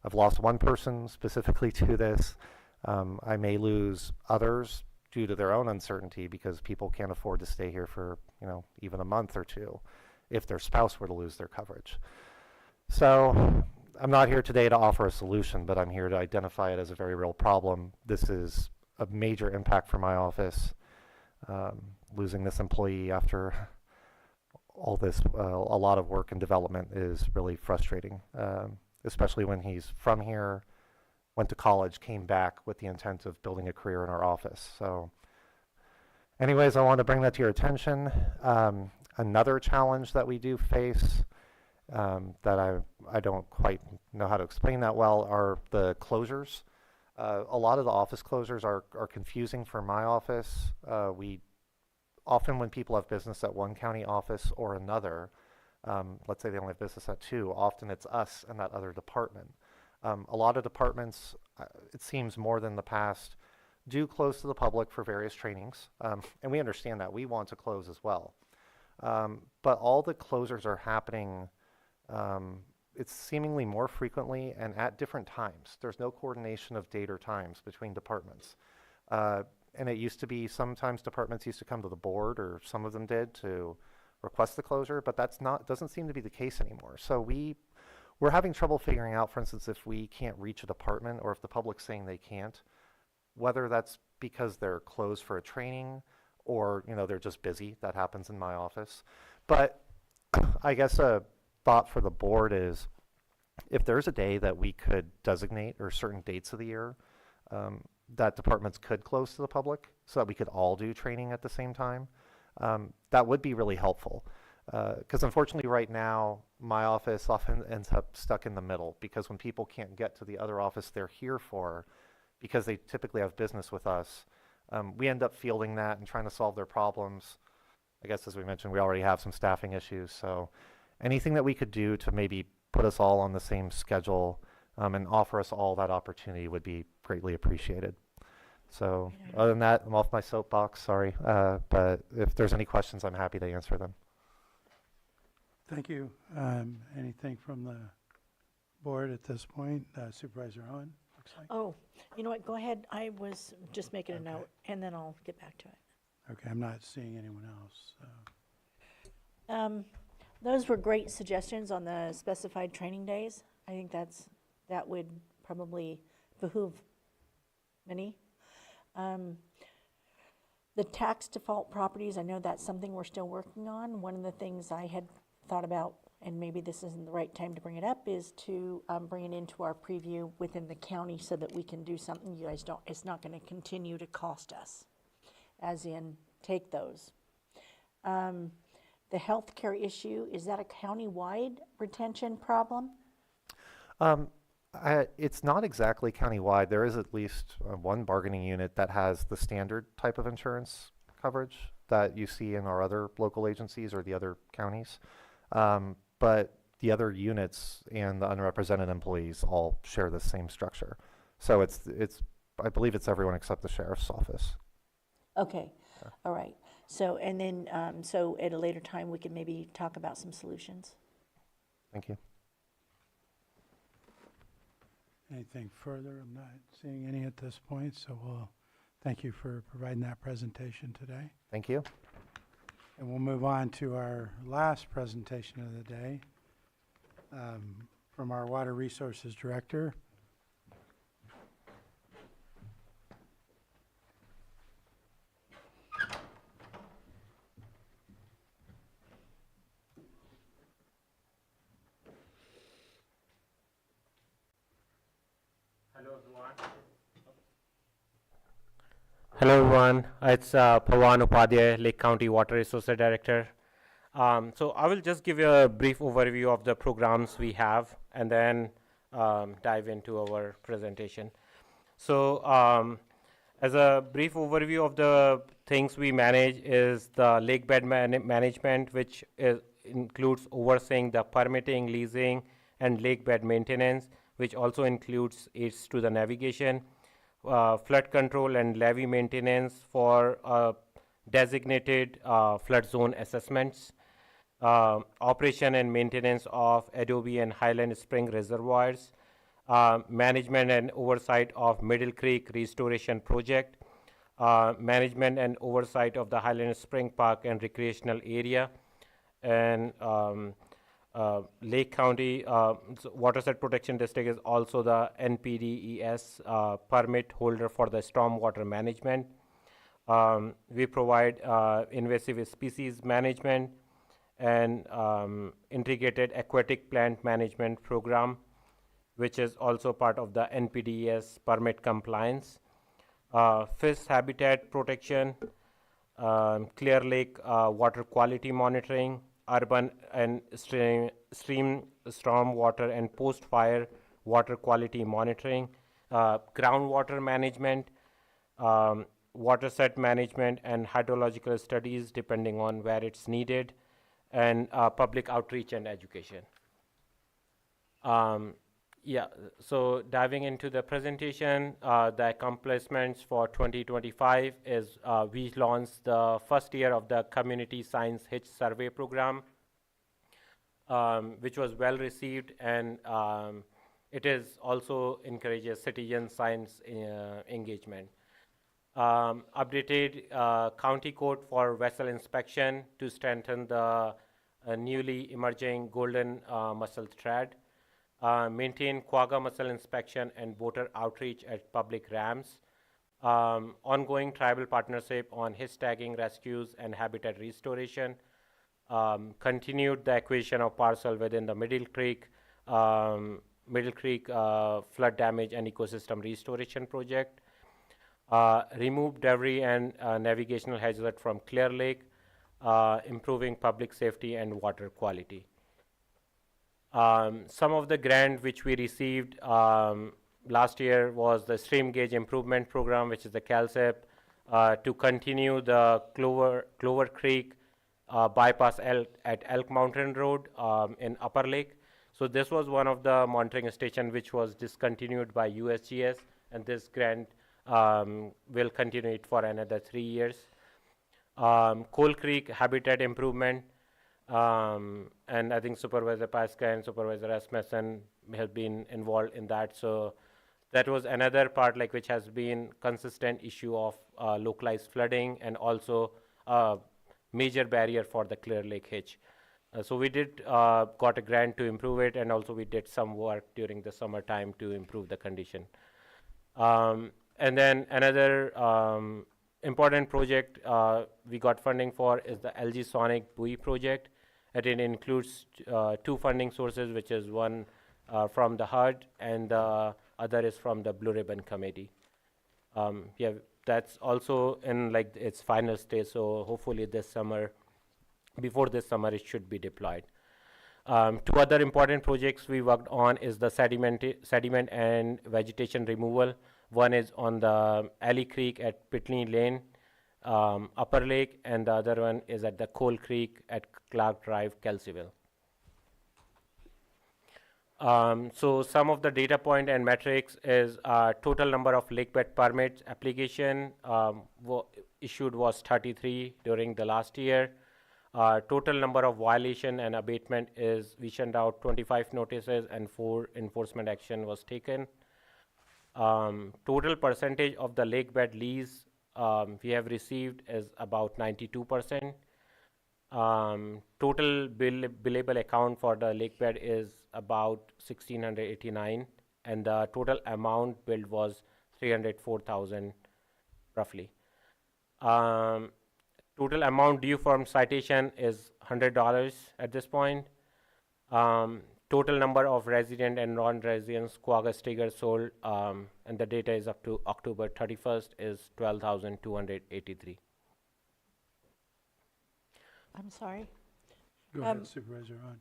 I've lost one person specifically to this. I may lose others due to their own uncertainty because people can't afford to stay here for, even a month or two if their spouse were to lose their coverage. So I'm not here today to offer a solution, but I'm here to identify it as a very real problem. This is a major impact for my office. Losing this employee after all this, a lot of work and development is really frustrating, especially when he's from here, went to college, came back with the intent of building a career in our office. So anyways, I want to bring that to your attention. Another challenge that we do face that I don't quite know how to explain that well are the closures. A lot of the office closures are confusing for my office. We often, when people have business at one county office or another, let's say they only have business at 2, often it's us and that other department. A lot of departments, it seems more than the past, do close to the public for various trainings, and we understand that. We want to close as well. But all the closures are happening, it's seemingly more frequently and at different times. There's no coordination of date or times between departments. And it used to be sometimes departments used to come to the board, or some of them did, to request the closure, but doesn't seem to be the case anymore. So we're having trouble figuring out, for instance, if we can't reach a department or if the public's saying they can't, whether that's because they're closed for a training or, they're just busy. That happens in my office. But I guess a thought for the board is if there's a day that we could designate, or certain dates of the year, that departments could close to the public so that we could all do training at the same time, that would be really helpful. Because unfortunately right now, my office often ends up stuck in the middle, because when people can't get to the other office they're here for, because they typically have business with us, we end up fielding that and trying to solve their problems. I guess, as we mentioned, we already have some staffing issues, so anything that we could do to maybe put us all on the same schedule and offer us all that opportunity would be greatly appreciated. So other than that, I'm off my soapbox, sorry, but if there's any questions, I'm happy to answer them. Thank you. Anything from the board at this point? Supervisor Owen, looks like. Oh, you know what, go ahead. I was just making a note, and then I'll get back to it. Okay, I'm not seeing anyone else. So. Those were great suggestions on the specified training days. I think that would probably behoove many. The tax default properties, I know that's something we're still working on. One of the things I had thought about, and maybe this isn't the right time to bring it up, is to bring it into our preview within the county so that we can do something you guys don't, it's not going to continue to cost us, as in take those. The healthcare issue, is that a county-wide retention problem? It's not exactly countywide. There is at least one bargaining unit that has the standard type of insurance coverage that you see in our other local agencies or the other counties. But the other units and the unrepresented employees all share the same structure. So I believe it's everyone except the sheriff's office. Okay, all right. So, and then, so at a later time, we can maybe talk about some solutions. Thank you. Anything further? I'm not seeing any at this point, so we'll thank you for providing that presentation today. Thank you. And we'll move on to our last presentation of the day from our Water Resources Director. Hello everyone, it's Pawan Upadhyay, Lake County Water Resources Director. So I will just give you a brief overview of the programs we have and then dive into our presentation. So as a brief overview of the things we manage is the lake bed management, which includes overseeing the permitting, leasing, and lake bed maintenance, which also includes aids to the navigation, flood control and levee maintenance for designated flood zone assessments, operation and maintenance of Adobe and Highland Spring reservoirs, management and oversight of Middle Creek restoration project, management and oversight of the Highland Spring Park and recreational area, and Lake County Watershed Protection District is also the NPDES permit holder for the stormwater management. We provide invasive species management and integrated aquatic plant management program, which is also part of the NPDES permit compliance. Fish habitat protection, Clear Lake water quality monitoring, urban and stream storm water and post-fire water quality monitoring, groundwater management, watershed management and hydrological studies depending on where it's needed, and public outreach and education. So diving into the presentation, the accomplishments for 2025 is we launched the first year of the Community Science Hitch Survey Program, which was well received, and it is also encourages citizen science engagement. Updated county code for vessel inspection to strengthen the newly emerging golden mussel thread. Maintain quagga mussel inspection and voter outreach at public rams. Ongoing tribal partnership on hitch tagging, rescues, and habitat restoration. Continued the acquisition of parcel within the Middle Creek flood damage and ecosystem restoration project. Remove debris and navigational hazard from Clear Lake, improving public safety and water quality. Some of the grant which we received last year was the Stream Gauge Improvement Program, which is the CALCIP, to continue the Clover Creek bypass at Elk Mountain Road in Upper Lake. So this was one of the monitoring station which was discontinued by USGS, and this grant will continue it for another 3 years. Coal Creek habitat improvement, and I think Supervisor Pasca and Supervisor Rasmussen have been involved in that. So that was another part like which has been consistent issue of localized flooding and also major barrier for the Clear Lake hitch. So we did got a grant to improve it, and also we did some work during the summertime to improve the condition. And then another important project we got funding for is the LG Sonic buoy project. And it includes 2 funding sources, which is one from the HUD and the other is from the Blue Ribbon Committee. That's also in like its final stage, so hopefully this summer, before this summer, it should be deployed. 2 other important projects we worked on is the sediment and vegetation removal. One is on the Alley Creek at Pitney Lane, Upper Lake, and the other one is at the Coal Creek at Clark Drive, Kelseyville. So some of the data point and metrics is total number of lakebed permits application issued was 33 during the last year. Total number of violation and abatement is we sent out 25 notices and 4 enforcement action was taken. Total percentage of the lakebed lease we have received is about 92%. Total billable account for the lakebed is about 1,689, and the total amount billed was 304,000 roughly. Total amount due from citation is $100 at this point. Total number of resident and non-residents quagga stickers sold, and the data is up to October 31st is 12,283. I'm sorry. Go ahead, Supervisor Hahn.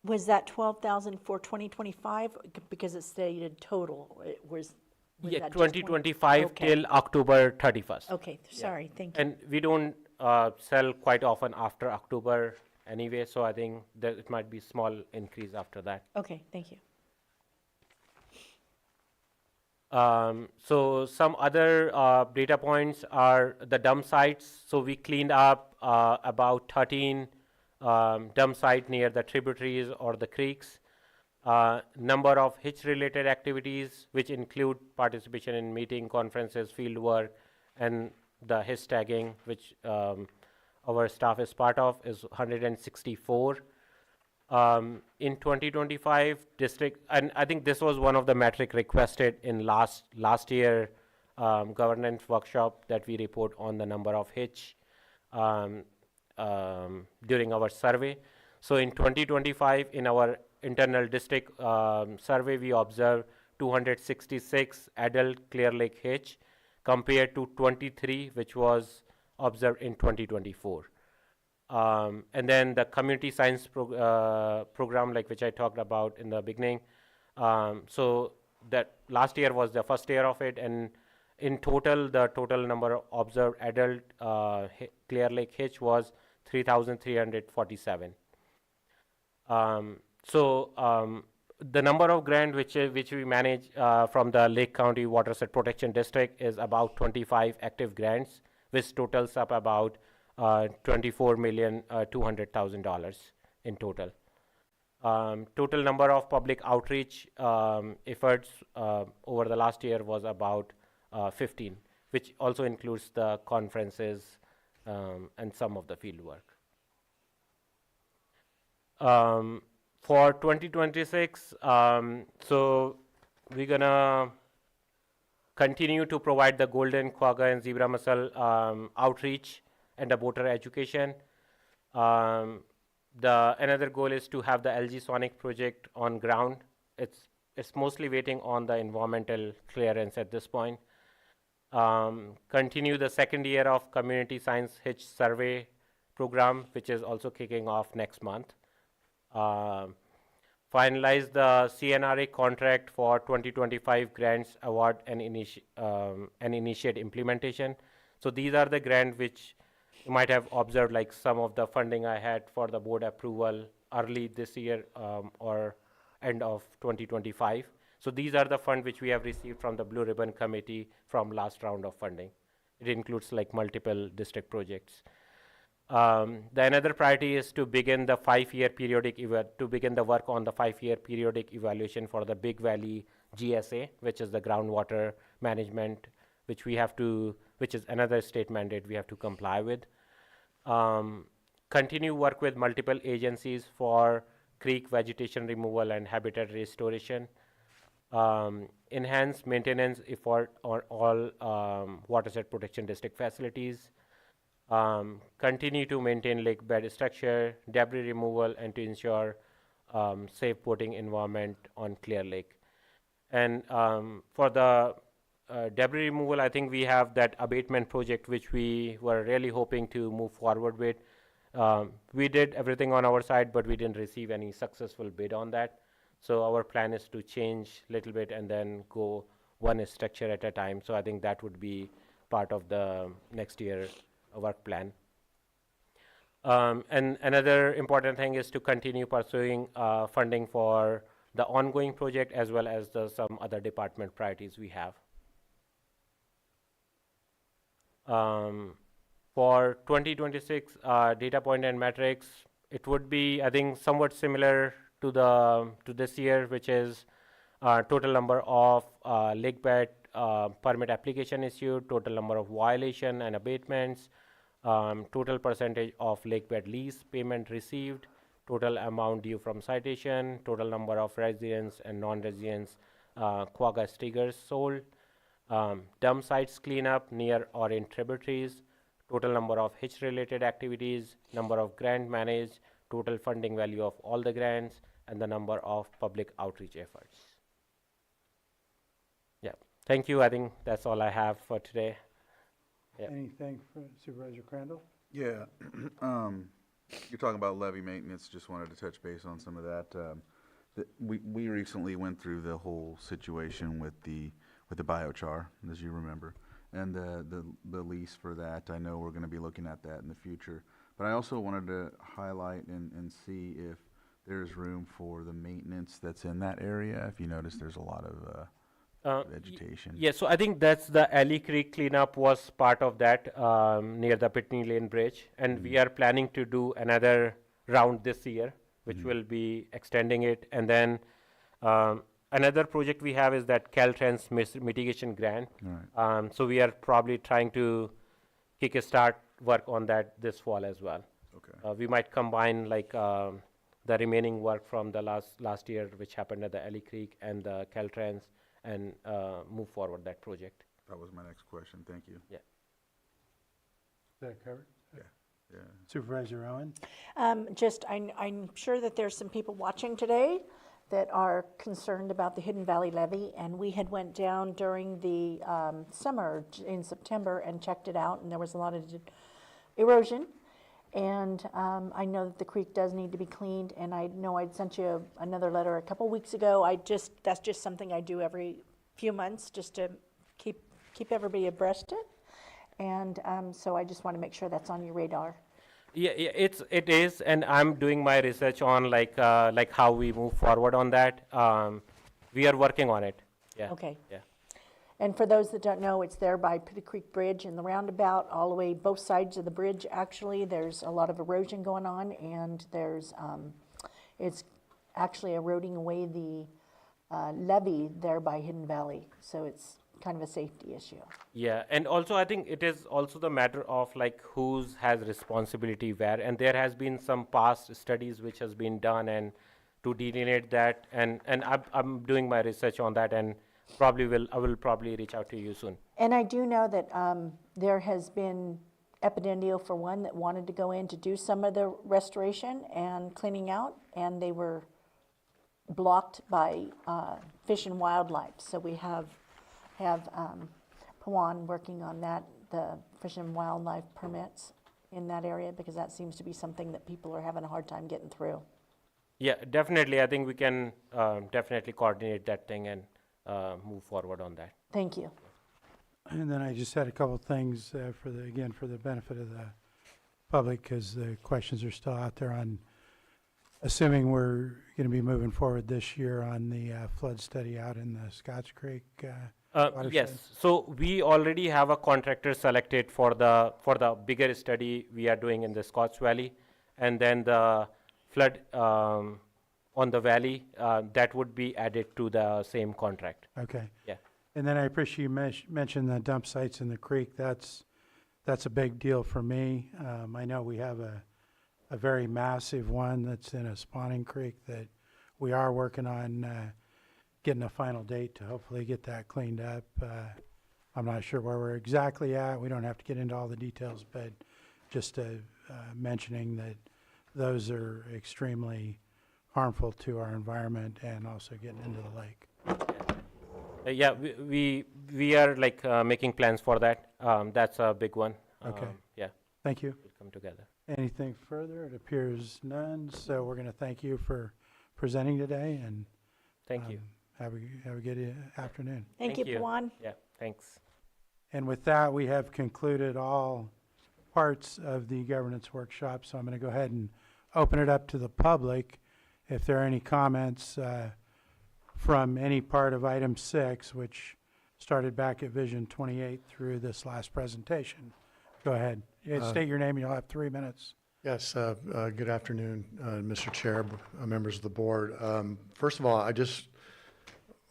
Was that 12,000 for 2025? Because it stated total. Was Yeah, that just 2025 Okay. till October 31st. Okay, sorry, thank you. And we don't sell quite often after October anyway, so I think that it might be small increase after that. Okay, thank you. So some other data points are the dump sites. So we cleaned up about 13 dump site near the tributaries or the creeks. Number of hitch-related activities, which include participation in meeting, conferences, field work, and the hitch tagging, which our staff is part of, is 164. In 2025 district, and I think this was one of the metric requested in last year governance workshop, that we report on the number of hitch during our survey. So in 2025, in our internal district survey, we observed 266 adult Clear Lake hitch compared to 23 which was observed in 2024. And then the community science program, like which I talked about in the beginning. So that last year was the first year of it, and in total, the total number of observed adult Clear Lake hitch was 3,347. The number of grant which we manage from the Lake County Watershed Protection District is about 25 active grants, which totals up about $24,200,000 in total. Total number of public outreach efforts over the last year was about 15, which also includes the conferences and some of the field work. For 2026, so we're gonna continue to provide the golden quagga and zebra mussel outreach and the voter education. Another goal is to have the LG Sonic project on ground. It's mostly waiting on the environmental clearance at this point. Continue the second year of community science hitch survey program, which is also kicking off next month. Finalize the CNRA contract for 2025 grants award and initiate implementation. So these are the grants which you might have observed, like some of the funding I had for the board approval early this year or end of 2025. So these are the funds which we have received from the Blue Ribbon Committee from last round of funding. It includes like multiple district projects. The another priority is to begin the 5-year periodic the work on the 5-year periodic evaluation for the Big Valley GSA, which is the groundwater management, which is another state mandate we have to comply with. Continue work with multiple agencies for creek vegetation removal and habitat restoration. Enhance maintenance effort on all watershed protection district facilities. Continue to maintain lake bed structure, debris removal, and to ensure safe boating environment on Clear Lake. And for the debris removal, I think we have that abatement project which we were really hoping to move forward with. We did everything on our side, but we didn't receive any successful bid on that. So our plan is to change a little bit and then go one structure at a time. So I think that would be part of the next year work plan. And another important thing is to continue pursuing funding for the ongoing project as well as some other department priorities we have. For 2026 data point and metrics, it would be, I think, somewhat similar to this year, which is total number of lake bed permit application issued, total number of violation and abatements, total percentage of lake bed lease payment received, total amount due from citation, total number of residents and non-residents quagga stickers sold, dump sites cleanup near or in tributaries, total number of hitch related activities, number of grant managed, total funding value of all the grants, and the number of public outreach efforts. Yeah, thank you. I think that's all I have for today. Yep. Anything for Supervisor Crandall? Yeah, you're talking about levee maintenance, just wanted to touch base on some of that. We recently went through the whole situation with the biochar, as you remember, and the lease for that. I know we're gonna be looking at that in the future, But I also wanted to highlight and see if there's room for the maintenance that's in that area. If you notice, there's a lot of vegetation. Yeah, so I think that's the Alley Creek cleanup was part of that near the Pitney Lane Bridge. And we are planning to do another round this year, which will be extending it. And then another project we have is that Caltrans mitigation grant. Right. So we are probably trying to kick a start work on that this fall as well. Okay. We might combine like the remaining work from the last year, which happened at the Alley Creek and the Caltrans, and move forward that project. That was my next question. Thank you. Yeah. Is that covered? Yeah. Supervisor Owen? I'm sure that there's some people watching today that are concerned about the Hidden Valley Levee, and we had went down during the summer in September and checked it out, and there was a lot of erosion. And I know that the creek does need to be cleaned, and I know I'd sent you another letter a couple weeks ago. That's just something I do every few months, just to keep everybody abreast of it. And so I just want to make sure that's on your radar. Yeah, it is, and I'm doing my research on like how we move forward on that. We are working on it. Yeah. Okay. Yeah. And for those that don't know, it's there by Pitty Creek Bridge and the roundabout, all the way both sides of the bridge. Actually, there's a lot of erosion going on, and there's it's actually eroding away the levee there by Hidden Valley. So it's kind of a safety issue. Yeah, and also I think it is also the matter of like who's has responsibility where, and there has been some past studies which has been done and to delineate that, and I'm doing my research on that, and I will probably reach out to you soon. And I do know that there has been Epidendio for one that wanted to go in to do some of the restoration and cleaning out, and they were blocked by Fish and Wildlife. So we have Pawan working on that, the Fish and Wildlife permits in that area, because that seems to be something that people are having a hard time getting through. Yeah, definitely. I think we can definitely coordinate that thing and move forward on that. Thank you. And then I just had a couple of things for the benefit of the public, because the questions are still out there on, assuming we're going to be moving forward this year on the flood study out in the Scotts Creek. Watershed. Yes, so we already have a contractor selected for the bigger study we are doing in the Scotts Valley, and then the flood on the valley, that would be added to the same contract. Okay. Yeah. And then I appreciate you mentioned the dump sites in the creek. That's a big deal for me. I know we have a very massive one that's in a spawning creek that we are working on getting a final date to hopefully get that cleaned up. I'm not sure where we're exactly at. We don't have to get into all the details, but just mentioning that those are extremely harmful to our environment and also getting into the lake. Yeah, we are like making plans for that. That's a big one. Okay. Yeah. Thank you. We'll come together. Anything further? It appears none. So we're going to thank you for presenting today, and Thank you. have a good afternoon. Thank you, Pawan. Yeah, thanks. And with that, we have concluded all parts of the governance workshop. So I'm going to go ahead and open it up to the public. If there are any comments from any part of item 6, which started back at Vision 28 through this last presentation. Go ahead. State your name and you'll have 3 minutes. Yes, good afternoon, Mr. Chair, members of the board. First of all, I just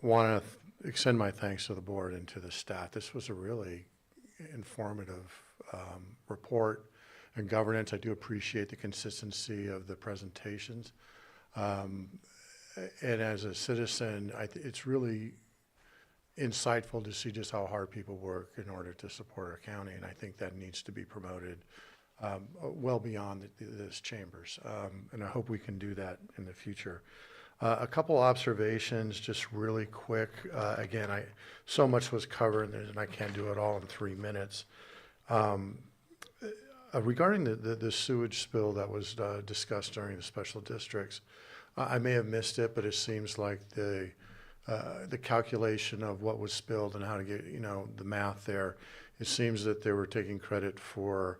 want to extend my thanks to the board and to the staff. This was a really informative report and governance. I do appreciate the consistency of the presentations. And as a citizen, it's really insightful to see just how hard people work in order to support our county, and I think that needs to be promoted well beyond this chambers, and I hope we can do that in the future. A couple observations, just really quick. Again, so much was covered, and I can't do it all in 3 minutes. Regarding the sewage spill that was discussed during the special districts, I may have missed it, but it seems like the calculation of what was spilled and how to get, the math there, it seems that they were taking credit for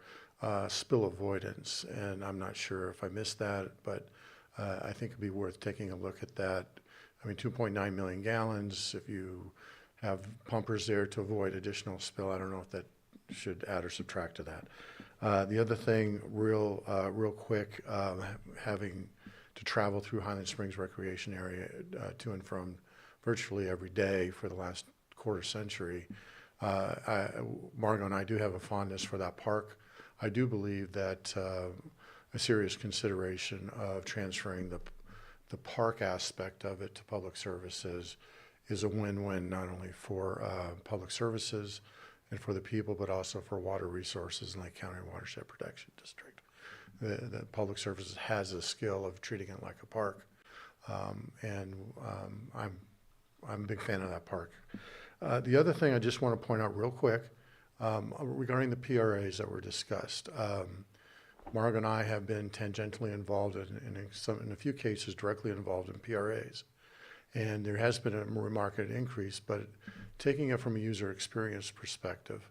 spill avoidance, and I'm not sure if I missed that, but I think it'd be worth taking a look at that. I mean, 2.9 million gallons, if you have pumpers there to avoid additional spill, I don't know if that should add or subtract to that. The other thing, real quick, having to travel through Highland Springs Recreation Area to and from virtually every day for the last quarter century. Margot and I do have a fondness for that park. I do believe that a serious consideration of transferring the park aspect of it to public services is a win-win, not only for public services and for the people, but also for water resources in Lake County Watershed Protection District. The public services has a skill of treating it like a park, and I'm a big fan of that park. The other thing I just want to point out real quick, regarding the PRAs that were discussed. Marg and I have been tangentially involved in a few cases directly involved in PRAs. And there has been a remarkable increase, but taking it from a user experience perspective,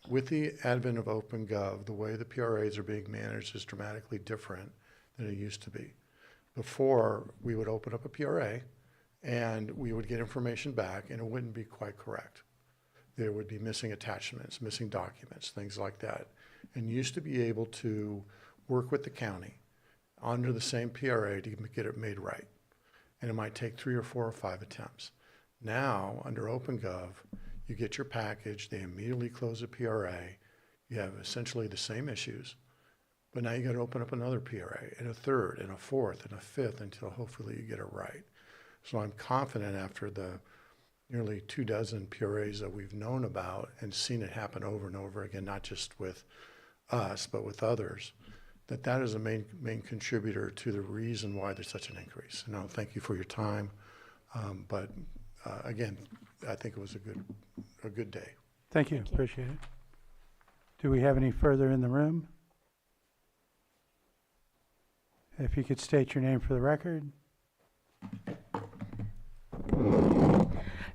with the advent of OpenGov, the way the PRAs are being managed is dramatically different than it used to be. Before, we would open up a PRA and we would get information back and it wouldn't be quite correct. There would be missing attachments, missing documents, things like that. And you used to be able to work with the county under the same PRA to get it made right. And it might take 3 or 4 or 5 attempts. Now, under OpenGov, you get your package, they immediately close a PRA, you have essentially the same issues, but now you got to open up another PRA, and a third, and a fourth, and a fifth, until hopefully you get it right. So I'm confident after the nearly 24 PRAs that we've known about and seen it happen over and over again, not just with us, but with others, that is a main contributor to the reason why there's such an increase. And I'll thank you for your time, but again, I think it was a good day. Thank you, appreciate it. Do we have any further in the room? If you could state your name for the record.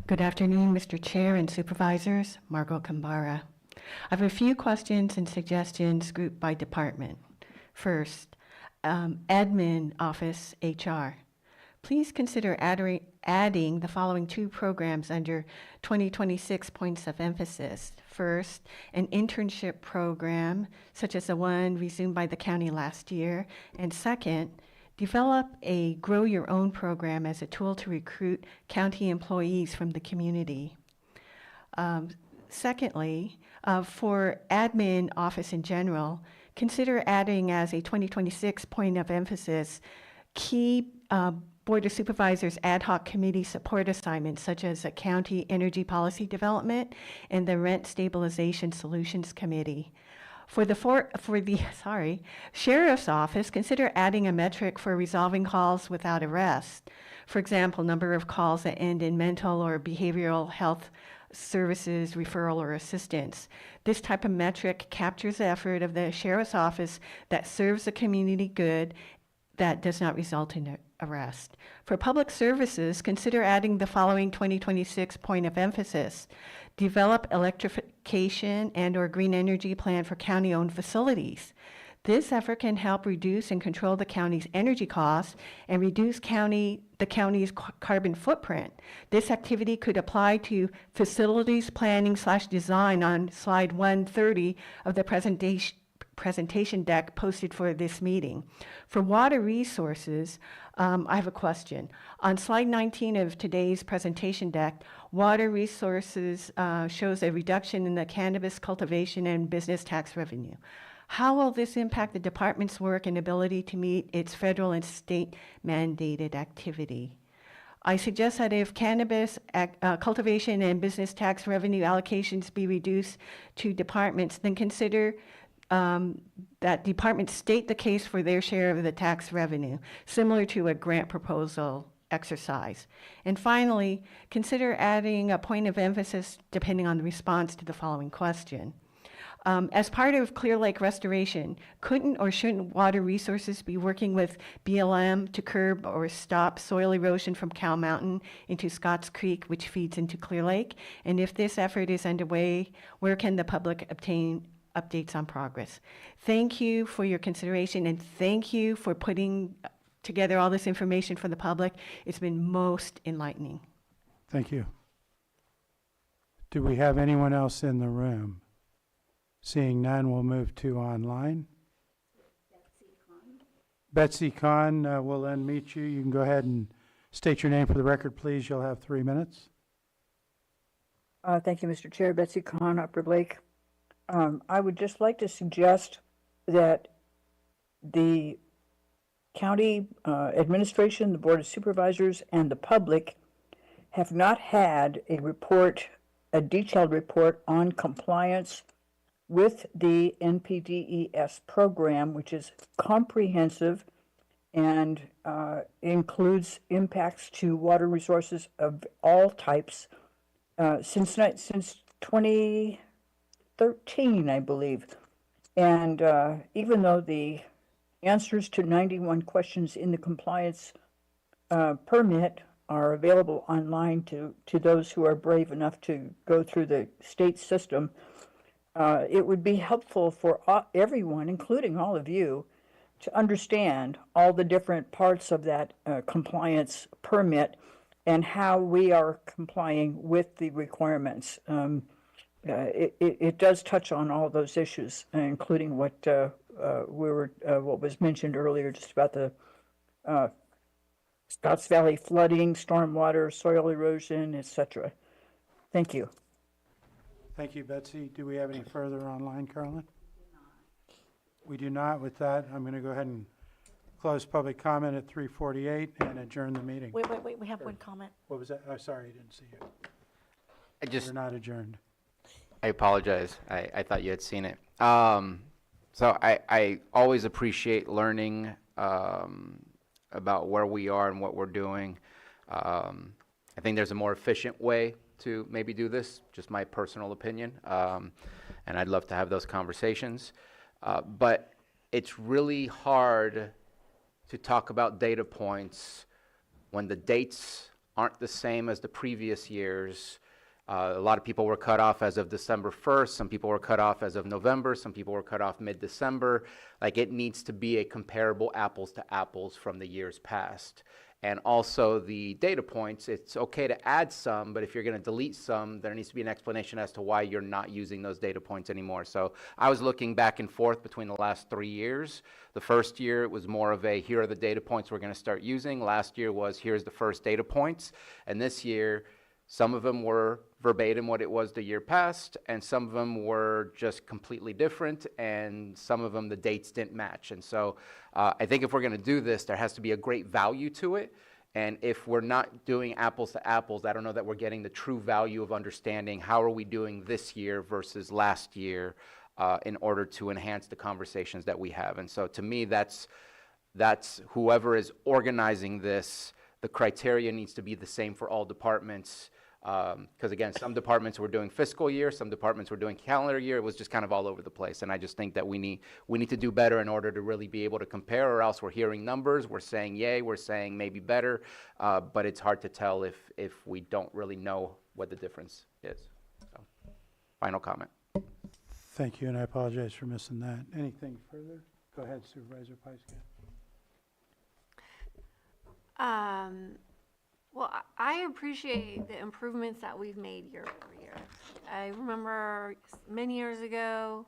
Good afternoon, Mr. Chair and Supervisors. Margot Kambara. I have a few questions and suggestions grouped by department. First, Admin Office HR. Please consider adding the following 2 programs under 2026 points of emphasis. First, an internship program, such as the one resumed by the county last year. And second, develop a Grow Your Own program as a tool to recruit county employees from the community. Secondly, for Admin Office in general, consider adding as a 2026 point of emphasis key Board of Supervisors ad hoc committee support assignments, such as the County Energy Policy Development and the Rent Stabilization Solutions Committee. For the Sheriff's Office, consider adding a metric for resolving calls without arrest. For example, number of calls that end in mental or behavioral health services, referral, or assistance. This type of metric captures the effort of the Sheriff's Office that serves the community good that does not result in arrest. For public services, consider adding the following 2026 point of emphasis. Develop electrification and/or green energy plan for county-owned facilities. This effort can help reduce and control the county's energy costs and reduce the county's carbon footprint. This activity could apply to facilities planning / design on slide 130 of the presentation deck posted for this meeting. For water resources, I have a question. On slide 19 of today's presentation deck, water resources shows a reduction in the cannabis cultivation and business tax revenue. How will this impact the department's work and ability to meet its federal and state mandated activity? I suggest that if cannabis cultivation and business tax revenue allocations be reduced to departments, then consider that departments state the case for their share of the tax revenue, similar to a grant proposal exercise. And finally, consider adding a point of emphasis depending on the response to the following question. As part of Clear Lake restoration, couldn't or shouldn't water resources be working with BLM to curb or stop soil erosion from Cow Mountain into Scotts Creek, which feeds into Clear Lake? And if this effort is underway, where can the public obtain updates on progress. Thank you for your consideration, and thank you for putting together all this information for the public. It's been most enlightening. Thank you. Do we have anyone else in the room? Seeing none, we'll move to online. Betsy Kahn will unmute you. You can go ahead and state your name for the record, please. You'll have 3 minutes. Thank you, Mr. Chair. Betsy Kahn, Upper Lake. I would just like to suggest that the county administration, the Board of Supervisors, and the public have not had a report, a detailed report on compliance with the NPDES program, which is comprehensive and includes impacts to water resources of all types since 2013, I believe. And even though the answers to 91 questions in the compliance permit are available online to those who are brave enough to go through the state system, it would be helpful for everyone, including all of you, to understand all the different parts of that compliance permit and how we are complying with the requirements. It does touch on all those issues, including what what was mentioned earlier, just about the Scotts Valley flooding, stormwater, soil erosion, etc. Thank you. Thank you, Betsy. Do we have any further online, Carolyn? We do not. With that, I'm going to go ahead and close public comment at 3:48 and adjourn the meeting. Wait, we have one comment. What was that? Oh, sorry, I didn't see you. We're not adjourned. I apologize. I thought you had seen it. So I always appreciate learning about where we are and what we're doing. I think there's a more efficient way to maybe do this, just my personal opinion, and I'd love to have those conversations. But it's really hard to talk about data points when the dates aren't the same as the previous years. A lot of people were cut off as of December 1st. Some people were cut off as of November. Some people were cut off mid-December. Like, it needs to be a comparable apples to apples from the years past. And also the data points, it's okay to add some, but if you're going to delete some, there needs to be an explanation as to why you're not using those data points anymore. So I was looking back and forth between the last 3 years. The first year, it was more of a, here are the data points we're going to start using. Last year was, here's the first data points. And this year, some of them were verbatim what it was the year past, and some of them were just completely different, and some of them the dates didn't match. And so I think if we're going to do this, there has to be a great value to it. And if we're not doing apples to apples, I don't know that we're getting the true value of understanding how are we doing this year versus last year in order to enhance the conversations that we have. And so to me, that's whoever is organizing this, the criteria needs to be the same for all departments. Because again, some departments were doing fiscal year, some departments were doing calendar year. It was just kind of all over the place. And I just think that we need to do better in order to really be able to compare, or else we're hearing numbers, we're saying yay, we're saying maybe better, but it's hard to tell if we don't really know what the difference is. So, final comment. Thank you, and I apologize for missing that. Anything further? Go ahead, Supervisor Pyska. Well, I appreciate the improvements that we've made year over year. I remember many years ago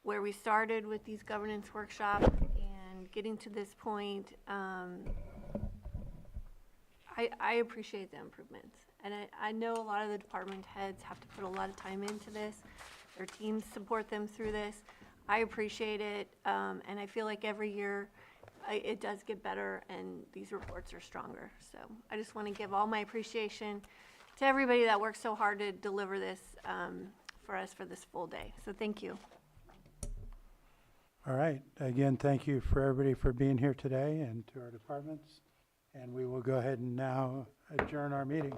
where we started with these governance workshops and getting to this point. I appreciate the improvements. And I know a lot of the department heads have to put a lot of time into this. Their teams support them through this. I appreciate it, and I feel like every year it does get better and these reports are stronger. So I just want to give all my appreciation to everybody that works so hard to deliver this for us for this full day. So thank you. All right. Again, thank you for everybody for being here today and to our departments. And we will go ahead and now adjourn our meeting.